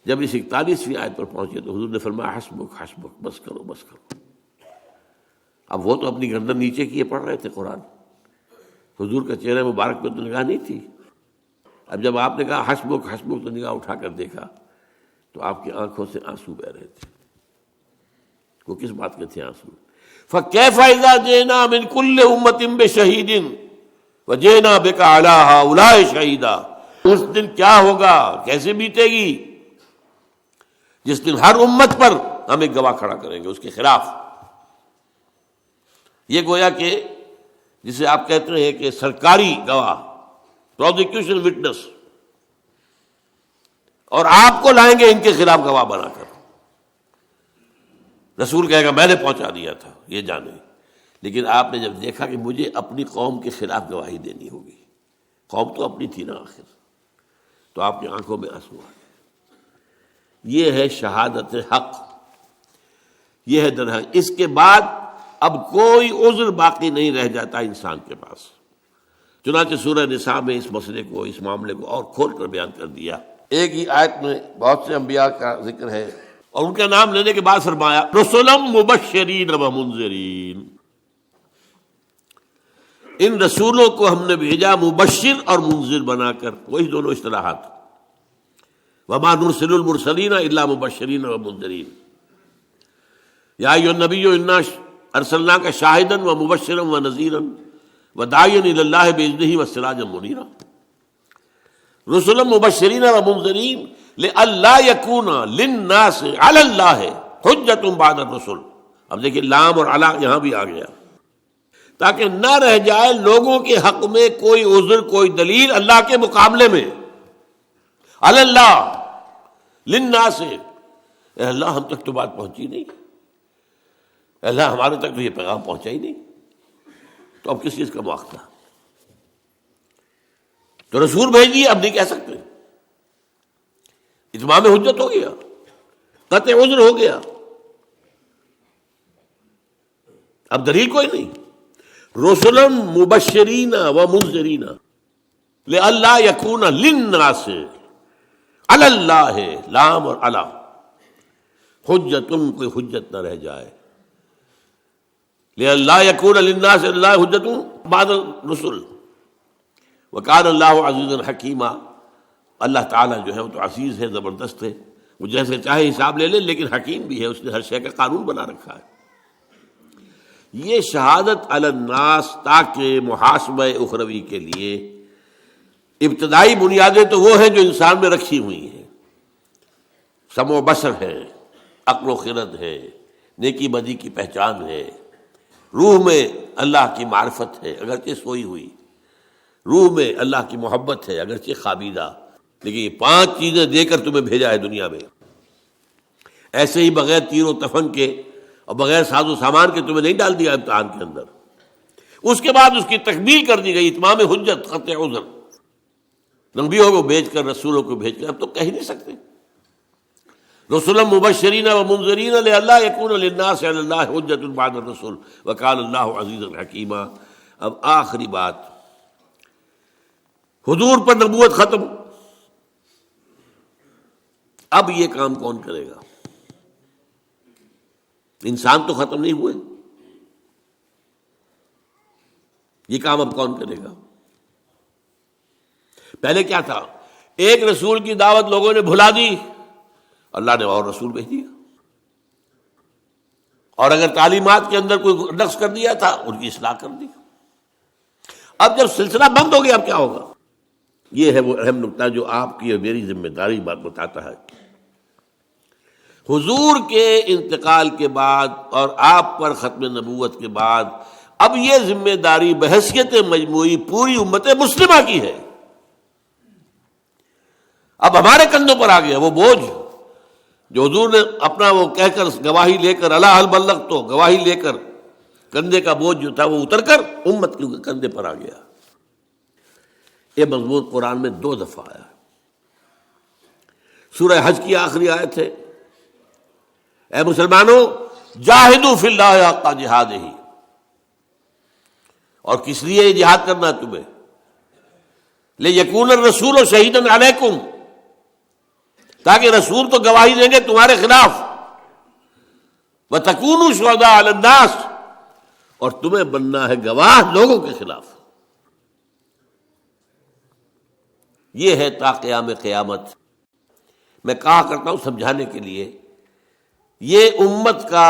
جب اس 41ویں آیت پر پہنچے تو حضور نے فرمایا حسبک حسبک، بس کرو بس کرو۔ اب وہ تو اپنی گردن نیچے کیے پڑھ رہے تھے قرآن، حضور کا چہرہ مبارک پہ تو نگاہ نہیں تھی۔ اب جب آپ نے کہا حسبک حسبک تو نگاہ اٹھا کر دیکھا تو آپ کی آنکھوں سے آنسو بہ رہے تھے۔ وہ کس بات کے تھے آنسو؟ فَكَيْفَ إِذَا جِئْنَا مِنْ كُلِّ أُمَّةٍ بِشَهِيدٍ وَجِئْنَا بِكَ عَلَىٰ هَٰؤُلَاءِ شَهِيدًا۔ اس دن کیا ہوگا، کیسے بیتے گی؟ جس دن ہر امت پر ہم ایک گواہ کھڑا کریں گے اس کے خلاف۔ یہ گویا کہ جسے آپ کہتے ہیں کہ سرکاری گواہ، پروزیکیوشن وٹنس، اور آپ کو لائیں گے ان کے خلاف گواہ بنا کر۔ رسول کہے گا میں نے پہنچا دیا تھا، یہ جانے، لیکن آپ نے جب دیکھا کہ مجھے اپنی قوم کے خلاف گواہی دینی ہوگی، قوم تو اپنی تھی نا آخر، تو آپ کی آنکھوں میں آنسو آ گئے۔ یہ ہے شہادت حق، یہ ہے در حق۔ اس کے بعد اب کوئی عذر باقی نہیں رہ جاتا انسان کے پاس۔ چنانچہ سورہ نساء میں اس مسئلے کو، اس معاملے کو اور کھول کر بیان کر دیا۔ ایک ہی آیت میں بہت سے انبیاء کا ذکر ہے، اور ان کا نام لینے کے بعد فرمایا رسلا مبشرین و منذرین، ان رسولوں کو ہم نے بھیجا مبشر اور منذر بنا کر، وہی دونوں اصطلاحات۔ وما نرسل المرسلین الا مبشرین ومنذرین یا ایھا النبی انا ارسلناک شاہدا ومبشرا ونذیرا وداعیا الی اللہ باذنہ وسراجا منیرا رسلا مبشرین ومنذرین لئلا یکون للناس علی اللہ حجۃ بعد الرسل. اب دیکھیں لام اور علی یہاں بھی آ گیا، تاکہ نہ رہ جائے لوگوں کے حق میں کوئی عذر، کوئی دلیل اللہ کے مقابلے میں. علی اللہ للناس، اے اللہ ہم تک تو بات پہنچی نہیں، اے اللہ ہمارے تک تو یہ پیغام پہنچا ہی نہیں، تو اب کس چیز کا مواخذہ؟ تو رسول بھیج دیے، اب نہیں کہہ سکتے، اتمام حجت ہو گیا، قطع عذر ہو گیا، اب دلیل کوئی نہیں. رسلا مبشرین ومنذرین لئلا یکون للناس علی اللہ، لام اور علی، حجت، کوئی حجت نہ رہ جائے. لئلا یکون للناس علی اللہ حجت بعد الرسل وکان اللہ عزیزا حکیما. اللہ تعالیٰ جو ہے وہ تو عزیز ہے، زبردست ہے، وہ جیسے چاہے حساب لے لے، لیکن حکیم بھی ہے، اس نے ہر شے کا قانون بنا رکھا ہے. یہ شہادت علی الناس تاکہ محاسبہ اخروی کے لیے ابتدائی بنیادیں تو وہ ہیں جو انسان میں رکھی ہوئی ہیں، سمع و بصر ہے، عقل و خرد ہے، نیکی بدی کی پہچان ہے، روح میں اللہ کی معرفت ہے اگرچہ سوئی ہوئی، روح میں اللہ کی محبت ہے اگرچہ خوابیدہ. لیکن یہ 5 چیزیں دے کر تمہیں بھیجا ہے دنیا میں، ایسے ہی بغیر تیر و تفنگ کے اور بغیر ساز و سامان کے تمہیں نہیں ڈال دیا امتحان کے اندر. اس کے بعد اس کی تکمیل کر دی گئی، اتمام حجت، قطع عذر. نبیوں کو بھیج کر، رسولوں کو بھیج کر، اب تو کہہ ہی نہیں سکتے. رسلا مبشرین ومنذرین لئلا یکون للناس علی اللہ حجۃ بعد الرسل وکان اللہ عزیزا حکیما. اب آخری بات، حضور پر نبوت ختم، اب یہ کام کون کرے گا؟ انسان تو ختم نہیں ہوئے، یہ کام اب کون کرے گا؟ پہلے کیا تھا؟ ایک رسول کی دعوت لوگوں نے بھلا دی، اللہ نے اور رسول بھیج دیا، اور اگر تعلیمات کے اندر کوئی نقص کر دیا تھا ان کی اصلاح کر دی. اب جب سلسلہ بند ہو گیا اب کیا ہوگا؟ یہ ہے وہ اہم نقطہ جو آپ کی اور میری ذمہ داری بات بتاتا ہے. حضور کے انتقال کے بعد اور آپ پر ختم نبوت کے بعد اب یہ ذمہ داری بحیثیت مجموعی پوری امت مسلمہ کی ہے. اب ہمارے کندھوں پر آ گیا وہ بوجھ جو حضور نے اپنا وہ کہہ کر گواہی لے کر الا حل بلغت، تو گواہی لے کر کندھے کا بوجھ جو تھا وہ اتر کر امت کے کندھے پر آ گیا. یہ مضمون قرآن میں 2 دفعہ آیا. سورہ حج کی آخری آیت ہے، اے مسلمانوں جاہدوا فی اللہ حق جہادہ. اور کس لیے یہ جہاد کرنا ہے تمہیں؟ لیکون الرسول شہیدا علیکم، تاکہ رسول تو گواہی دیں گے تمہارے خلاف، وتکونوا شہداء علی الناس، اور تمہیں بننا ہے گواہ لوگوں کے خلاف. یہ ہے تا قیام قیامت. میں کہا کرتا ہوں سمجھانے کے لیے، یہ امت کا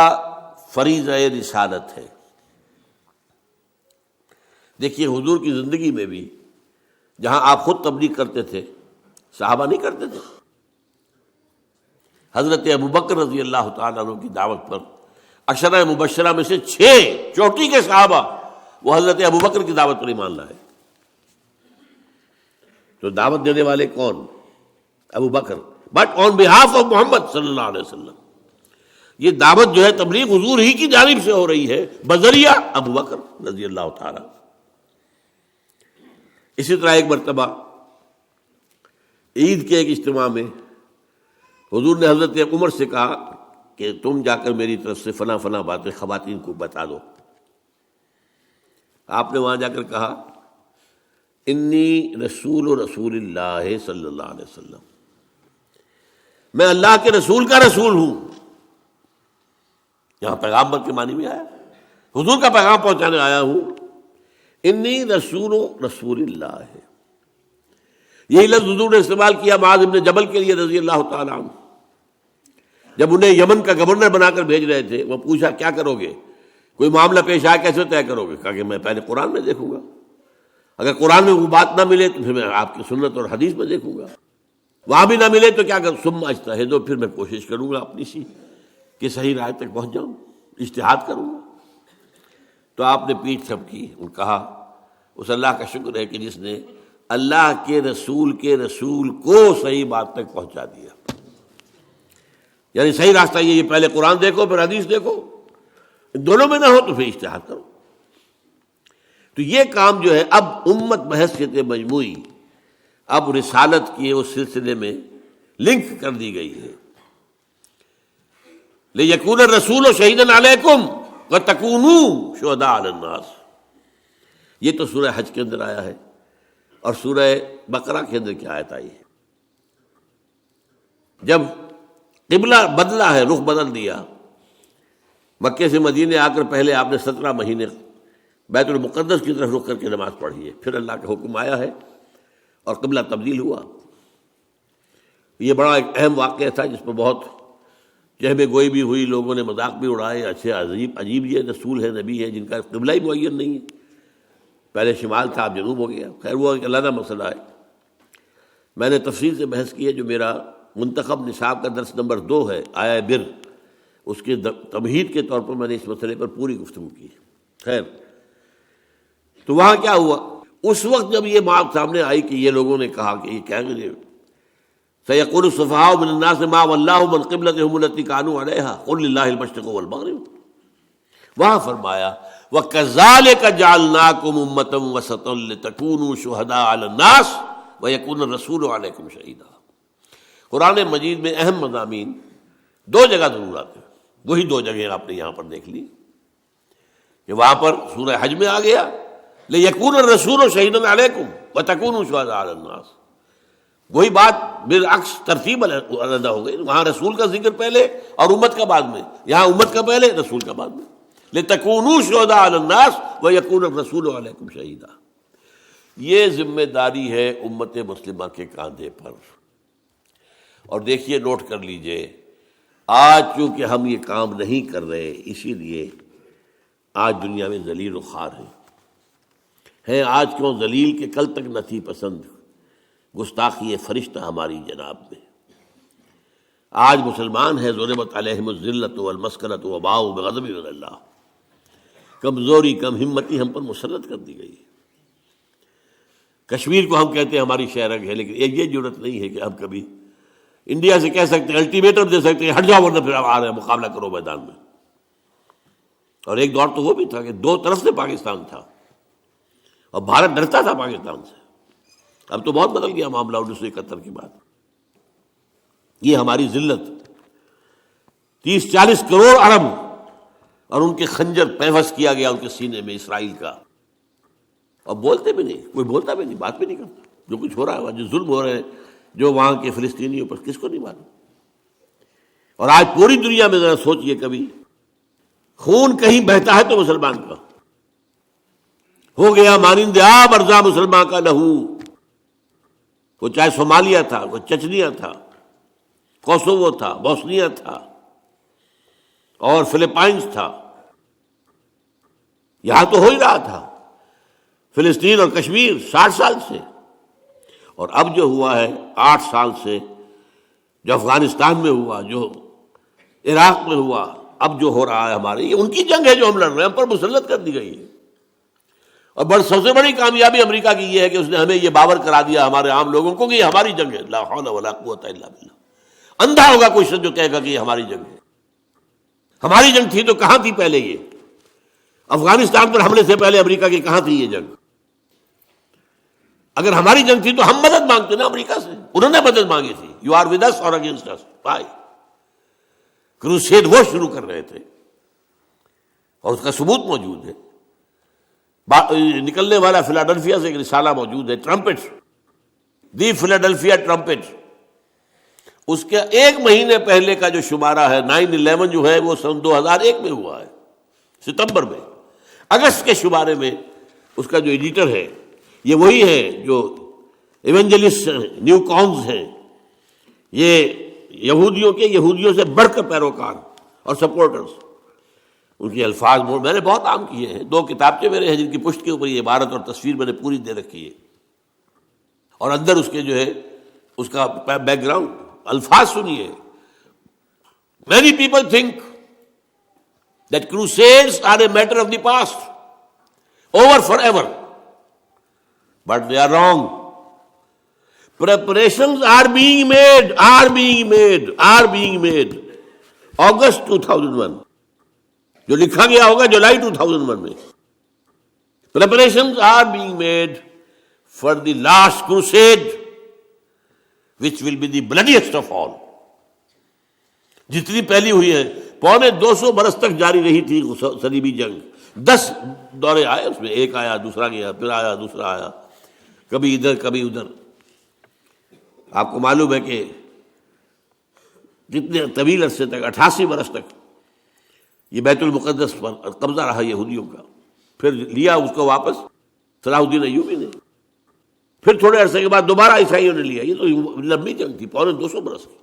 فریضہ رسالت ہے. دیکھیے حضور کی زندگی میں بھی جہاں آپ خود تبلیغ کرتے تھے، صحابہ نہیں کرتے تھے. حضرت ابوبکر رضی اللہ تعالیٰ عنہ کی دعوت پر عشرہ مبشرہ میں سے 6 چوٹی کے صحابہ وہ حضرت ابوبکر کی دعوت پر ایمان لائے. تو دعوت دینے والے کون؟ Abu Bakr, but on behalf of Muhammad صلی اللہ علیہ وسلم. یہ دعوت جو ہے تبلیغ حضور ہی کی جانب سے ہو رہی ہے بذریعہ ابوبکر رضی اللہ تعالیٰ. اسی طرح ایک مرتبہ عید کے ایک اجتماع میں حضور نے حضرت عمر سے کہا کہ تم جا کر میری طرف سے فلاں فلاں باتیں خواتین کو بتا دو. آپ نے وہاں جا کر کہا انی رسول اللہ صلی اللہ علیہ وسلم، میں اللہ کے رسول کا رسول ہوں. یہاں پیغامبر کے معنی میں آیا، حضور کا پیغام پہنچانے آیا ہوں. انی رسول اللہ ہے. یہی لفظ حضور نے استعمال کیا معاذ بن جبل کے لیے رضی اللہ تعالیٰ عنہ، جب انہیں یمن کا گورنر بنا کر بھیج رہے تھے۔ وہ پوچھا کیا کرو گے، کوئی معاملہ پیش آئے کیسے طے کرو گے؟ کہا کہ میں پہلے قرآن میں دیکھوں گا، اگر قرآن میں وہ بات نہ ملے تو پھر میں آپ کی سنت اور حدیث میں دیکھوں گا، وہاں بھی نہ ملے تو کیا کروں، ثم اجتہد، پھر میں کوشش کروں گا اپنی سی کہ صحیح رائے تک پہنچ جاؤں، اجتہاد کروں گا۔ تو آپ نے پیٹھ تھپکی اور کہا اس اللہ کا شکر ہے کہ جس نے اللہ کے رسول کو صحیح بات تک پہنچا دیا، یعنی صحیح راستہ یہ پہلے قرآن دیکھو پھر حدیث دیکھو، ان دونوں میں نہ ہو تو پھر اجتہاد کرو۔ تو یہ کام جو ہے اب امت بحیثیت مجموعی اب رسالت کے اس سلسلے میں لنک کر دی گئی ہے۔ لِيَكُونَ الرَّسُولُ شَهِيدًا عَلَيْكُمْ وَتَكُونُوا شُهَدَاءَ عَلَى النَّاسِ، یہ تو سورہ حج کے اندر آیا ہے، اور سورہ بقرہ کے اندر کیا آیت آئی ہے؟ جب قبلہ بدلا ہے، رخ بدل دیا، مکے سے مدینے آ کر پہلے آپ نے 17 مہینے بیت المقدس کی طرف رخ کر کے نماز پڑھی ہے، پھر اللہ کا حکم آیا ہے اور قبلہ تبدیل ہوا۔ یہ بڑا ایک اہم واقعہ تھا جس پر بہت چہبے گوئی بھی ہوئی، لوگوں نے مذاق بھی اڑائے، اچھے عجیب یہ رسول ہے، نبی ہے جن کا قبلہ ہی معین نہیں ہے، پہلے شمال تھا اب جنوب ہو گیا۔ خیر وہ ایک علیحدہ مسئلہ ہے، میں نے تفصیل سے بحث کی ہے، جو میرا منتخب نصاب کا درس نمبر 2 ہے آیا بر، اس کے تمہید کے طور پر میں نے اس مسئلے پر پوری گفتگو کی ہے۔ خیر تو وہاں کیا ہوا، اس وقت جب یہ بات سامنے آئی کہ یہ لوگوں نے کہا کہ یہ کہیں گے سَيَقُولُ السُّفَهَاءُ مِنَ النَّاسِ مَا وَلَّاهُمْ عَنْ قِبْلَتِهِمُ الَّتِي كَانُوا عَلَيْهَا قُلْ لِلَّهِ الْمَشْرِقُ وَالْمَغْرِبُ، وہاں فرمایا وَكَذَلِكَ جَعَلْنَاكُمْ أُمَّةً وَسَطًا لِتَكُونُوا شُهَدَاءَ عَلَى النَّاسِ وَيَكُونَ الرَّسُولُ عَلَيْكُمْ شَهِيدًا۔ قرآن مجید میں اہم مضامین 2 جگہ ضرور آتے ہیں، وہی 2 جگہیں آپ نے یہاں پر دیکھ لی کہ وہاں پر سورہ حج میں آ گیا لِيَكُونَ الرَّسُولُ شَهِيدًا عَلَيْكُمْ وَتَكُونُوا شُهَدَاءَ عَلَى النَّاسِ، وہی بات بالعکس ترتیب علیحدہ ہو گئی، وہاں رسول کا ذکر پہلے اور امت کا بعد میں، یہاں امت کا پہلے رسول کا بعد میں، لِتَكُونُوا شُهَدَاءَ عَلَى النَّاسِ وَيَكُونَ الرَّسُولُ عَلَيْكُمْ شَهِيدًا۔ یہ ذمہ داری ہے امت مسلمہ کے کاندھے پر، اور دیکھیے نوٹ کر لیجئے، آج چونکہ ہم یہ کام نہیں کر رہے اسی لیے آج دنیا میں ذلیل و خوار ہیں آج کیوں ذلیل کہ کل تک نہ تھی پسند گستاخی فرشتہ ہماری جناب میں۔ آج مسلمان ہے ضربت علیہم الذلۃ والمسکنۃ وباؤوا بغضب من اللہ، کمزوری کم ہمتی ہم پر مسلط کر دی گئی۔ کشمیر کو ہم کہتے ہیں ہماری شہرگ ہے، لیکن یہ جرت نہیں ہے کہ ہم کبھی انڈیا سے کہہ سکتے ہیں، الٹیمیٹم دے سکتے ہیں ہٹ جاؤ ورنہ پھر آ رہے ہیں مقابلہ کرو میدان میں۔ اور ایک دور تو وہ بھی تھا کہ 2 طرف سے پاکستان تھا اور بھارت ڈرتا تھا پاکستان سے۔ اب تو بہت بدل گیا معاملہ 1971 کے بعد۔ یہ ہماری ذلت، 30-40 کروڑ عرب اور ان کے خنجر پیوست کیا گیا ان کے سینے میں اسرائیل کا، اور بولتے بھی نہیں، کوئی بولتا بھی نہیں، بات بھی نہیں کرتا۔ جو کچھ ہو رہا ہے، جو ظلم ہو رہے ہیں جو وہاں کے فلسطینیوں پر، کس کو نہیں معلوم؟ اور آج پوری دنیا میں ذرا سوچئے، کبھی خون کہیں بہتا ہے تو مسلمان کا ہو گیا مانند آب ارزاں مسلمان کا لہو، وہ چاہے صومالیہ تھا، وہ چچنیا تھا، کوسوو تھا، بوسنیا تھا اور فلپائنز تھا، یہاں تو ہو ہی رہا تھا فلسطین اور کشمیر 60 سال سے، اور اب جو ہوا ہے 8 سال سے، جو افغانستان میں ہوا، جو عراق میں ہوا، اب جو ہو رہا ہے ہمارے، یہ ان کی جنگ ہے جو ہم لڑ رہے ہیں، ہم پر مسلط کر دی گئی ہے۔ اور سب سے بڑی کامیابی امریکہ کی یہ ہے کہ اس نے ہمیں یہ باور کرا دیا ہمارے عام لوگوں کو کہ یہ ہماری جنگ ہے۔ لا حول ولا قوت الا باللہ۔ اندھا ہوگا کوئی شخص جو کہے گا کہ یہ ہماری جنگ ہے۔ ہماری جنگ تھی تو کہاں تھی پہلے؟ یہ افغانستان پر حملے سے پہلے امریکہ کی کہاں تھی یہ جنگ؟ اگر ہماری جنگ تھی تو ہم مدد مانگتے نا امریکہ سے، انہوں نے مدد مانگی تھی۔ یو آر ود اس اور اگینسٹ اس، بھائی کروسیڈ وہ شروع کر رہے تھے، اور اس کا ثبوت موجود ہے۔ نکلنے والا فلاڈلفیا سے ایک رسالہ موجود ہے، ٹرمپٹ، دی فلاڈلفیا ٹرمپٹ، اس کے 1 مہینے پہلے کا جو شمارہ ہے 9/11 جو ہے وہ سن 2001 میں ہوا ہے، ستمبر میں۔ اگست کے شمارے میں اس کا جو ایڈیٹر ہے یہ وہی ہے جو ایونجلسٹ ہیں، نیو کانز ہیں، یہ یہودیوں سے بڑھ کر پیروکار اور سپورٹرز. ان کے الفاظ میں نے بہت عام کیے ہیں. 2 کتابچے میرے ہیں جن کی پشت کے اوپر یہ عبارت اور تصویر میں نے پوری دے رکھی ہے، اور اندر اس کے جو ہے اس کا بیک گراؤنڈ الفاظ سنیے. Many people think that crusades are a matter of the past, over forever, but they are wrong. Preparations are being made. August 2001 جو لکھا گیا ہوگا جولائی 2001 میں. Preparations are being made for the last crusade, which will be the bloodiest of all. جتنی پہلی ہوئی ہے 250 برس تک جاری رہی تھی صلیبی جنگ. 10 دورے آئے اس میں، ایک آیا دوسرا گیا پھر آیا دوسرا آیا، کبھی ادھر کبھی ادھر. آپ کو معلوم ہے کہ کتنے طویل عرصے تک 88 برس تک یہ بیت المقدس پر قبضہ رہا یہودیوں کا. پھر لیا اس کو واپس صلاح الدین ایوبی نے، پھر تھوڑے عرصے کے بعد دوبارہ عیسائیوں نے لیا. یہ تو لمبی جنگ تھی 250 برس کی.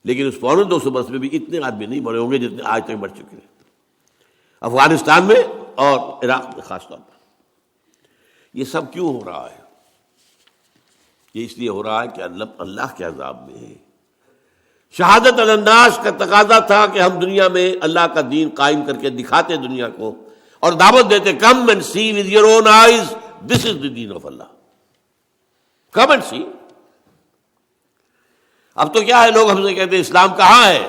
لیکن اس 250 برس میں بھی اتنے آدمی نہیں مرے ہوں گے جتنے آج تک مر چکے ہیں افغانستان میں اور عراق میں خاص طور پر. یہ سب کیوں ہو رہا ہے؟ یہ اس لیے ہو رہا ہے کہ اللہ کے عذاب میں ہے. شہادت علی الناس کا تقاضا تھا کہ ہم دنیا میں اللہ کا دین قائم کر کے دکھاتے دنیا کو اور دعوت دیتے، come and see with your own eyes this is the deen of Allah. Come and see. اب تو کیا ہے، لوگ ہم سے کہتے ہیں اسلام کہاں ہے؟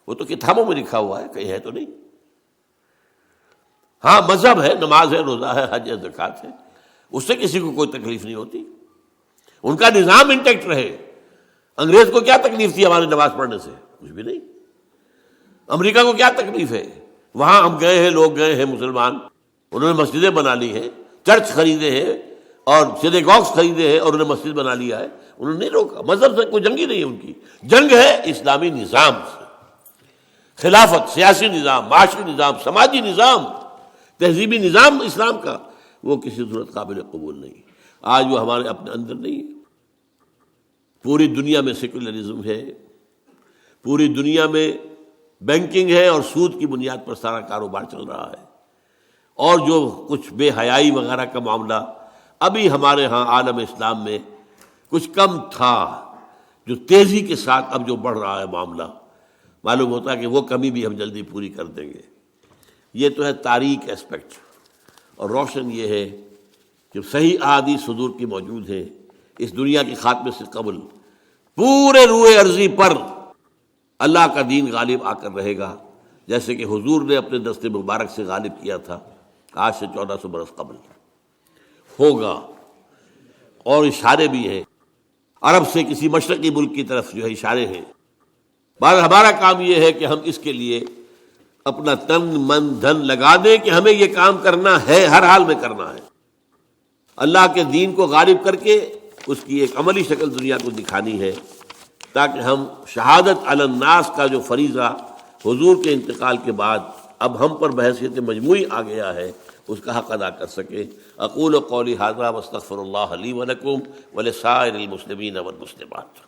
وہ تو کتابوں میں لکھا ہوا ہے، کہیں ہے تو نہیں. ہاں مذہب ہے، نماز ہے، روزہ ہے، حج ہے، زکوٰۃ ہے، اس سے کسی کو کوئی تکلیف نہیں ہوتی. ان کا نظام انٹیکٹ رہے. انگریز کو کیا تکلیف تھی ہماری نماز پڑھنے سے؟ کچھ بھی نہیں. امریکہ کو کیا تکلیف ہے؟ وہاں ہم گئے ہیں، لوگ گئے ہیں مسلمان، انہوں نے مسجدیں بنا لی ہیں، چرچ خریدے ہیں اور سینیگوگز خریدے ہیں اور انہوں نے مسجد بنا لیا ہے. انہوں نے نہیں روکا. مذہب سے کوئی جنگی نہیں ہے ان کی. جنگ ہے اسلامی نظام سے. خلافت، سیاسی نظام، معاشی نظام، سماجی نظام، تہذیبی نظام اسلام کا، وہ کسی صورت قابل قبول نہیں. آج وہ ہمارے اپنے اندر نہیں ہے. پوری دنیا میں سیکولرزم ہے، پوری دنیا میں بینکنگ ہے اور سود کی بنیاد پر سارا کاروبار چل رہا ہے. اور جو کچھ بے حیائی وغیرہ کا معاملہ ابھی ہمارے ہاں عالم اسلام میں کچھ کم تھا، جو تیزی کے ساتھ اب جو بڑھ رہا ہے معاملہ، معلوم ہوتا ہے کہ وہ کمی بھی ہم جلدی پوری کر دیں گے. یہ تو ہے تاریک ایسپیکٹ. اور روشن یہ ہے کہ صحیح احادیث حضور کی موجود ہے. اس دنیا کے خاتمے سے قبل پورے روئے ارضی پر اللہ کا دین غالب آ کر رہے گا، جیسے کہ حضور نے اپنے دست مبارک سے غالب کیا تھا آج سے 1400 برس قبل. ہوگا. اور اشارے بھی ہیں، عرب سے کسی مشرقی ملک کی طرف جو ہے اشارے ہیں. ہمارا کام یہ ہے کہ ہم اس کے لیے اپنا تن من دھن لگا دیں کہ ہمیں یہ کام کرنا ہے، ہر حال میں کرنا ہے. اللہ کے دین کو غالب کر کے اس کی ایک عملی شکل دنیا کو دکھانی ہے، تاکہ ہم شہادت علی الناس کا جو فریضہ حضور کے انتقال کے بعد اب ہم پر بحیثیت مجموعی آ گیا ہے اس کا حق ادا کر سکیں. اقول قولی ھذا واستغفر اللہ لی ولکم ولسائر المسلمین والمسلمات.